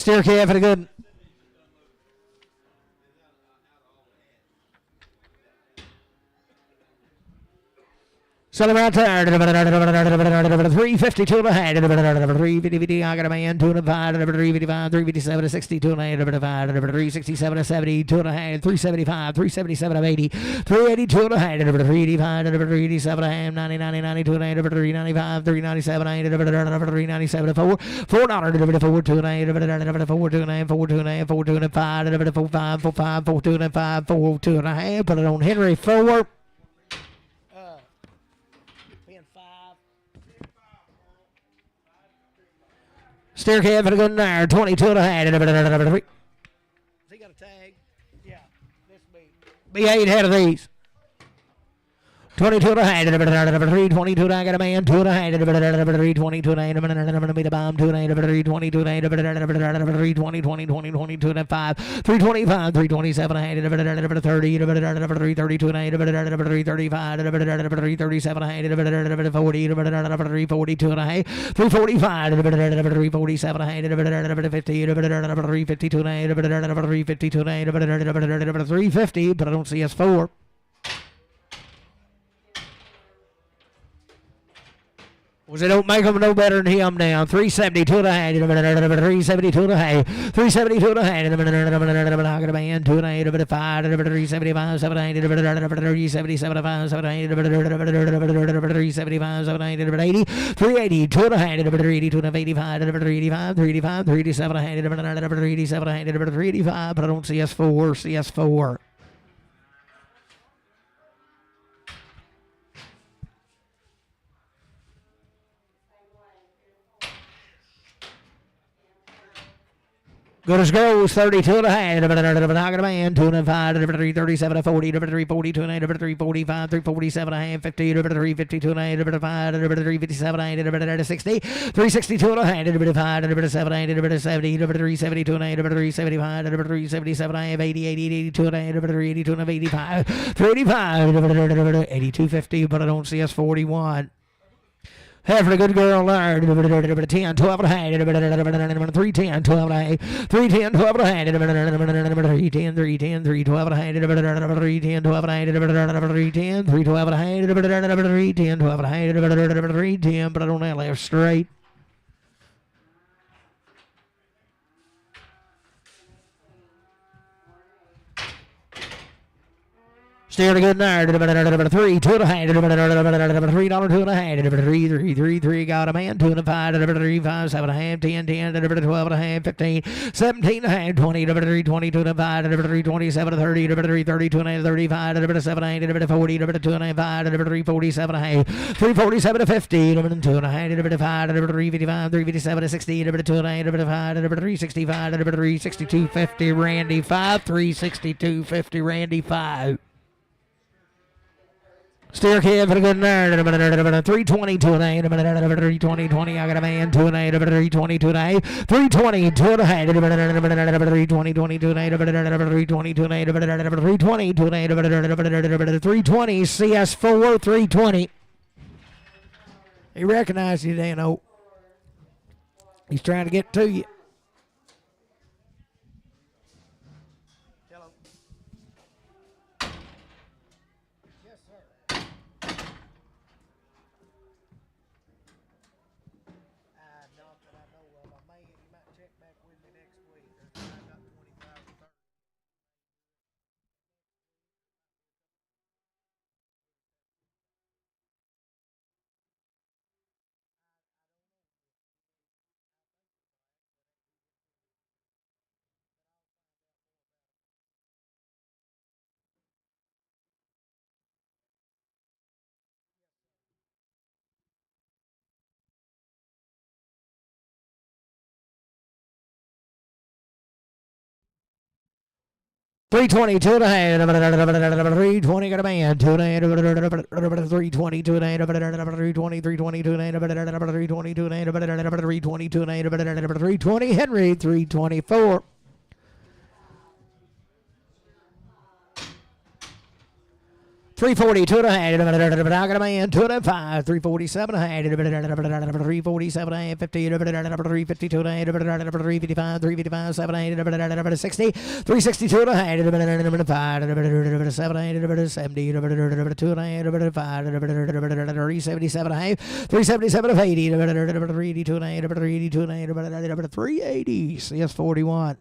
Steer cab for the good. Selling right there. 352 and a half. 350. I got a man. 2 and a 5. 355. 357 60. 2 and a half. 367 70. 2 and a half. 375. 377 80. 382 and a half. 385. 387 and a half. 90 90 92 and a half. 395. 397 8. 397 4. $4. 4 2 and a half. 4 2 and a half. 4 2 and a half. 4 2 and a 5. 4 5 4 5 4 2 and a 5. 4 2 and a half. Put it on Henry 4. Steer cab for the good there. 22 and a half. Has he got a tag? Yeah. This B8 head of these. 22 and a half. 322 I got a man. 2 and a half. 322 and a half. Beat a bomb. 2 and a half. 322 and a half. 320 20 20 22 and a 5. 325. 327 and a half. 30. 332 and a half. 335. 337 and a half. 40. 342 and a half. 345. 347 and a half. 50. 352 and a half. 352 and a half. 350. But I don't see S4. Was it don't make them no better than him now. 372 and a half. 372 and a half. 372 and a half. I got a man. 2 and a half. 5. 375. 7 8. 377 5. 7 8. 375. 7 8. 80. 380. 2 and a half. 382 and a half. 85. 385. 385. 387 and a half. 387 and a half. 385. But I don't see S4. CS4. Good as goes, 32 and a half. I got a man, 2 and a 5, 337 and 40, 342 and a half, 345, 347 and a half, 50, 352 and a half, 5, 357 and a half, 60, 362 and a half, 5, 7 and a half, 70, 372 and a half, 375, 377 and a half, 80, 82 and a half, 382 and a half, 85, 385, 8250, but I don't see us 41. Half a good girl there. 10, 12 and a half. 310, 12 and a half. 310, 12 and a half. 310, 310, 312 and a half. 310, 12 and a half. 310, 312 and a half. 310, 12 and a half. 310, but I don't have left straight. Steer a good there. 3, 2 and a half. $3, 2 and a half. 3, got a man. 2 and a 5. 3, 5, 7 and a half. 10, 10, 12 and a half. 15, 17 and a half. 20, 22 and a 5. 3, 27, 30, 3, 32 and a half. 35, 7, 8, 40, 2 and a half. 3, 47 and a half. 3, 47 to 50. 2 and a half. 5, 3, 55, 3, 57 60. 2 and a half. 5, 3, 65. 3, 62 50. Randy 5. 3, 62 50. Randy 5. Steer cab for the good there. 320, 2 and a half. 320, 20. I got a man. 2 and a half. 320, 2 and a half. 320, 2 and a half. 320, 20, 2 and a half. 320, 2 and a half. 320, 2 and a half. 320, CS4, 320. He recognized you, Dano. He's trying to get to you. $320, 2 and a half. $320 got a man. 2 and a half. $320, 2 and a half. $320, 320, 2 and a half. $320, 2 and a half. $320, 2 and a half. $320 Henry. $324. 340, 2.5. I got a man, 2.5. 347 347.5. 50. 352 355. 355 7 60. 362 and a half. 5 70. 2.5. 377 and a half. 377 of 80. 382 and a half. 382 and a half. 380. CS 41.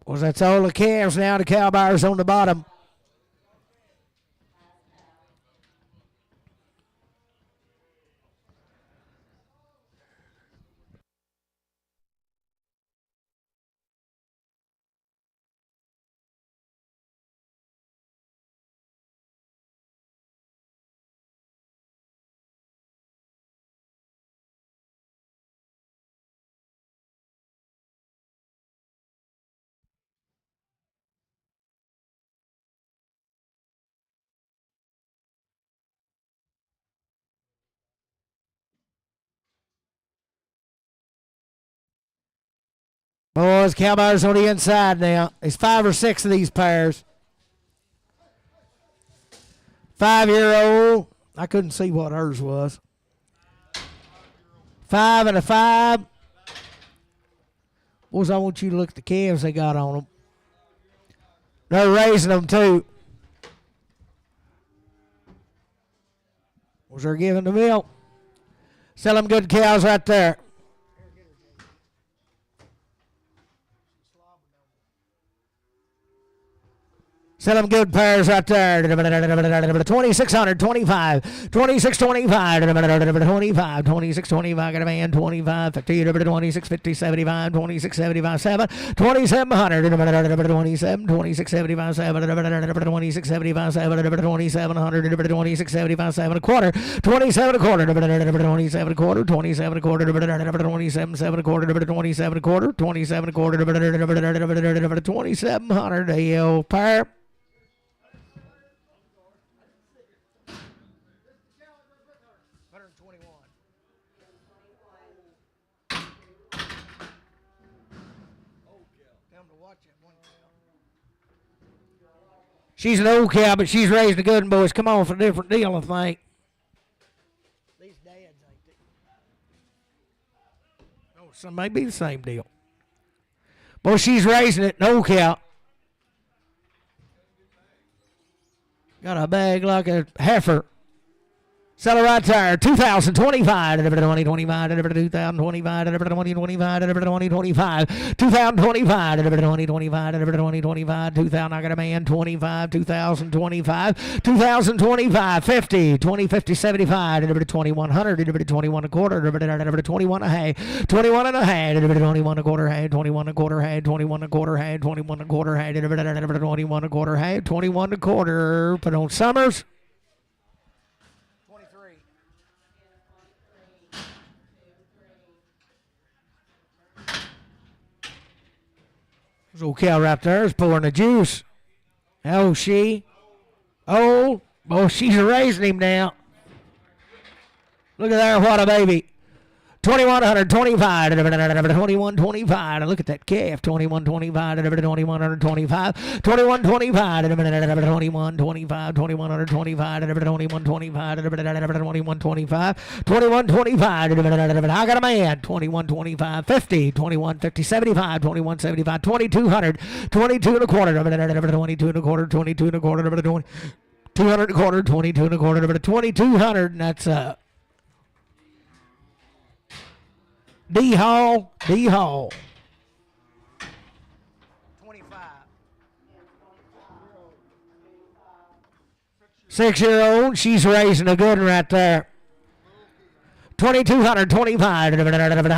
Well, that's all the calves now. The cow buyers on the bottom. Boys, cowboys on the inside now. There's 5 or 6 of these pairs. 5-year-old. I couldn't see what hers was. 5 and a 5. Boys, I want you to look at the calves they got on them. They're raising them too. Boys, they're giving the milk. Sell them good cows right there. Sell them good pairs right there. 2,600, 25, 26, 25, 25, 26, 25, got a man, 25, 50, 26, 50, 75, 26, 75, 7, 2,700, 27, 26, 75, 7, 26, 75, 7, 2,700, 26, 75, 7, a quarter, 27 a quarter, 27 a quarter, 27 a quarter, 27, 7 a quarter, 27 a quarter, 27 a quarter, 2,700 a pair. She's an old cow, but she's raised a good one, boys. Come on for a different deal, I think. These dads ain't they? Oh, so maybe the same deal. Boy, she's raising it, an old cow. Got a bag like a heifer. Sell it right there. 2,025. 2025. 2025. 2025. 2025. 2025. 2025. 2025. 2,000. I got a man. 25. 2,025. 2,025. 50. 20, 50, 75. 2,100. 21 a quarter. 21 a half. 21 and a half. 21 a quarter half. 21 a quarter half. 21 a quarter half. 21 a quarter half. 21 a quarter half. 21 a quarter. Put on Summers. This old cow right there is pouring the juice. Oh, she. Oh, she's raising him now. Look at there, what a baby. 2,125. 2125. Look at that calf. 2125. 2125. 2125. 2125. 2125. 2125. 2125. 2125. I got a man. 2125. 50. 2150. 75. 2175. 2,200. 22 and a quarter. 22 and a quarter. 22 and a quarter. 200 and a quarter. 22 and a quarter. 2,200. And that's D Hall. 25. 6-year-old. She's raising a good one right there. 2,225. I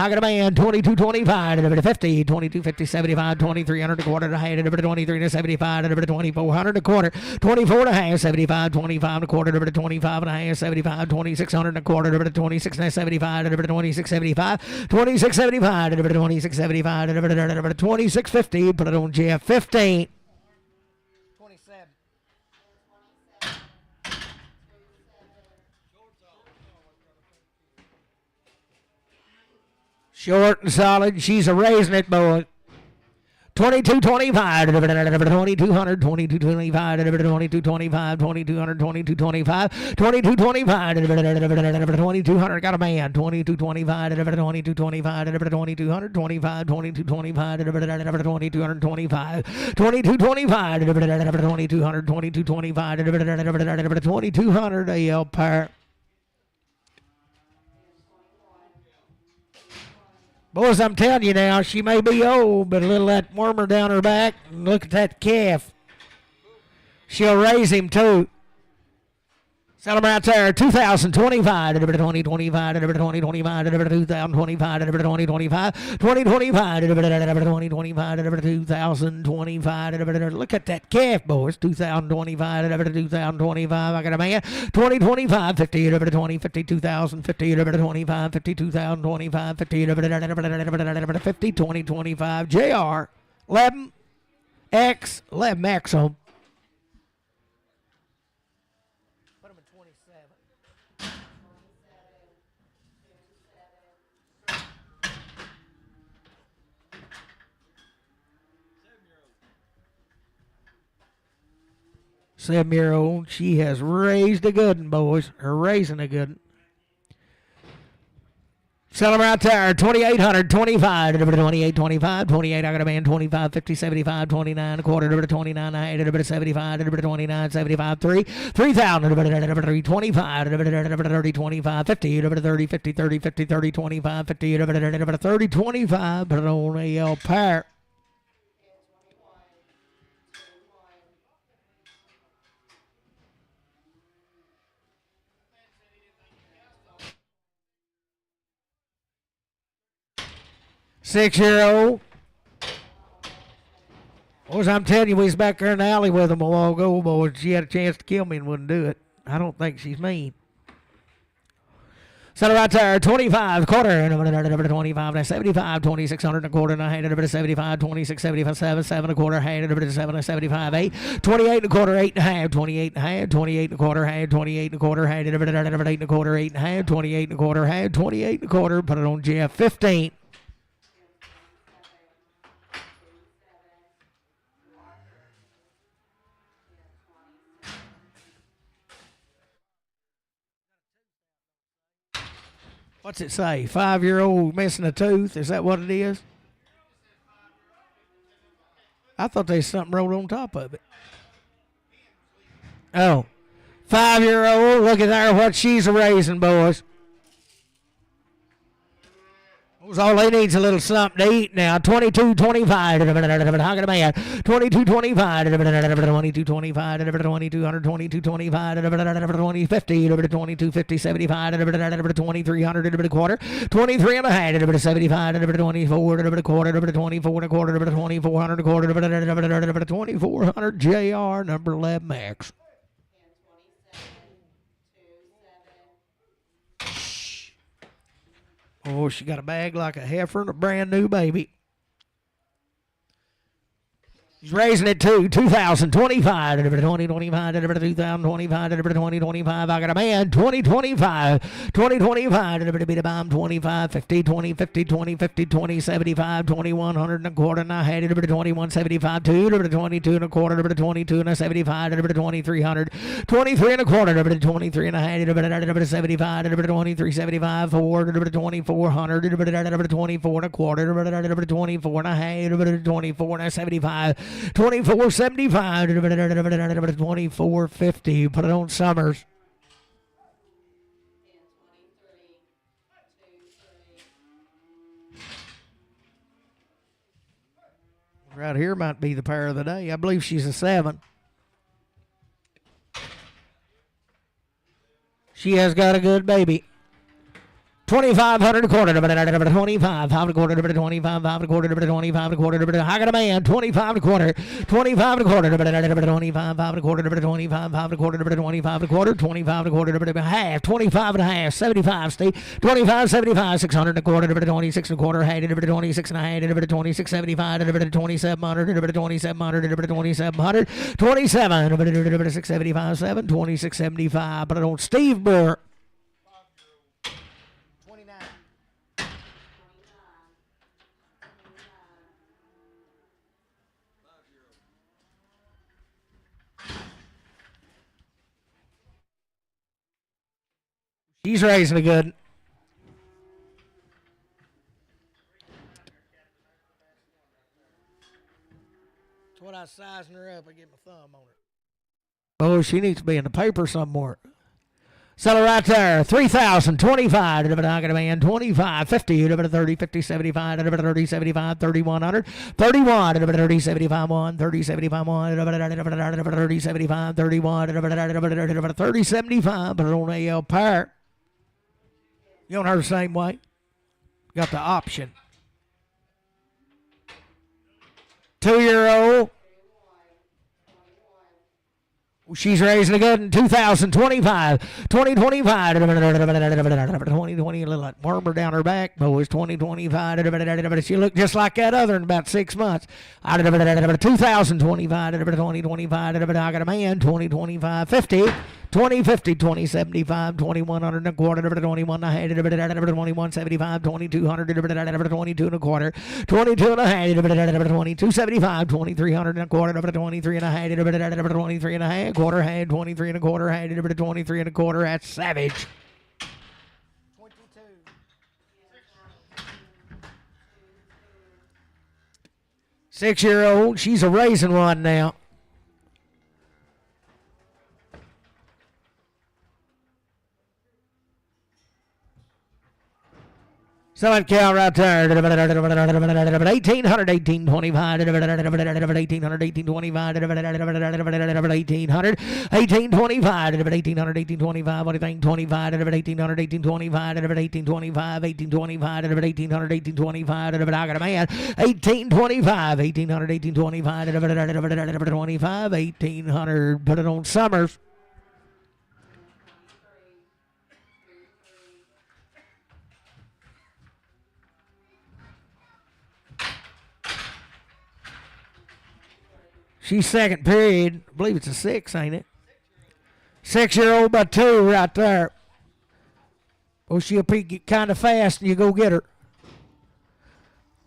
got a man. 2,225. 50. 2,250. 75. 2,300 a quarter. 23 to 75. 2,400 a quarter. 24 and a half. 75. 25 and a quarter. 25 and a half. 75. 2,600 and a quarter. 26 and 75. 2675. 2675. 2675. 2650. Put it on Jeff. 15. Short and solid. She's a raising it, boy. 2225, 2200, 2225, 2225, 2200, 2225, 2225, 2200, got a man, 2225, 2225, 2200, 25, 2225, 2225, 2225, 2200, 2225, 2200, AL Power. Boys, I'm telling you now, she may be old, but a little of that warmer down her back. And look at that calf. She'll raise him, too. Sell them right there. 2025, 2025, 2025, 2025, 2025, 2025, 2025, look at that calf, boys. 2025, 2025, I got a man. 2025, 50, 20, 50, 2000, 50, 25, 50, 2025, 50, 50, 2025, JR, 11, X, 11, X on. Seven-year-old, she has raised a good one, boys. Her raising a good one. Sell them right there. 2,800, 25, 28, 25, 28. I got a man. 25, 50, 75, 29, a quarter, 29, I had 75, 29, 75, 3, 3,000, 325, 30, 25, 50, 30, 50, 30, 50, 30, 25, 50, 30, 25. Put it on AL Power. Six-year-old. Boys, I'm telling you, we was back there in the alley with them a while ago, boys. She had a chance to kill me and wouldn't do it. I don't think she's mean. Set it right there, 25, quarter, 25, 75, 2,600 and a quarter, and I handed over to 75, 26, 75, 7, 7 and a quarter, handed over to 7, 75, 8, 28 and a quarter, 8 and a half, 28 and a half, 28 and a quarter, had 28 and a quarter, handed over to 8 and a quarter, 8 and a half, 28 and a quarter, had 28 and a quarter, put it on Jeff, 15. What's it say? 5-year-old missing a tooth? Is that what it is? I thought there's something rolled on top of it. Oh. 5-year-old. Look at there what she's raising, boys. All they need is a little something to eat now. 22, 25. How can a man? 22, 25. 22, 25. 2200, 22, 25. 20, 50. 22, 50, 75. 2300 a quarter. 23 and a half. 75. 24 and a quarter. 24 and a quarter. 2400 a quarter. 2400 JR number 11 Max. Oh, she got a bag like a heifer and a brand new baby. She's raising it to 2025, 2025, 2025, 2025. I got a man, 2025, 2025, beat a bomb, 25, 50, 20, 50, 20, 50, 20, 75, 2100 and a quarter, and I had it, 2175, 2, 22 and a quarter, 22 and a 75, 2300, 23 and a quarter, 23 and a half, 75, 23, 75, 4, 2400, 24 and a quarter, 24 and a half, 24 and a 75. 2475, 2450. Put it on Summers. Right here might be the pair of the day. I believe she's a 7. She has got a good baby. 2,500 a quarter, 25, 5 a quarter, 25, 5 a quarter, 25 a quarter, I got a man, 25 a quarter, 25 a quarter, 25, 5 a quarter, 25, 5 a quarter, 25 a quarter, 25 a quarter, half, 25 and a half, 75, Steve, 25, 75, 600 a quarter, 26 a quarter, had it, 26 and a half, 26, 75, 2700, 2700, 2700, 27, 675, 7, 26, 75, but I don't, Steve Brewer. She's raising a good. That's what I was sizing her up. I get my thumb on it. Oh, she needs to be in the paper somewhere. Sell her right there. 3,025. I got a man. 25, 50, 30, 50, 75, 30, 75, 3,100, 31, 30, 75, 1, 30, 75, 1, 30, 75, 31, 30, 75, but on AL Park. You don't heard the same way. Got the option. 2-year-old. She's raising a good in 2025. 2025. 2020, a little murmur down her back. Boys, 2025. She looked just like that other in about 6 months. 2025. 2025. I got a man. 2025. 50. 2050, 2075, 2100 and a quarter, 21 and a half, 2175, 2200, 22 and a quarter, 22 and a half, 2275, 2300 and a quarter, 23 and a half, 23 and a half, quarter half, 23 and a quarter, 23 and a quarter. That's savage. 22. 6-year-old, she's a raising one now. So that cow right there, 1,800, 1,825, 1,800, 1,825, 1,800, 1,825, 1,800, 1,825, 1,825, 1,800, 1,825, 1,825, 1,825, 1,800, 1,825, I got a man, 1,825, 1,800, 1,825, 1,825, 1,800, put it on Summers. She's second period. I believe it's a 6, ain't it? 6-year-old by 2 right there. Oh, she'll peak kind of fast and you go get her.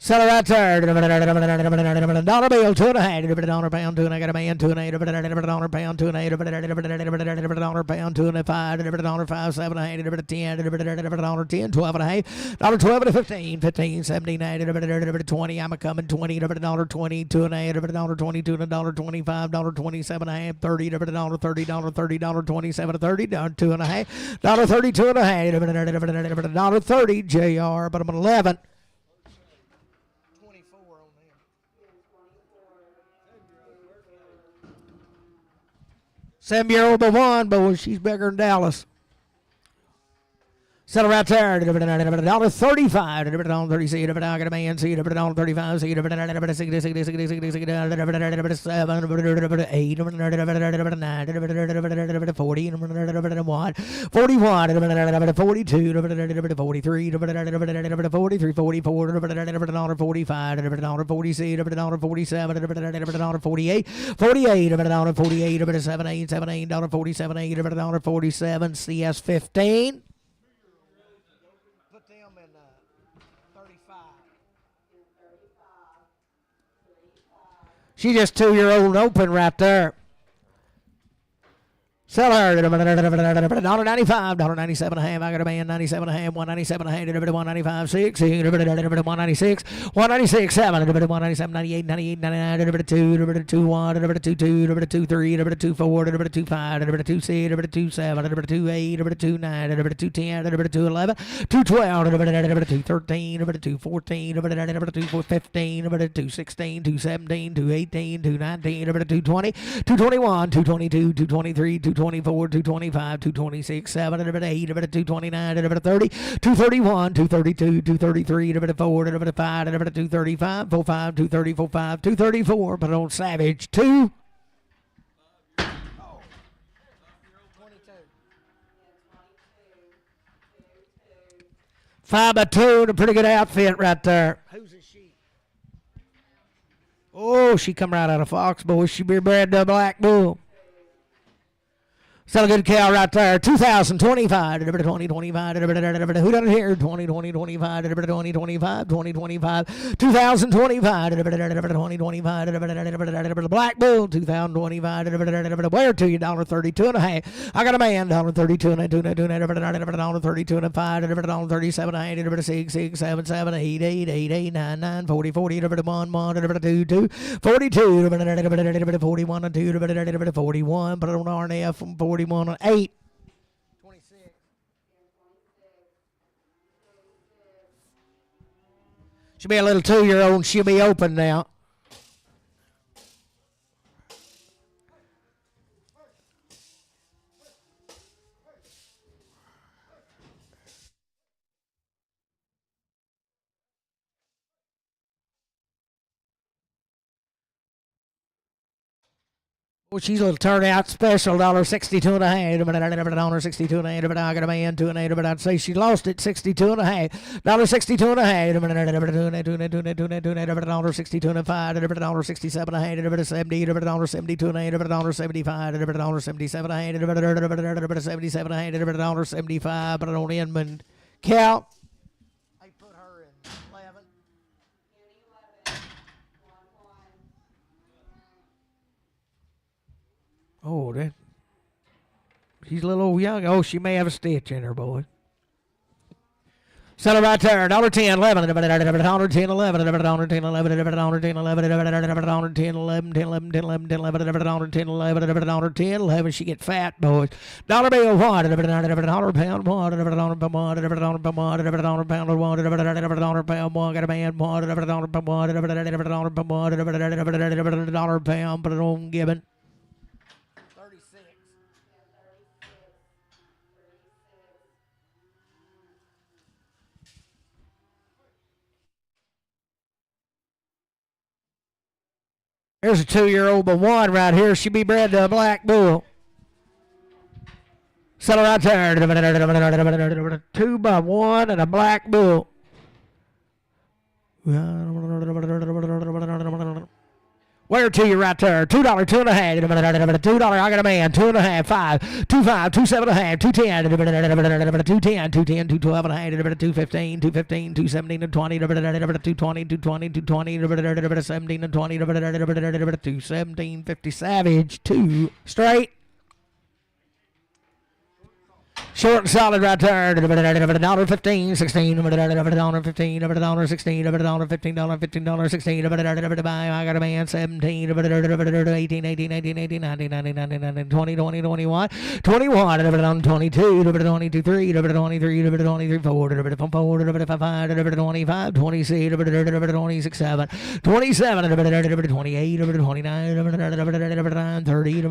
Sell her right there. $1 bill, 2 and a half. $1 pound, 2 and I got a man, 2 and $8. $1 pound, 2 and $8. $1 pound, 2 and a 5. $5, 7 and $8. $10, 10, 12 and a half. $12 to 15, 15, 17, 18. 20. I'm a coming 20. $20, 2 and $8. $22 and $25. 27 and a half. 30. $30, 27 to 30. $2 and a half. $32 and a half. $30 JR, but I'm at 11. 7-year-old by 1, but she's bigger than Dallas. Sell right there. $35. $36. I got a man. $35. $6. $7. $8. $9. $40. $41. $42. $43. $43. $44. $45. $46. $46. $47. $48. $48. $48. $47. $47. CS 15. Put them in 35. She just 2-year-old open right there. Sell her $1.95, $1.97 and a half. I got a man, 97 and a half, 197 and a half, 195, 6, 196, 196, 7, 197, 98, 98, 99, 2, 2, 1, 2, 2, 2, 3, 2, 4, 2, 5, 2, 6, 2, 7, 2, 8, 2, 9, 2, 10, 2, 11, 2, 12, 2, 13, 2, 14, 2, 15, 2, 16, 2, 17, 2, 18, 2, 19, 2, 20, 2, 21, 2, 22, 2, 23, 2, 24, 225, 226, 7, 8, 229, 30, 231, 232, 233, 4, 5, 235, 45, 230, 45, 234, but on Savage 2. 5 by 2 and a pretty good outfit right there. Who's is she? Oh, she come right out of Fox, boy. She be bred to a black bull. Still a good cow right there. 2025, 2025, who done it here? 2025, 2025, 2025, 2025, 2025, Black Bull, 2025, where to you, $1.32 and a half. I got a man, $1.32 and a $1.32 and a $5, $37 and a $6, 6, 7, 7, 8, 8, 8, 8, 9, 9, 40, 40, 1, 1, 2, 2, 42, 41 and 2, 41, put it on RNF from 41 and 8. 26. She'll be a little 2-year-old and she'll be open now. Well, she's a little turnout special, $62 and a half. $62 and a half. I got a man, 2 and a half. But I'd say she lost it, 62 and a half. $62 and a half. $62 and a $5. $67 and a half. $70. $72 and a half. $75. $77 and a half. $77 and a half. $75. But I don't Inman. Cal. I put her in 11. Oh, that. She's a little young. Oh, she may have a stitch in her, boy. Sell it right there. $10, 11, $10, 11, $10, 11, $10, 11, $10, 11, $10, 11, $10, 11, $10, 11. She get fat, boys. Dollar bill, what? $1 pound, what? $1 pound, what? $1 pound, what? $1 pound, what? $1 pound, what? Got a man, what? $1 pound, what? $1 pound, put it on Gibbon. There's a 2-year-old but one right here. She be bred to a black bull. Settle right there. 2 by 1 and a black bull. Where to you right there? $2, 2 and a half. $2. I got a man. 2 and a half. 5. 2, 5. 2, 7 and a half. 210. 210. 210. 212 and a half. 215. 215. 217 and 20. 220. 220. 220. 17 and 20. 217. 50 Savage. 2 straight. Short and solid right there. $1.15, 16, $1.15, $1.16, $1.15, $15, 16, I got a man, 17, 18, 18, 18, 18, 19, 19, 19, 19, 20, 20, 21, 21, 22, 22, 3, 23, 23, 4, 4, 5, 25, 26, 26, 7, 27, 28, 29, 30,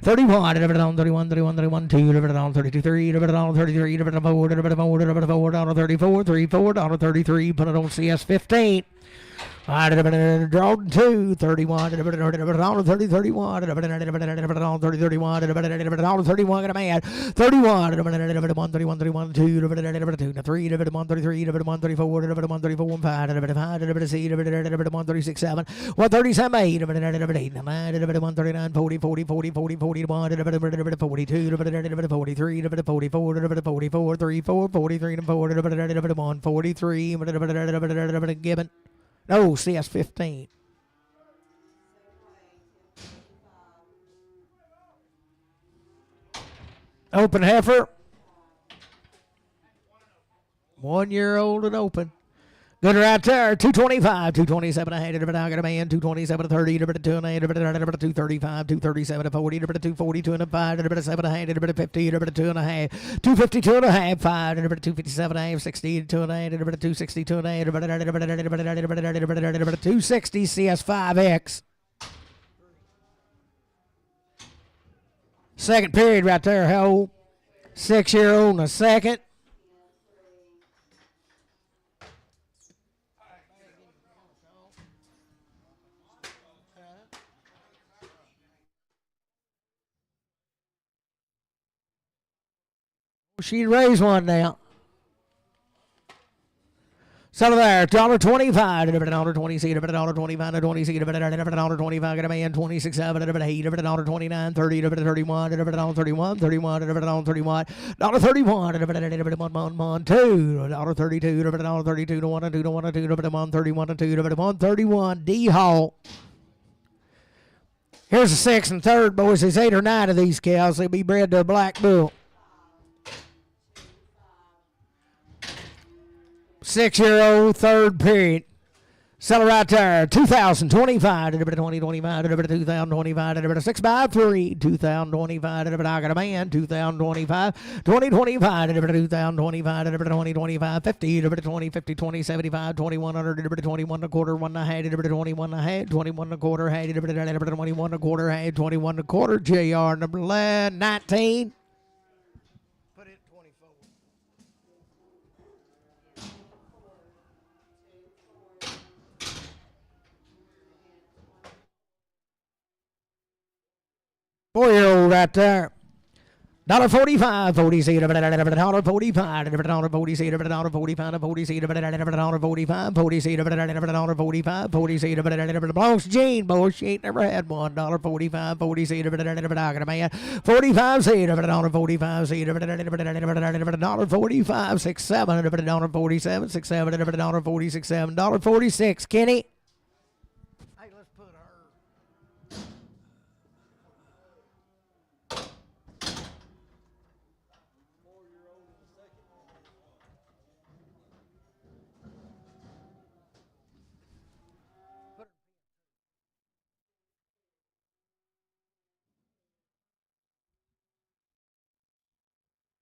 31, 31, 31, 2, $32, 3, $33, $4, 34, 34, $33, put it on CS 15. Draw 2, 31, 30, 31, 30, 31, got a man, 31, 31, 31, 2, 3, 33, 34, 34, 5, 6, 36, 7, 137, 8, 9, 39, 40, 40, 40, 40, 41, 42, 43, 44, 44, 34, 43, 4, 43, Gibbon. No, CS 15. Open heifer. 1-year-old and open. Good right there. 225, 227. I had it. I got a man. 227 to 30. 235, 237 to 40. 242 and a 5. 7 I had it. 50. 2 and a half. 252 and a half. 5. 257 and a half. 60 2 and a half. 262 and a half. 260 CS5X. Second period right there. How old? 6-year-old and a second. She'd raise one now. Settle there, $1.25, $1.20, $1.25, $1.20, $1.25, get a man, 26, $7, $8, $1.29, $30, $31, $1.31, $31, $1.31, $1.31, $2, $1.32, $1.32 to 1 and 2 to 1 and 2 to 131 and 2 to 131. D Hall. Here's the 6 and 3rd, boys. There's 8 or 9 of these cows. They'll be bred to a black bull. 6-year-old, 3rd period. Sell it right there. 2025 to 2025 to 2025 to 6x3. 2025 to I got a man. 2025 2025 to 2025 to 2025 50 to 20 50 20 75 2100 to 21 and a quarter 1 and a half to 21 and a half 21 and a quarter half to 21 and a quarter half 21 and a quarter. JR number 19. Put it 24. Four-year-old right there. $1.45, 40 seed, $1.45, $1.46, $1.45, $40 seed, $1.45, 40 seed, belongs to Jean, boy, she ain't never had one. $1.45, 40 seed, I got a man. 45 seed, $1.45 seed, $1.45, 6, 7, $1.47, 6, 7, $1.46, $1.46, Kenny.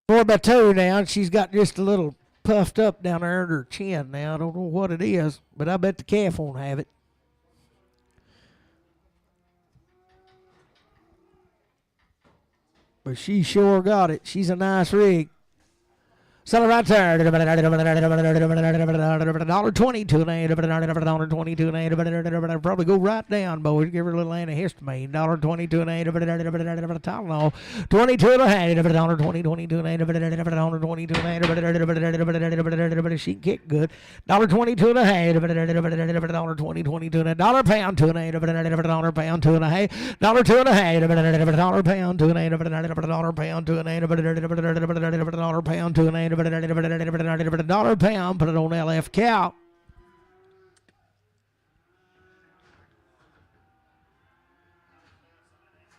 Four by two now, and she's got just a little puffed up down there under her chin now. I don't know what it is, but I bet the calf won't have it. But she sure got it. She's a nice rig. Sell it right there. $1.22 $1.22 probably go right down, boys. Give her a little antihistamine. $1.22 Tylenol. 22 and a half. $1.22 she can kick good. $1.22 and a half. $1.22 $1 pound 2 and a half. $1 pound 2 and a half. $2 and a half. $1 pound 2 and a half. $1 pound 2 and a half. $1 pound 2 and a half. $1 pound, put it on LF cow.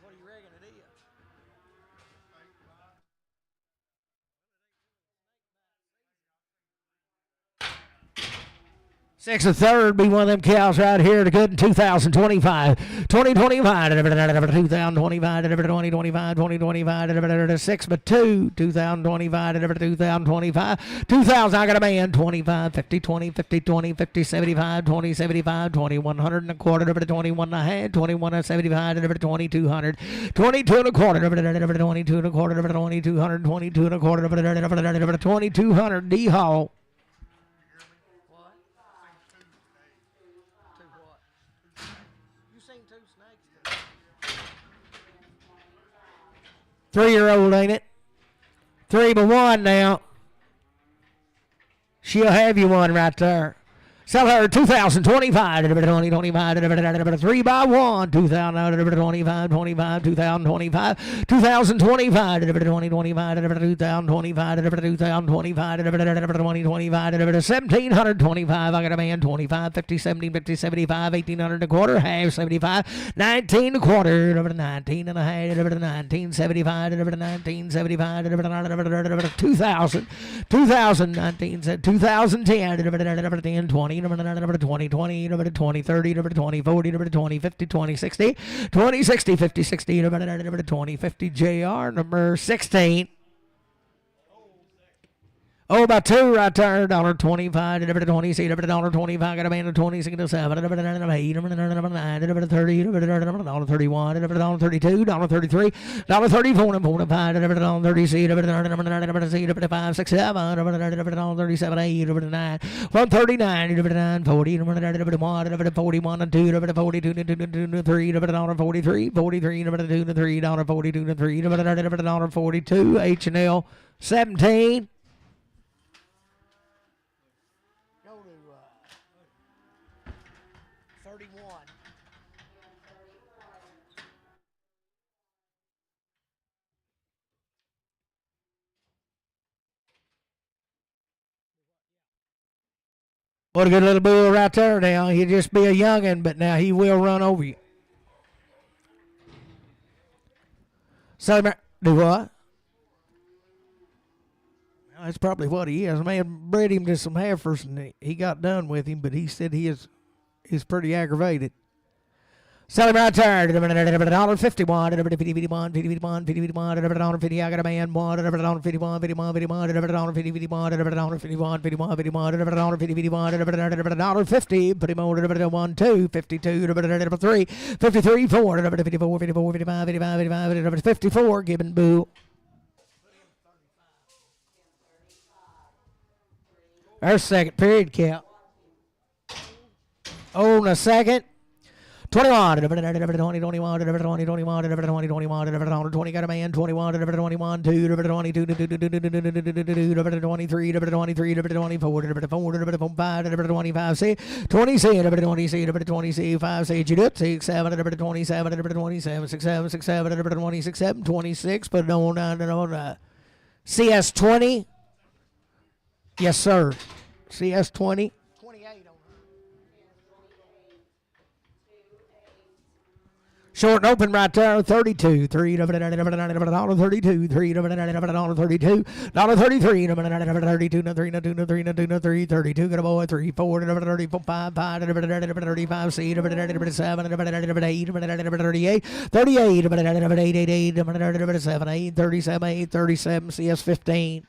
What do you reckon it is? 6 and 3rd be one of them cows right here to good in 2025. 2025, 2025, 2025, 2025, 6 but 2, 2025, 2025, 2000, I got a man, 25, 50, 20, 50, 20, 50, 75, 20, 75, 2100 and a quarter, 21 and a half, 21 and 75, 2200, 22 and a quarter, 22 and a quarter, 2200, 22 and a quarter, 2200, D Hall. Three-year-old, ain't it? 3 by 1 now. She'll have you one right there. Sell her 2025, 2025, 3 by 1, 2025, 25, 2025, 2025, 2025, 2025, 2025, 1725, I got a man, 25, 50, 70, 50, 75, 1800 and a quarter, half, 75, 19 and a quarter, 19 and a half, 1975, 1975, 2000, 2019, 2010, 20, 20, 20, 20, 30, 20, 40, 20, 50, 20, 60, 20, 60, 50, 60, 20, 50, JR, number 16. Oh, about 2 right there. $1.25, $20, $1.25, got a man of 26 to 7, $8, $9, $30, $31, $32, $33, $34, $45, $30, $5, 6, 7, $37, 8, $9, $139, $40, $41, and 2, $42, $3, $43, $43, $2, $3, $42, $3, $42, H&L 17. What a good little bull right there now. He'll just be a youngin', but now he will run over you. So, do what? Well, that's probably what he is. Man bred him to some heifers, and he got done with him, but he said he's pretty aggravated. Sell him right there. $1.51, $51, $51, $50. I got a man. $1.51, $51, $51, $51, put him on 1, 2, 52, 3, 53, 4, 54, 54, 55, 55, 55, 54, giving boo. There's second period count. On a second. 21, 20, 21, 20, 21, 20, got a man, 21, 21, 2, 22, 23, 23, 24, 5, 25, 6, 20, 20, 5, 6, 7, 27, 27, 6, 7, 6, 7, 26, 7, 26, but on CS 20. Yes, sir. CS 20. Short and open right there, 32, $3, $32, $3, $32, $32, $33, $33, $32, got a boy, 3, 4, 34, 5, 5, 35, 6, 7, 8, 38, 38, 7, 8, 37, 8, 37, CS 15.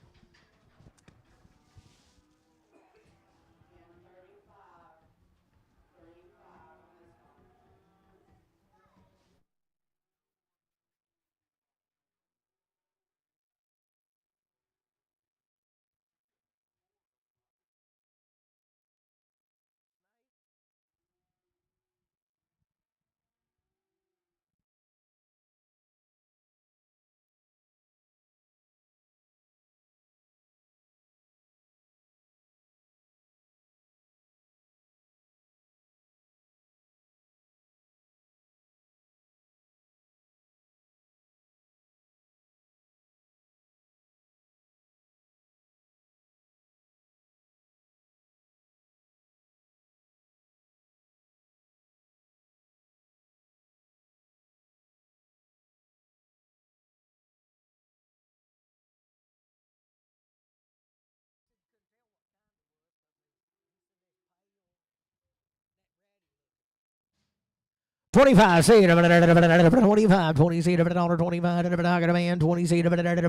$25, see, $25, $20, see, $25, I got a man, 20, see, $7, $8, $9,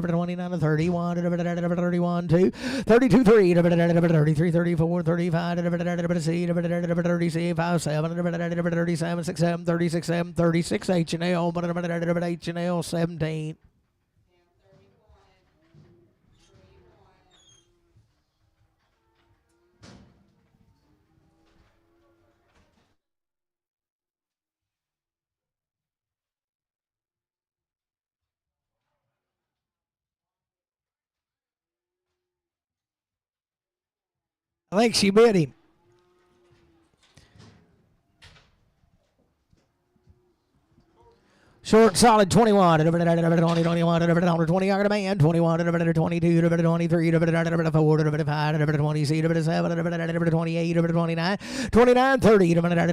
$29, 31, 31, 2, 32, 3, 33, 34, 35, see, 30, 5, 7, 37, 6, 7, 36, 7, 36, H&L, H&L, 17. I think she bit him. Short, solid 21, 20, I got a man, 21, 22, 23, 24, 25, 27, 28, 29, 29, 30, 29,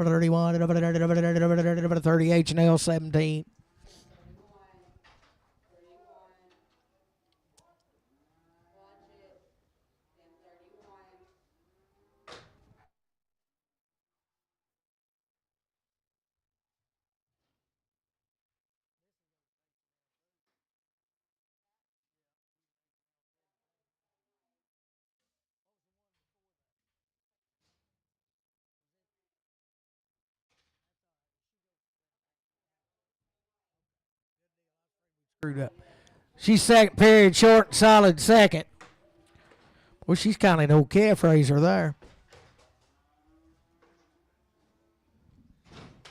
31, 30, H&L 17. Screwed up. She's second period, short, solid second. Well, she's kind of an old calf raiser there.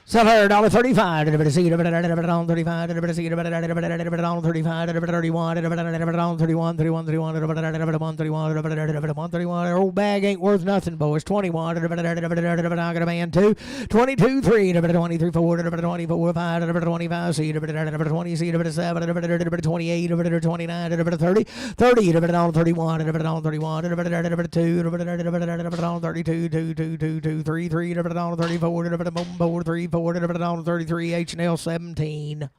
Sell her $1.35. Deliver to see. Deliver on 35. Deliver to see. Deliver on 35. Deliver 31. Deliver on 31. 31. 31. Deliver 131. Deliver 131. Old bag ain't worth nothing, boys. 21. Deliver I got a man 2. 22. 3. Deliver 23. 4. Deliver 24. 5. Deliver 25. See. Deliver 20. See. Deliver 7. Deliver 28. Deliver 29. Deliver 30. 30. Deliver on 31. Deliver on 31. Deliver 2. Deliver on 32. 2. 2. 2. 2. 3. 3. Deliver on 34. Deliver 4. 3. 4. Deliver 33. H&L 17.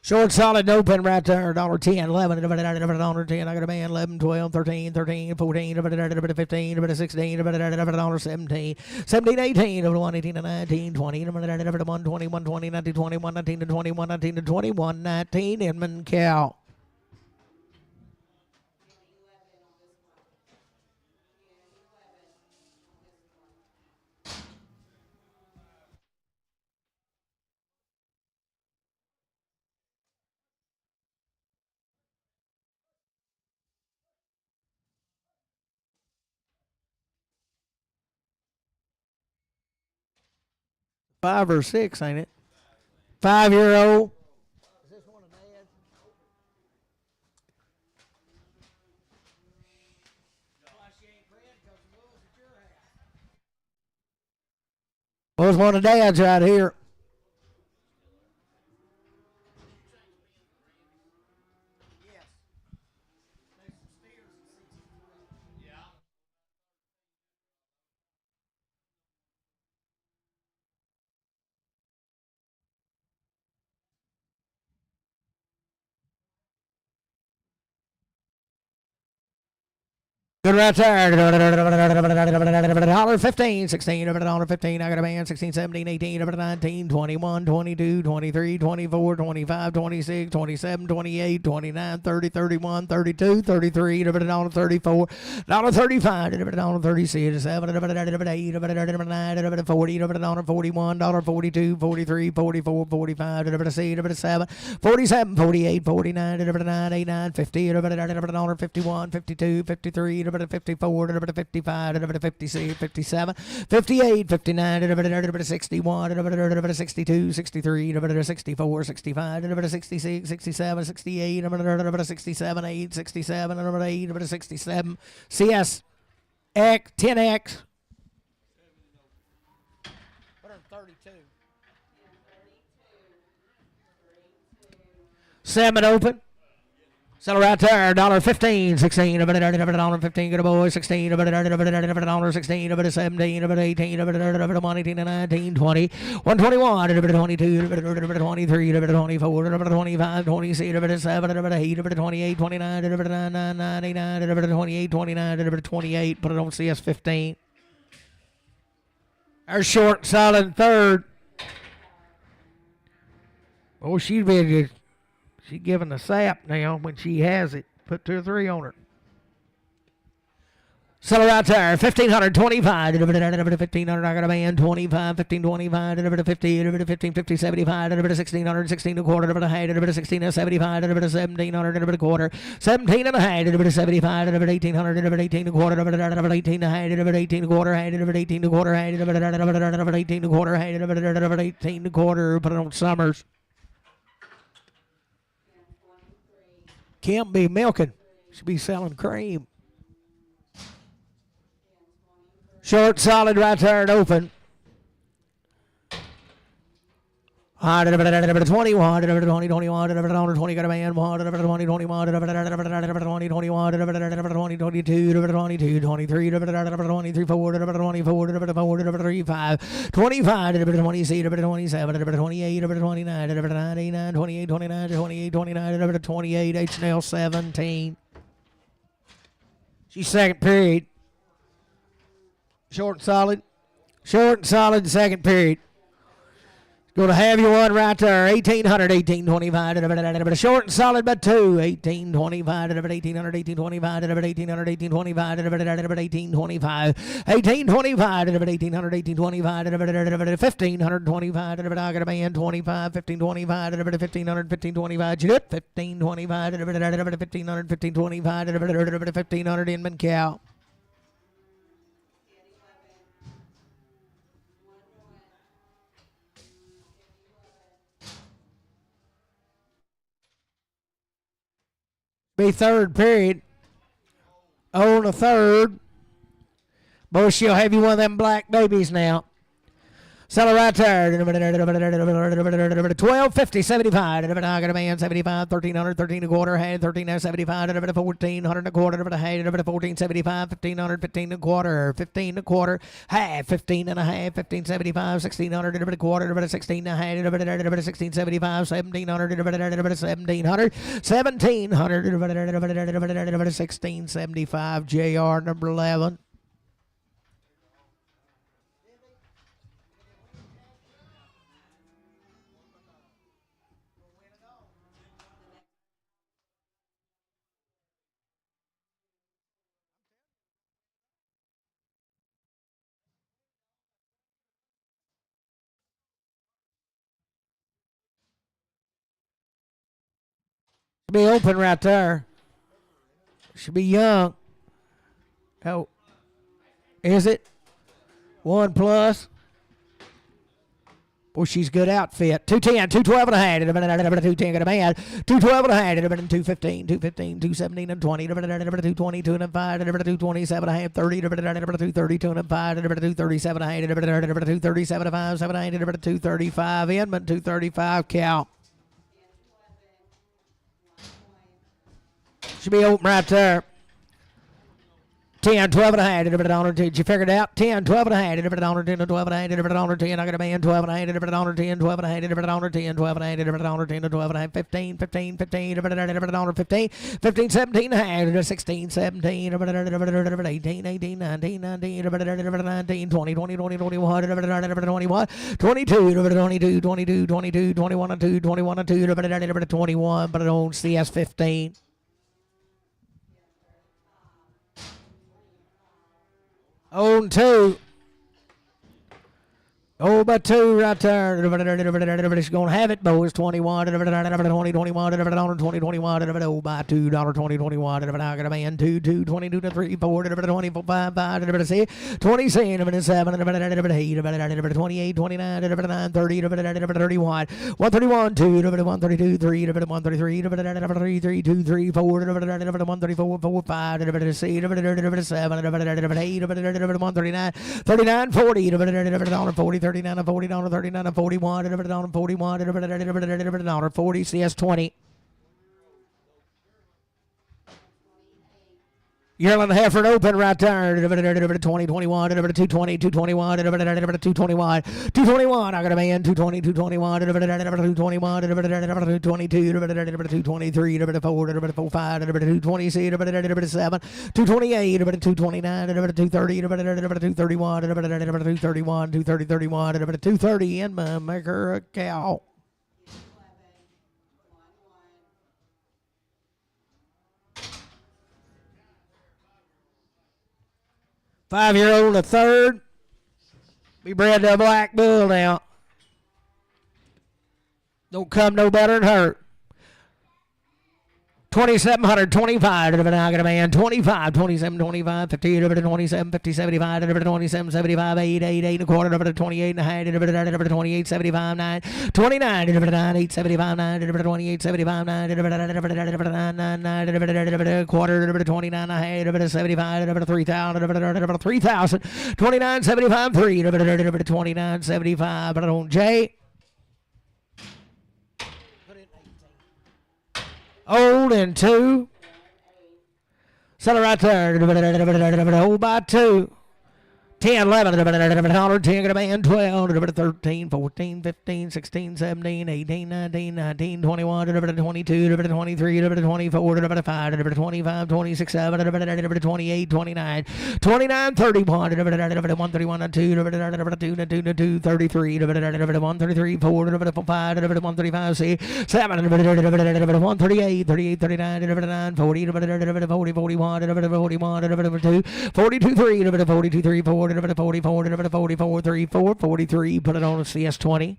Short solid open right there, $10, 11, $10, I got a man, 11, 12, 13, 13, 14, 15, 16, $17, 17, 18, 1, 18 to 19, 20, 1, 21, 20, 19, 21, 19 to 21, 19 to 21, 19, Inman Cow. Five or six, ain't it? 5-year-old. Is this one of Dad's? Well, it's one of Dad's right here. Good right there. $1.15, 16, $1.15. I got a man, 16, 17, 18, 19, 21, 22, 23, 24, 25, 26, 27, 28, 29, 30, 31, 32, 33, $34, $35, $36, 7, $8, $9, $40, $41, $42, 43, 44, 45, $7, 47, 48, 49, $9, 89, 50, $51, 52, 53, 54, 55, 56, 57, 58, 59, 61, 62, 63, 64, 65, 66, 67, 68, 67, 8, 67, 8, 67, CS, X, 10X. 132. 7 open. Sell right there, $1.15, 16, $15, good boy, 16, $16, 17, 18, 19, 20, 121, 22, 23, 24, 25, 26, 27, 8, 28, 29, 99, 28, 29, 28, put it on CS 15. Our short, solid third. Oh, she's been She's giving the sap now when she has it. Put 2 or 3 on her. Sell her right there. 1,525. 1,500. I got a man. 25. 1,525. 50. 15. 50. 75. 1,600. 16 and a quarter. 16 75. 1,700. And a quarter. 17 and a half. 75. 1,800. 18 and a quarter. 18 and a half. 18 and a quarter. 18 and a quarter. 18 and a quarter. 18 and a quarter. Put it on Summers. Can't be milking. Should be selling cream. Short, solid right there and open. 21, 20, 20, got a man, 20, 21, 20, 21, 22, 22, 23, 23, 4, 24, 35, 25, 26, 27, 28, 29, 29, 28, 29, 28, 29, 28, H&L 17. She's second period. Short and solid. Short and solid second period. Going to have you one right there. 1,800, 1,825. Short and solid, but 2. 1,825. 1,800, 1,825. 1,800, 1,825. 1,825. 1,825. 1,800, 1,825. 1,525. I got a man. 25. 1,525. 1,500, 1,525. 1,525. 1,500, 1,525. 1,500 Inman Cow. Be third period. On the third. Boy, she'll have you one of them black babies now. Sell it right there. 12, 50, 75. I got a man, 75, 1300, 13 a quarter, had 1375, 1400 a quarter, had 1475, 1500, 15 a quarter, 15 a quarter, half, 15 and a half, 1575, 1600 a quarter, 16 and a half, 1675, 1700, 1700, 1700, 1675, JR number 11. Be open right there. Should be young. Oh, is it? 1 plus. Boy, she's good outfit. 210, 212 and a half. 210 got a man. 212 and a half. 215, 215, 217 and 20. 220, 2 and 5. 227 and a half. 30. 230, 2 and 5. 237 and a half. 237 and 5. 235. Inman, 235 count. Should be open right there. 10, 12 and a half. Did you figure it out? 10, 12 and a half. 10, 12 and a half. 10. I got a man. 12 and a half. 10, 12 and a half. 10, 12 and a half. 10, 12 and a half. 10, 12 and a half. 15, 15, 15. 15, 15, 17 and a half. 16, 17. 18, 18, 19, 19. 19, 20, 20, 20, 21. 21, 22, 22, 22, 22, 21 and 2, 21 and 2. 21, but I don't see us 15. On 2. Oh, but 2 right there. Everybody's going to have it, boys. 21, 20, 21, 20, 21, oh, by $2, 20, 21. I got a man, 2, 2, 22, 3, 4, 24, 5, 5, 6, 27, 7, 8, 28, 29, 30, 31, 131, 2, 132, 3, 133, 3, 2, 3, 4, 134, 4, 5, 6, 7, 8, 139, 39, 40, 40, 39 and 40, $39 and 41, $41, $40, CS 20. Yearling Heifer open right there. 20, 21, 220, 221, 221, 221. I got a man, 220, 221, 221, 222, 223, 4, 5, 226, 7, 228, 229, 230, 231, 231, 230, 31, 230 in my maker a cow. Five-year-old, a third. We bred to a black bull now. Don't come no better than her. 2,725. I got a man. 25, 27, 25, 50, 27, 50, 75, 27, 75, 8, 8, 8 and a quarter, 28 and a half, 28, 75, 9, 29, 9, 8, 75, 9, 28, 75, 9, 9, quarter, 29 and a half, 75, 3,000, 3,000, 29, 75, 3, 29, 75, but on J. Old and 2. Sell it right there. Old by 2. 10, 11, 10, get a man, 12, 13, 14, 15, 16, 17, 18, 19, 19, 21, 22, 23, 24, 25, 25, 26, 7, 28, 29, 29, 31, 131, 2, 2, 33, 133, 4, 5, 135, 6, 7, 138, 38, 39, 40, 40, 41, 2, 42, 3, 42, 3, 4, 44, 44, 34, 43, put it on a CS 20.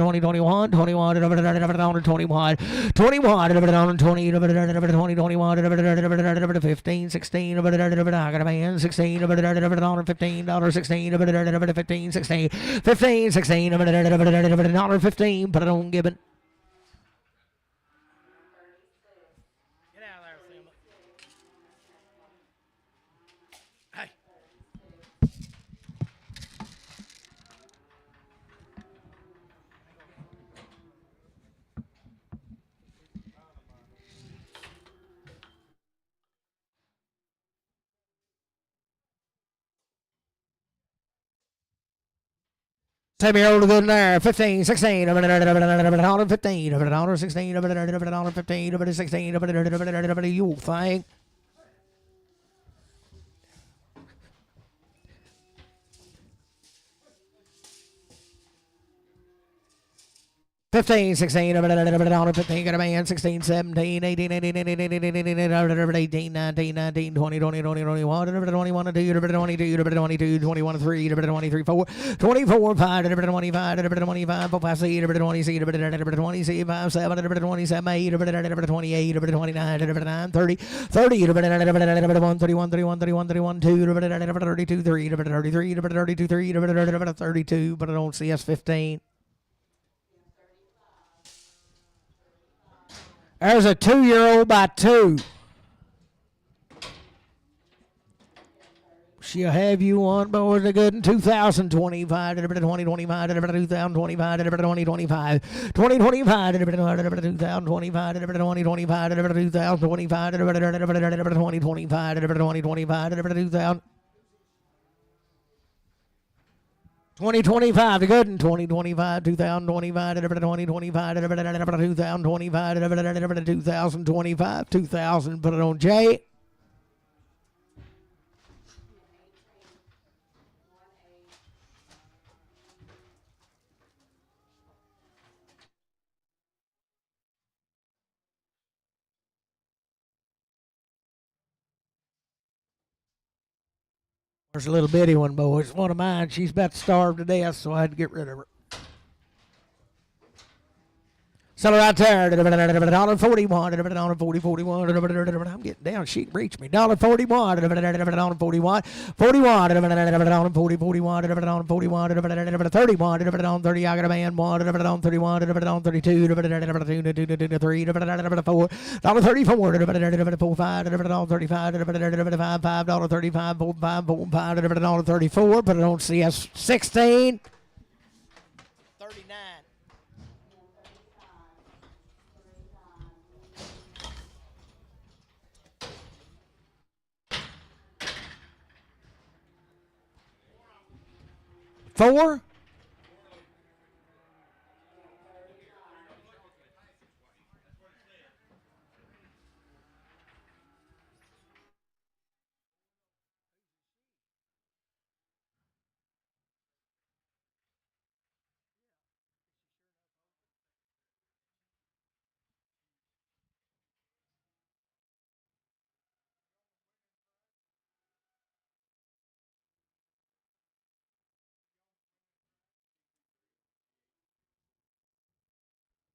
20, 21, 21, 21, 21, 20, 21, 15, 16, I got a man, 16, $15, 16, 15, 16, 15, 16, $15, put it on Gibbon. Get out of there, Simba. Hey. Take me over to good there. 15, 16, $15, $15, $16, $15, $16, you thing. 15, 16, 15, got a man, 16, 17, 18, 18, 18, 19, 20, 20, 21, 21, 22, 22, 22, 21, 3, 23, 4, 24, 5, 25, 25, 5, 6, 20, 20, 5, 7, 27, 8, 28, 29, 30, 30, 31, 31, 31, 31, 31, 2, 32, 3, 33, 32, 3, 32, but I don't see us 15. There's a 2-year-old by 2. She'll have you on, boys. A good in 2025, 2025, 2025, 2025, 2025, 2025, 2025, 2025, 2025, the good in 2025, 2025, 2025, 2025, 2025, 2000, put it on Jay. There's a little bitty one, boys. One of mine. She's about to starve to death, so I had to get rid of her. Sell her right there. $41. 40, 41. I'm getting down. She can reach me. $41. 41. 41. 40, 41. 41. 31. 30. I got a man. 1. 31. 32. 3. 4. $34. 5. $35. $5. 35. $34. But I don't see us 16. 39. $4.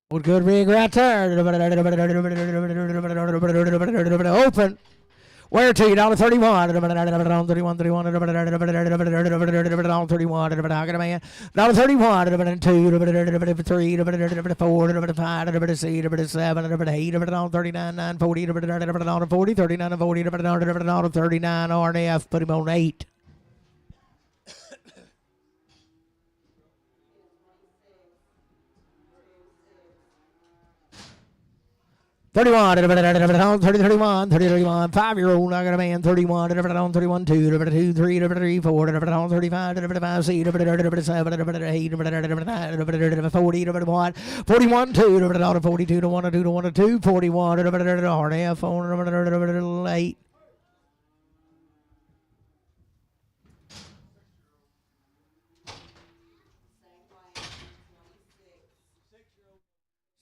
What good rig right there. Open. Where to you? $31. 31. 31. 31. I got a man. $31. 2. 3. 4. 5. 6. 7. 8. 39. 9. 40. 40. 39. 40. 39. RNF. Put him on 8. $31, 31, 5-year-old, I got a man, 31, 31, 2, 2, 3, 3, 4, 35, 35, 6, 7, 8, 9, 40, 41, 41, 2, 42, 1, 2, 1, 2, 41, RF, 8.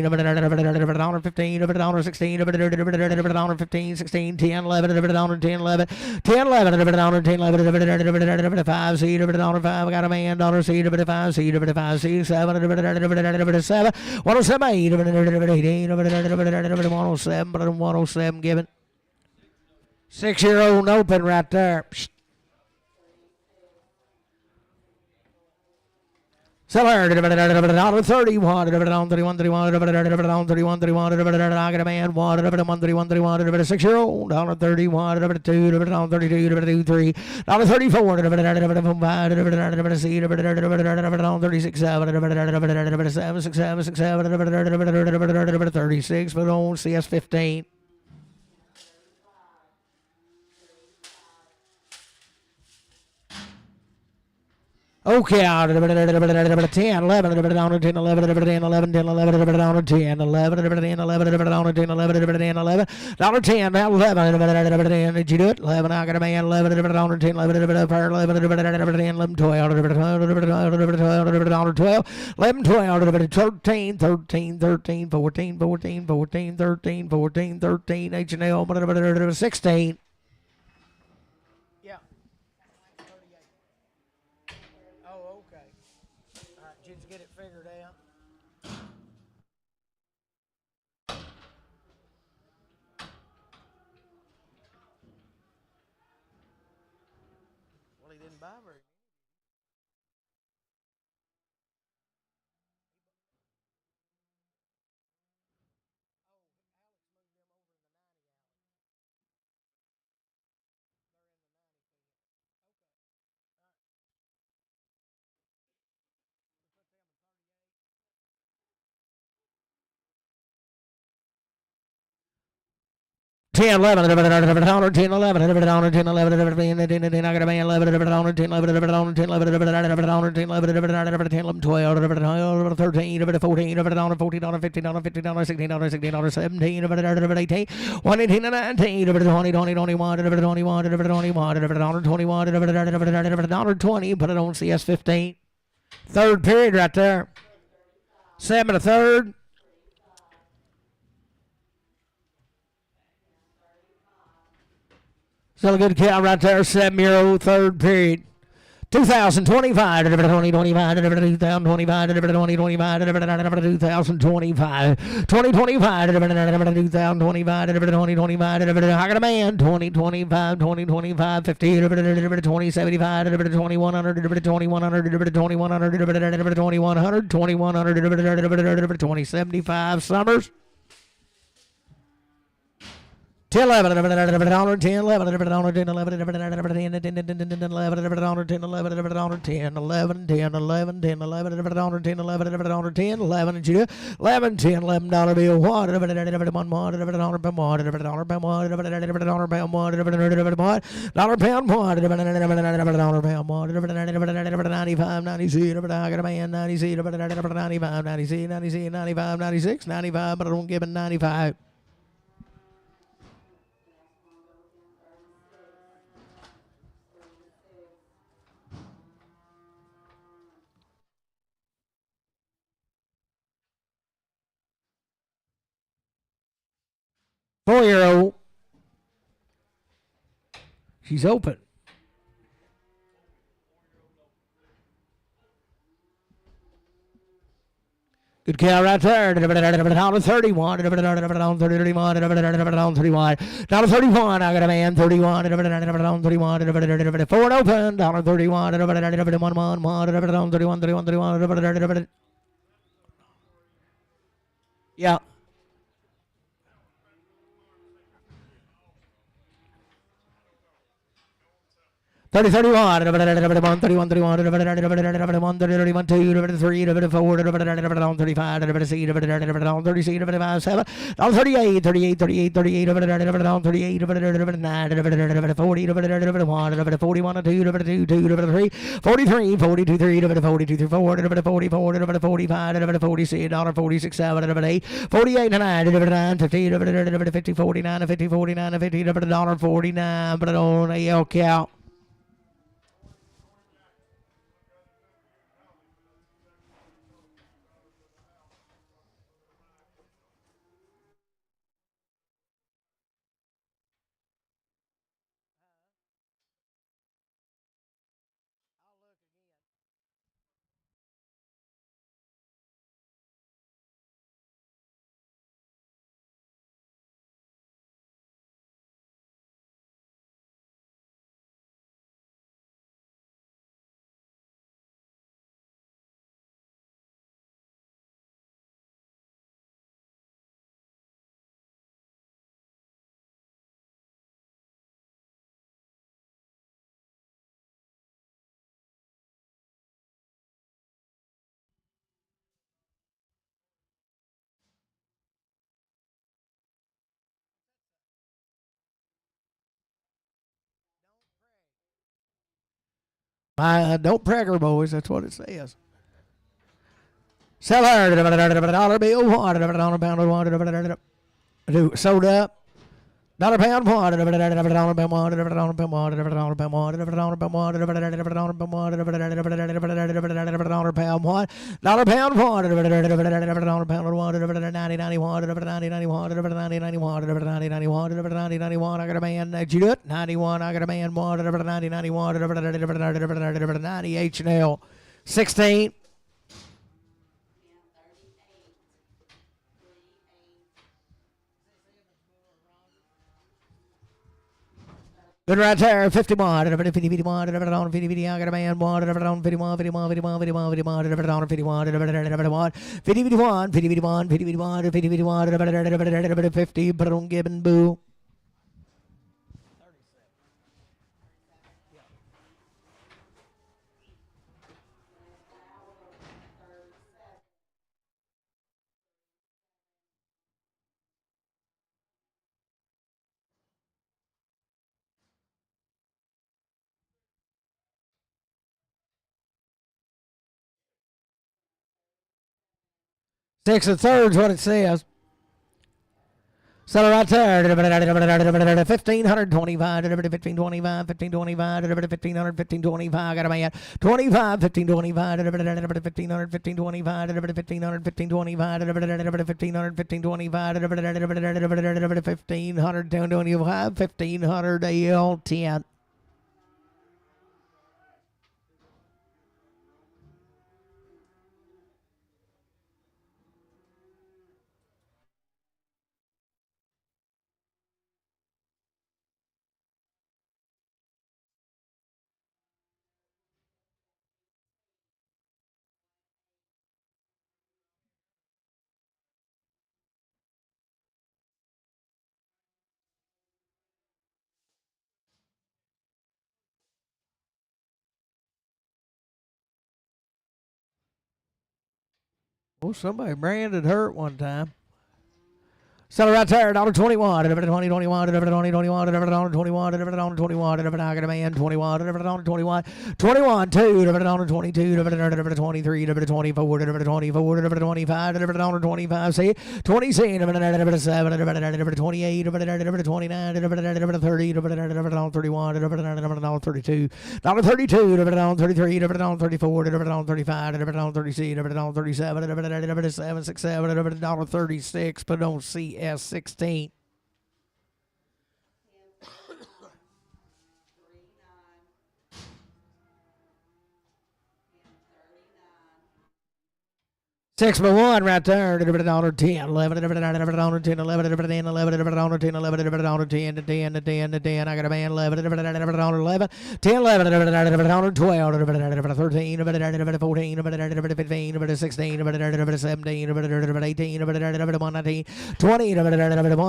$15, $15, $16, $15, 16, 10, 11, $10, 11, 10, 11, $10, 5, seed, $5, got a man, seed, $5, seed, $5, seed, 7, 7, 107, 8, 18, 107, 107, given. 6-year-old open right there. Seller, $31, $31, $31, $31, I got a man, $1, $31, $31, 6-year-old, $31, $32, $32, $3, $34, $5, seed, $36, 7, 6, 7, 6, 7, 36, but on CS 15. Okay, 10, 11, 10, 11, 10, 11, 10, 11, 10, 11, 10, 11, 10, 11, 10, 11, 10, 11, 10, 11, $10, now 11, did you do it? 11, I got a man, 11, 10, 11, 10, 11, 12, 11, 12, 11, 12, 13, 13, 13, 14, 14, 14, 13, 14, 13, H&L, 16. Oh, okay. All right, did you get it figured out? Well, he didn't buy very. Ten, 11, 10, 11, 10, 11, 10, 11, 10, 11, 10, 11, 10, I got a man, 11, 11, 10, 11, 11, 10, 11, 11, 10, 11, 11, 10, 11, 12, 12, 13, 14, 14, 15, 15, 16, 16, 17, 18, 118, 19, 20, 20, 21, 21, 21, 21, 20, put it on CS 15. Third period right there. 7 to third. Still a good count right there. 7-year-old third period. 2025, 2025, 2025, 2025, 2025, 2025, 2025, 2025, I got a man, 2025, 2025, 50, 2075, 2100, 2100, 2100, 2100, 2100, 2075, Summers. 10, 11, 10, 11, 10, 11, 10, 11, 10, 11, 10, 11, 10, 11, 10, 10, 10, 11, 10, 11, 10, 11, 10, 11, 10, 11, 10, 11, 10, 11, 10, 11, 11, 10, $11 bill, water, $1 more, $1 more, $1 pound more, $1 pound more, $1 pound more, $1 pound more, 95, 96, I got a man, 96, 95, 96, 96, 95, 96, 95, but I don't give it 95. Four-year-old. She's open. Good count right there. Down to 31. Down to 31. Down to 31. Down to 31. I got a man. 31. Down 31. 4 and open. Down to 31. 1. Down 31. 31. Yeah. 30, 31, 31, 31, 31, 31, 31, 2, 3, 4, 35, 36, 36, 35, 7, 38, 38, 38, 38, 38, 39, 40, 41, 41, 2, 3, 43, 42, 3, 42, 4, 44, 45, 46, 46, 7, 8, 48, 9, 50, 50, 49, 50, 49, 50, $49, but on a elk out. Don't brag her, boys. That's what it says. Sell her. $1 bill. Sold up. $1 pound more. $1 pound more. $1 pound more. $1 pound more. $1 pound more. $1 pound more. $1 pound more. $1 pound more. $1 pound more. 90, 91. 90, 91. 90, 91. 90, 91. 90, 91. I got a man. Did you do it? 91. I got a man more. 90, 91. 90 H&L. 16. Good right there, 51, 50, 51, 50, 50, I got a man, 1, 51, 51, 51, 51, 51, 51, 51, 51, 50, 51, 50, 51, 50, 51, 50, 51, 50, Brown Gibbon Boo. Six and thirds, what it says. Settle right there. 1525, 1525, 1525, 1500, 1525. Got a man. 25, 1525, 1500, 1525, 1500, 1525, 1500, 1525, 1500, 1500, AL10. Oh, somebody branded hurt one time. Sell right there, $1.21, $20, $21, $20, $21, $21, $21, $21, I got a man, 21, $21, 21, 2, $22, $23, $24, $24, $25, $25, see, 20, $7, $28, $29, $30, $31, $32, $32, $33, $34, $35, $37, $36, but don't see S16. Six by one right there. $10, $11, $10, $11, $10, $11, $10, $11, $10, $11, $10, $10, $10. I got a man. $11, $11, $11, $10, $11, $12, $13, $14, $15, $16, $17, $18, $19, $20, $1,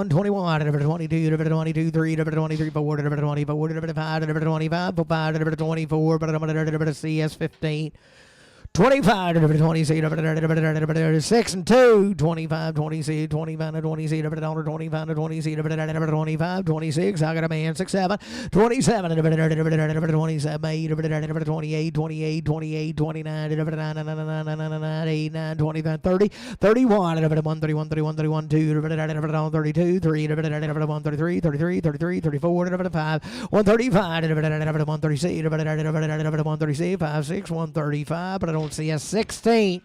$21, $22, $23, $23, $24, $25, $25, $24, CS15. 25, 26, 6 and 2, 25, 26, 25, 26, $25, 26, 25, 26, I got a man, 6, 7, 27, 27, 8, 28, 28, 28, 29, 8, 9, 25, 30, 31, 31, 31, 31, 2, 32, 3, 133, 33, 33, 34, 5, 135, 136, 136, 5, 6, 135, but I don't see a 16.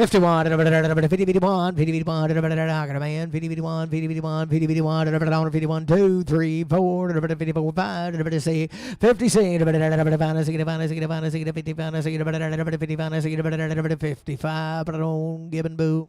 $51, $51, $51, I got a man, $51, $51, $51, $51, 2, 3, 4, $54, 5, $56, $55, but I don't give and boo.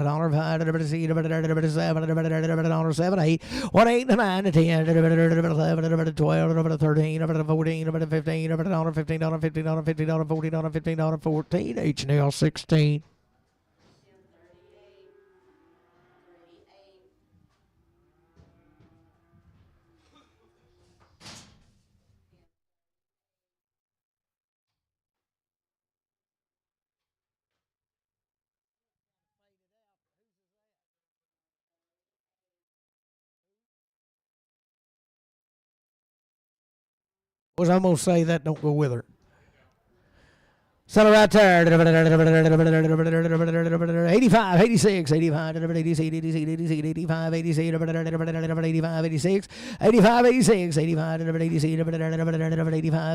$5, $6, $7, $7, $8, $1, $8, $9, $10, $11, $12, $13, $14, $15, $15, $15, $15, $14, $15, $14, H&L 16. Was I'm going to say that don't go with her. Settle right there. 85, 86, 85, 86, 86, 86, 85, 86, 85, 86, 85, 86, 85, 86, 85,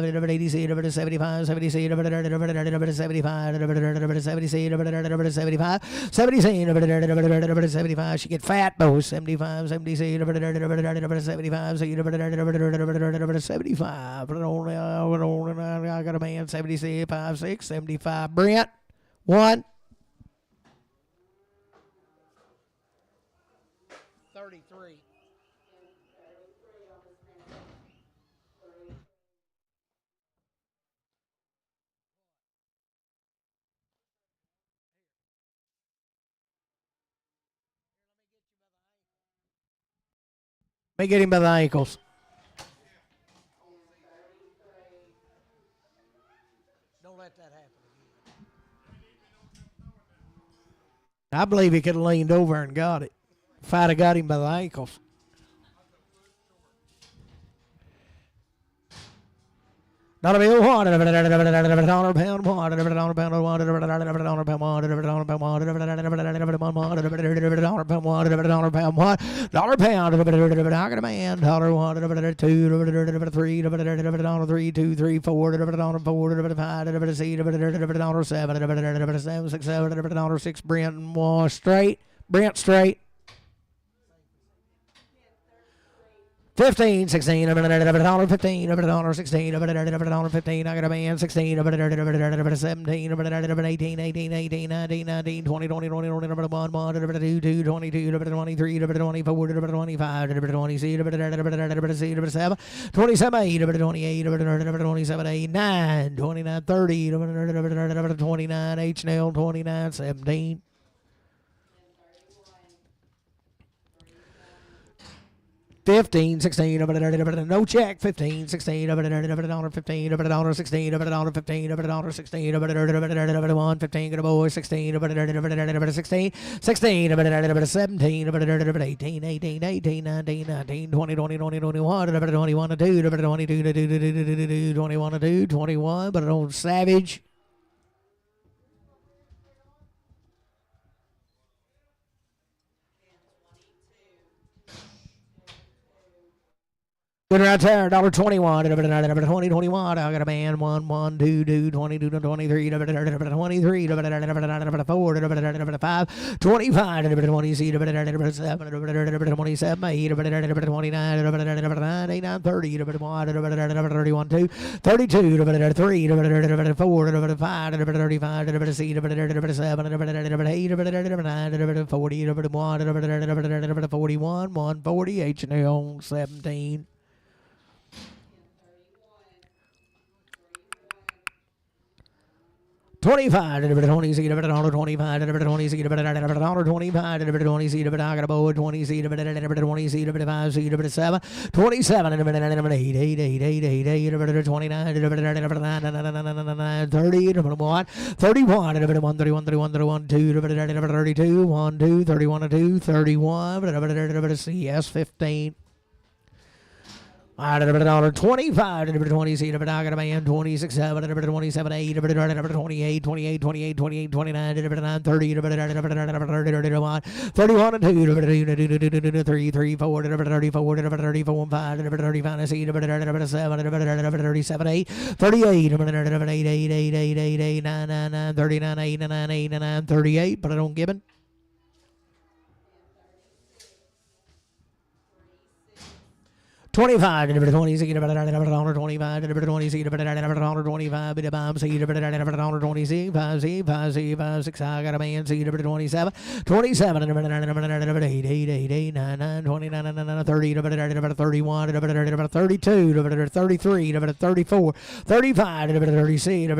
86, 75, 76, 75, 76, 75. She get fat, both 75, 76, 75, 75. I got a man 76, 5, 6. 75. Brent, 1. 33. Let me get him by the ankles. Don't let that happen. I believe he could have leaned over and got it if I'd have got him by the ankles. Dollar bill one, dollar pound one, dollar pound one, dollar pound one, dollar pound one, dollar pound one, dollar pound one, dollar pound one, dollar pound. I got a man, dollar one, dollar two, dollar three, dollar three, two, three, four, dollar four, dollar five, dollar six, dollar seven, dollar seven, six, seven, dollar six. Brent straight, Brent straight. 15, 16, $15, 16, $15, I got a man, 16, 17, 18, 18, 18, 19, 19, 20, 20, 20, 21, 22, 22, 23, 24, 25, 26, 27, 27, 28, 27, 8, 9, 29, 30, 29, H-Nail, 29, 17. 15, 16, no check, 15, 16, $15, 16, $15, 16, $1, 15, get a boy, 16, 16, 16, 17, 18, 18, 18, 19, 19, 20, 20, 20, 21, 21, 2, 22, 21, 2, 21, but on Savage. Good right there, $1.21, $20, 21. I got a man, 1, 1, 2, 2, 22, 23, 23, 4, 5, 25, 26, 27, 27, 8, 29, 29, 30, 31, 2, 32, 3, 4, 5, 35, 6, 7, 8, 9, 40, 1, 41, 140, H&L 17. 25, 20 seat, $25, 20 seat, $25, 20 seat, I got a boy, 20 seat, 20 seat, 5 seat, 7, 27, 8, 8, 8, 8, 8, 29, 30, 31, 31, 31, 31, 2, 32, 1, 2, 31, 2, 31, CS 15. $25, 20 seat, I got a man, 26, 7, 27, 8, 28, 28, 28, 28, 29, 30, 31, 31, 2, 3, 3, 4, 34, 34, 5, 35, 7, 37, 8, 38, 8, 8, 8, 8, 8, 9, 9, 9, 39, 8, 9, 8, 9, 38, but I don't give it. 25, 20, 25, 20, 25, bit of bomb, 26, 5, 6, I got a man, 27, 27, 8, 8, 8, 8, 9, 9, 29, 30, 31, 32, 33, 34, 35, 36,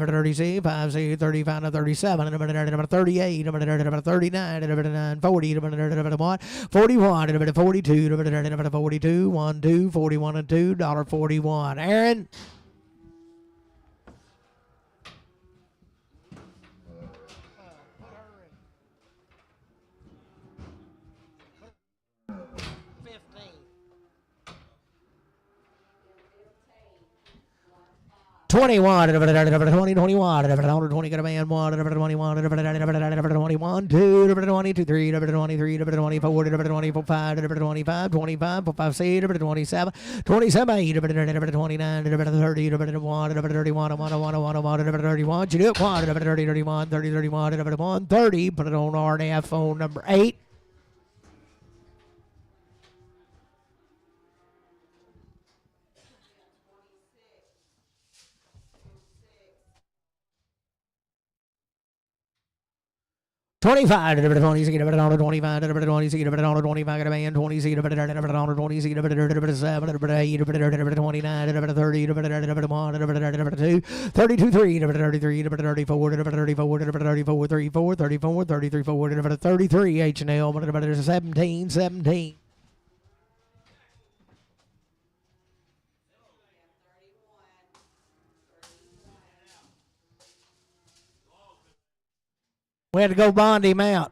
36, 5, 35, 37, 38, 39, 40, 41, 42, 42, 1, 2, 41 and 2, $1.41. Aaron. $21, 20, 21, 120, got a man, 1, 21, 21, 2, 22, 3, 23, 24, 25, 25, 25, 5, 6, 27, 27, 8, 29, 30, 31, 31, 31, you do it, 30, 31, 30, 31, 30, put it on RNF phone number 8. $25, 20 seat, $25, 20 seat, $25, got a man, 20 seat, $20 seat, 7, 8, 29, 30, 1, 2, 32, 3, 33, 34, 34, 34, 34, 34, 33, 4, 33, H&L, 17, 17. We had to go bond him out.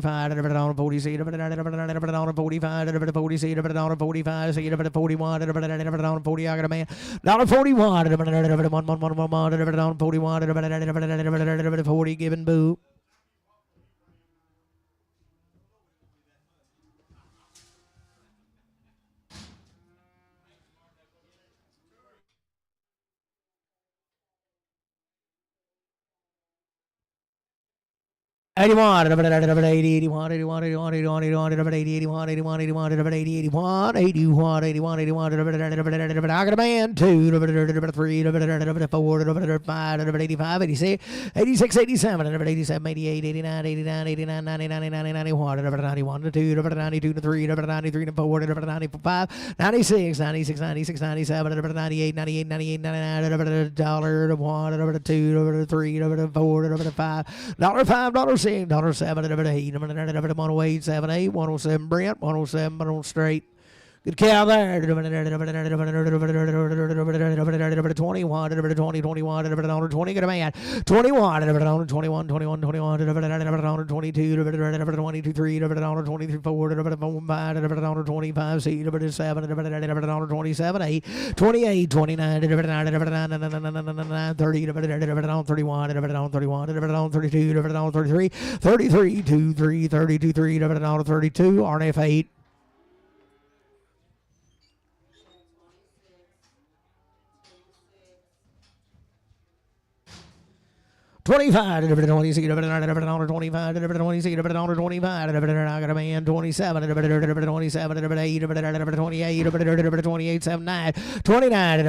45, on 40 seat, on 45, $40 seat, on 45 seat, on 41, on 40, I got a man, $41, on 41, 40, giving boo. $81, $80, $81, $81, $81, $81, $80, $81, $81, $81, $81, I got a man, 2, 3, 4, 5, 85, 86, 86, 87, 87, 88, 89, 89, 89, 90, 90, 90, 91, 91, 2, 92, 3, 93, 4, 95, 96, 96, 96, 97, 98, 98, 98, 99, $1, 1, 2, 3, 4, $5, $5, $6, $7, $8, 108, 78, 107 Brent, 107 on straight. Good cow there. 21, 20, 20, got a man. 21, 21, 21, 21, 22, 22, 3, 23, 4, 5, 25, 6, 7, 27, 8, 28, 29, 30, 31, 31, 32, 33, 33, 2, 3, 32, 3, 32, RNF 8. 25, 20, 25, 25, I got a man, 27, 27, 8, 28, 28, 7, 9, 29,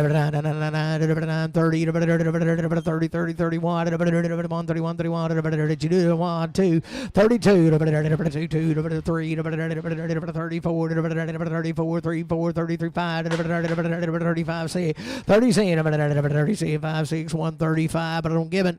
30, 30, 30, 31, 31, 31, 1, 2, 32, 2, 3, 34, 34, 3, 4, 33, 5, 35, 6, 37, 35, 6, 135, but I don't give it.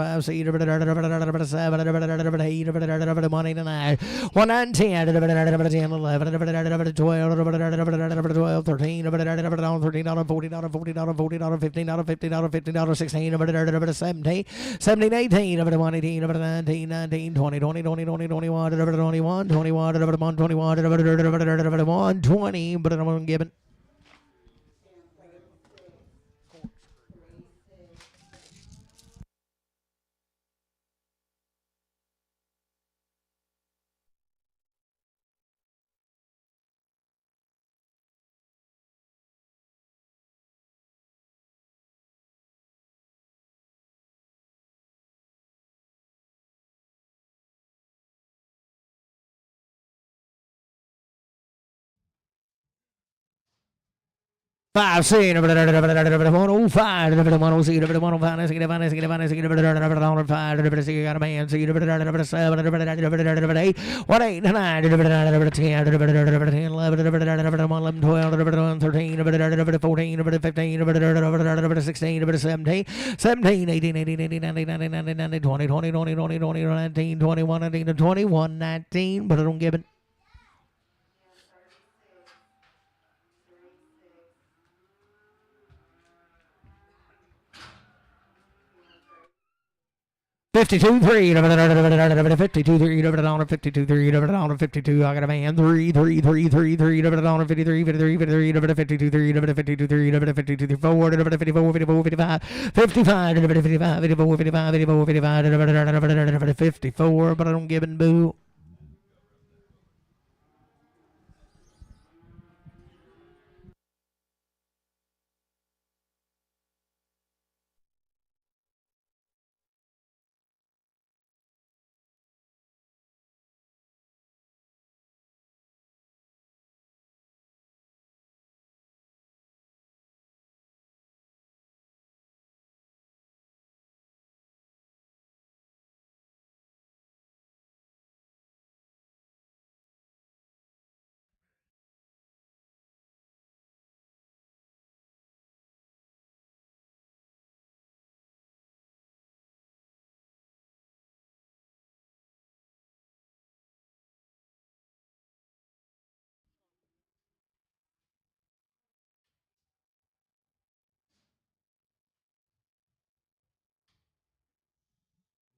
5, C, 7, 8, 1, 8, 9, 1, 9, 10, 10, 11, 12, 12, 13, 13, 14, 14, 14, 15, 15, 15, 16, 17, 17, 18, 1, 18, 19, 19, 20, 20, 20, 20, 21, 21, 21, 21, 20, but I'm giving. Five, C, 105, 106, 105, 5, got a man, C, 7, 8, 1, 8, 9, 10, 11, 12, 13, 14, 15, 16, 17, 17, 18, 18, 19, 20, 20, 20, 20, 19, 21, 19, 21, 19, but I don't give it. 52 3 52 3 52 3 52 I got a man 3 3 3 3 3 53 53 53 52 3 52 3 52 4 54 54 55 55 55 54 55 54 55 54 but I don't give a boo.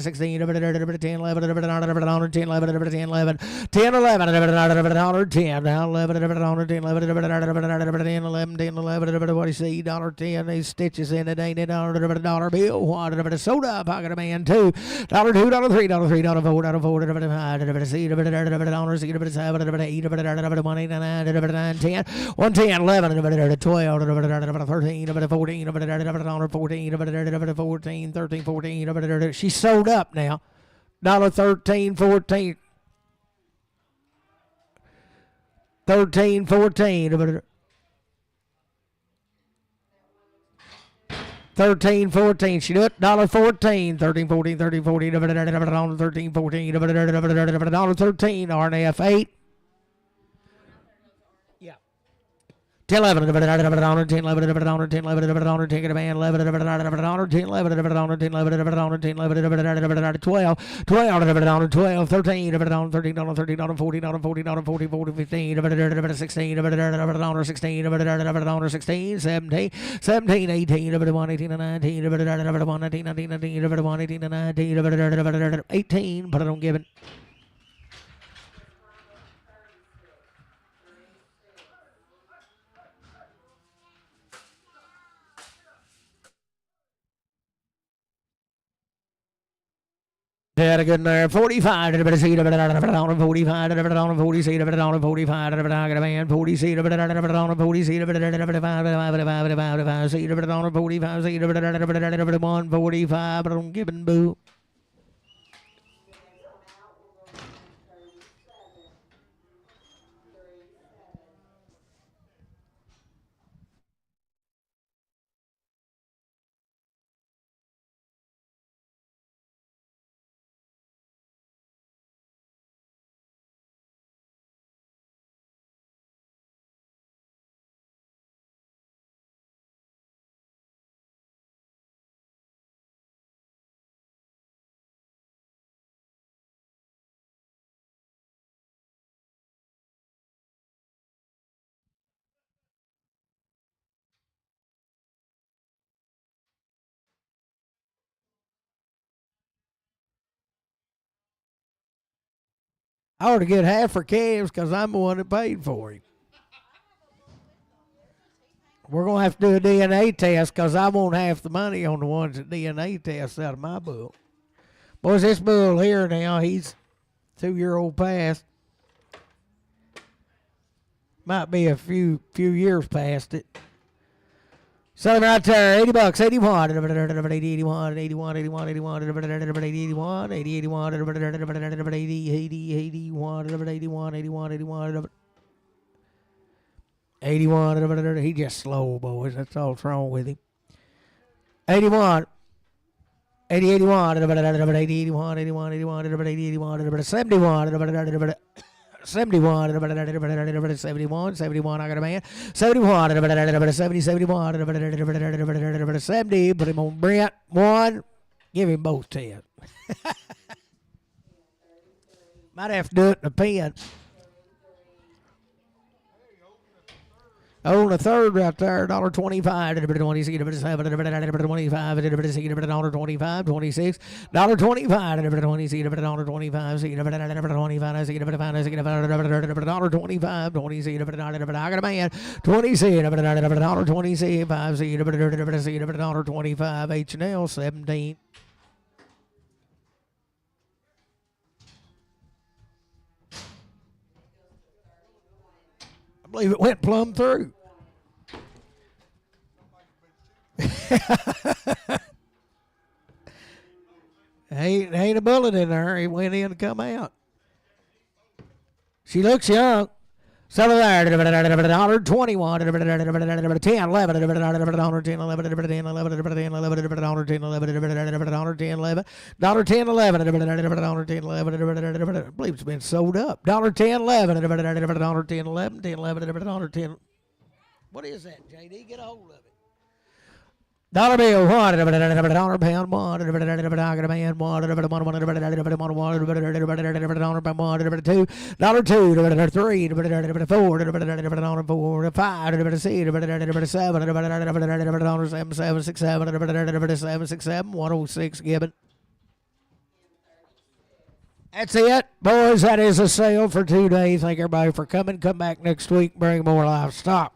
16, 10, 11, 10, 11, 10, 11, 10, 11, 10, 11, 10, now 11, 10, 11, 10, 11, what do you see? $10, these stitches in it, ain't it? $1 bill, $1 soda, pocket of man, $2, $2, $3, $3, $4, $4, $5, see, $1, see, $7, $8, $1, 9, 10, 110, 11, 12, 13, 14, 14, 13, 14. She's sold up now. $13, 14. 13, 14. 13, 14. She do it. $14. 13, 14, 13, 14. 13, 14. $13. RNF 8. 10, 11, 10, 11, 10, 11, 10, 11, 10, get a man, 11, 10, 11, 10, 11, 10, 11, 12, 12, 12, 13, 13, 13, 14, 14, 40, 40, 15, 16, 16, 16, 17, 17, 18, 1, 18, 19, 1, 19, 19, 1, 18, 19, 18, put it on Gibbon. Had a good there. 45 to the better seat of it on 45 to the better on 40 seat of it on 45 to the better man 40 seat of it on 40 seat of it 5 seat of it on 45 seat of it 145 but I'm giving boo. I ought to get half for calves because I'm the one that paid for him. We're going to have to do a DNA test because I won't half the money on the ones that DNA tests out of my bull. Boys, this bull here now, he's 2-year-old past. Might be a few years past it. So right there, $80, 81, 81, 81, 81, 81, 81, 81, 80, 81, 80, 81, 81, 81, 81. He just slow, boys. That's all that's wrong with him. 81. 80, 81, 80, 81, 81, 81, 81, 71, 71, 71, 71, I got a man. 71, 70, 71, 70, put him on Brent. 1, give him both 10. Might have to do it in a pen. Oh, the third right there, $1.25, $1.20, $1.7, $1.25, $1.25, $26, $1.25, $1.20, $1.25, $1.25, $20, I got a man, $20, $1.25, $1.25, H&L, 17. I believe it went plumb through. ain't a bullet in there. He went in to come out. She looks young. Some of there, $121, $10, $11, $10, I believe it's been sold up. $10, What is that, JD? Get a hold of it. Dollar bill, $1, pound, $1, $2, $1, $3, $4, $5, $7, 106, Gibbon. That's it, boys. That is a sale for 2 days. Thank everybody for coming. Come back next week. Bring more livestock.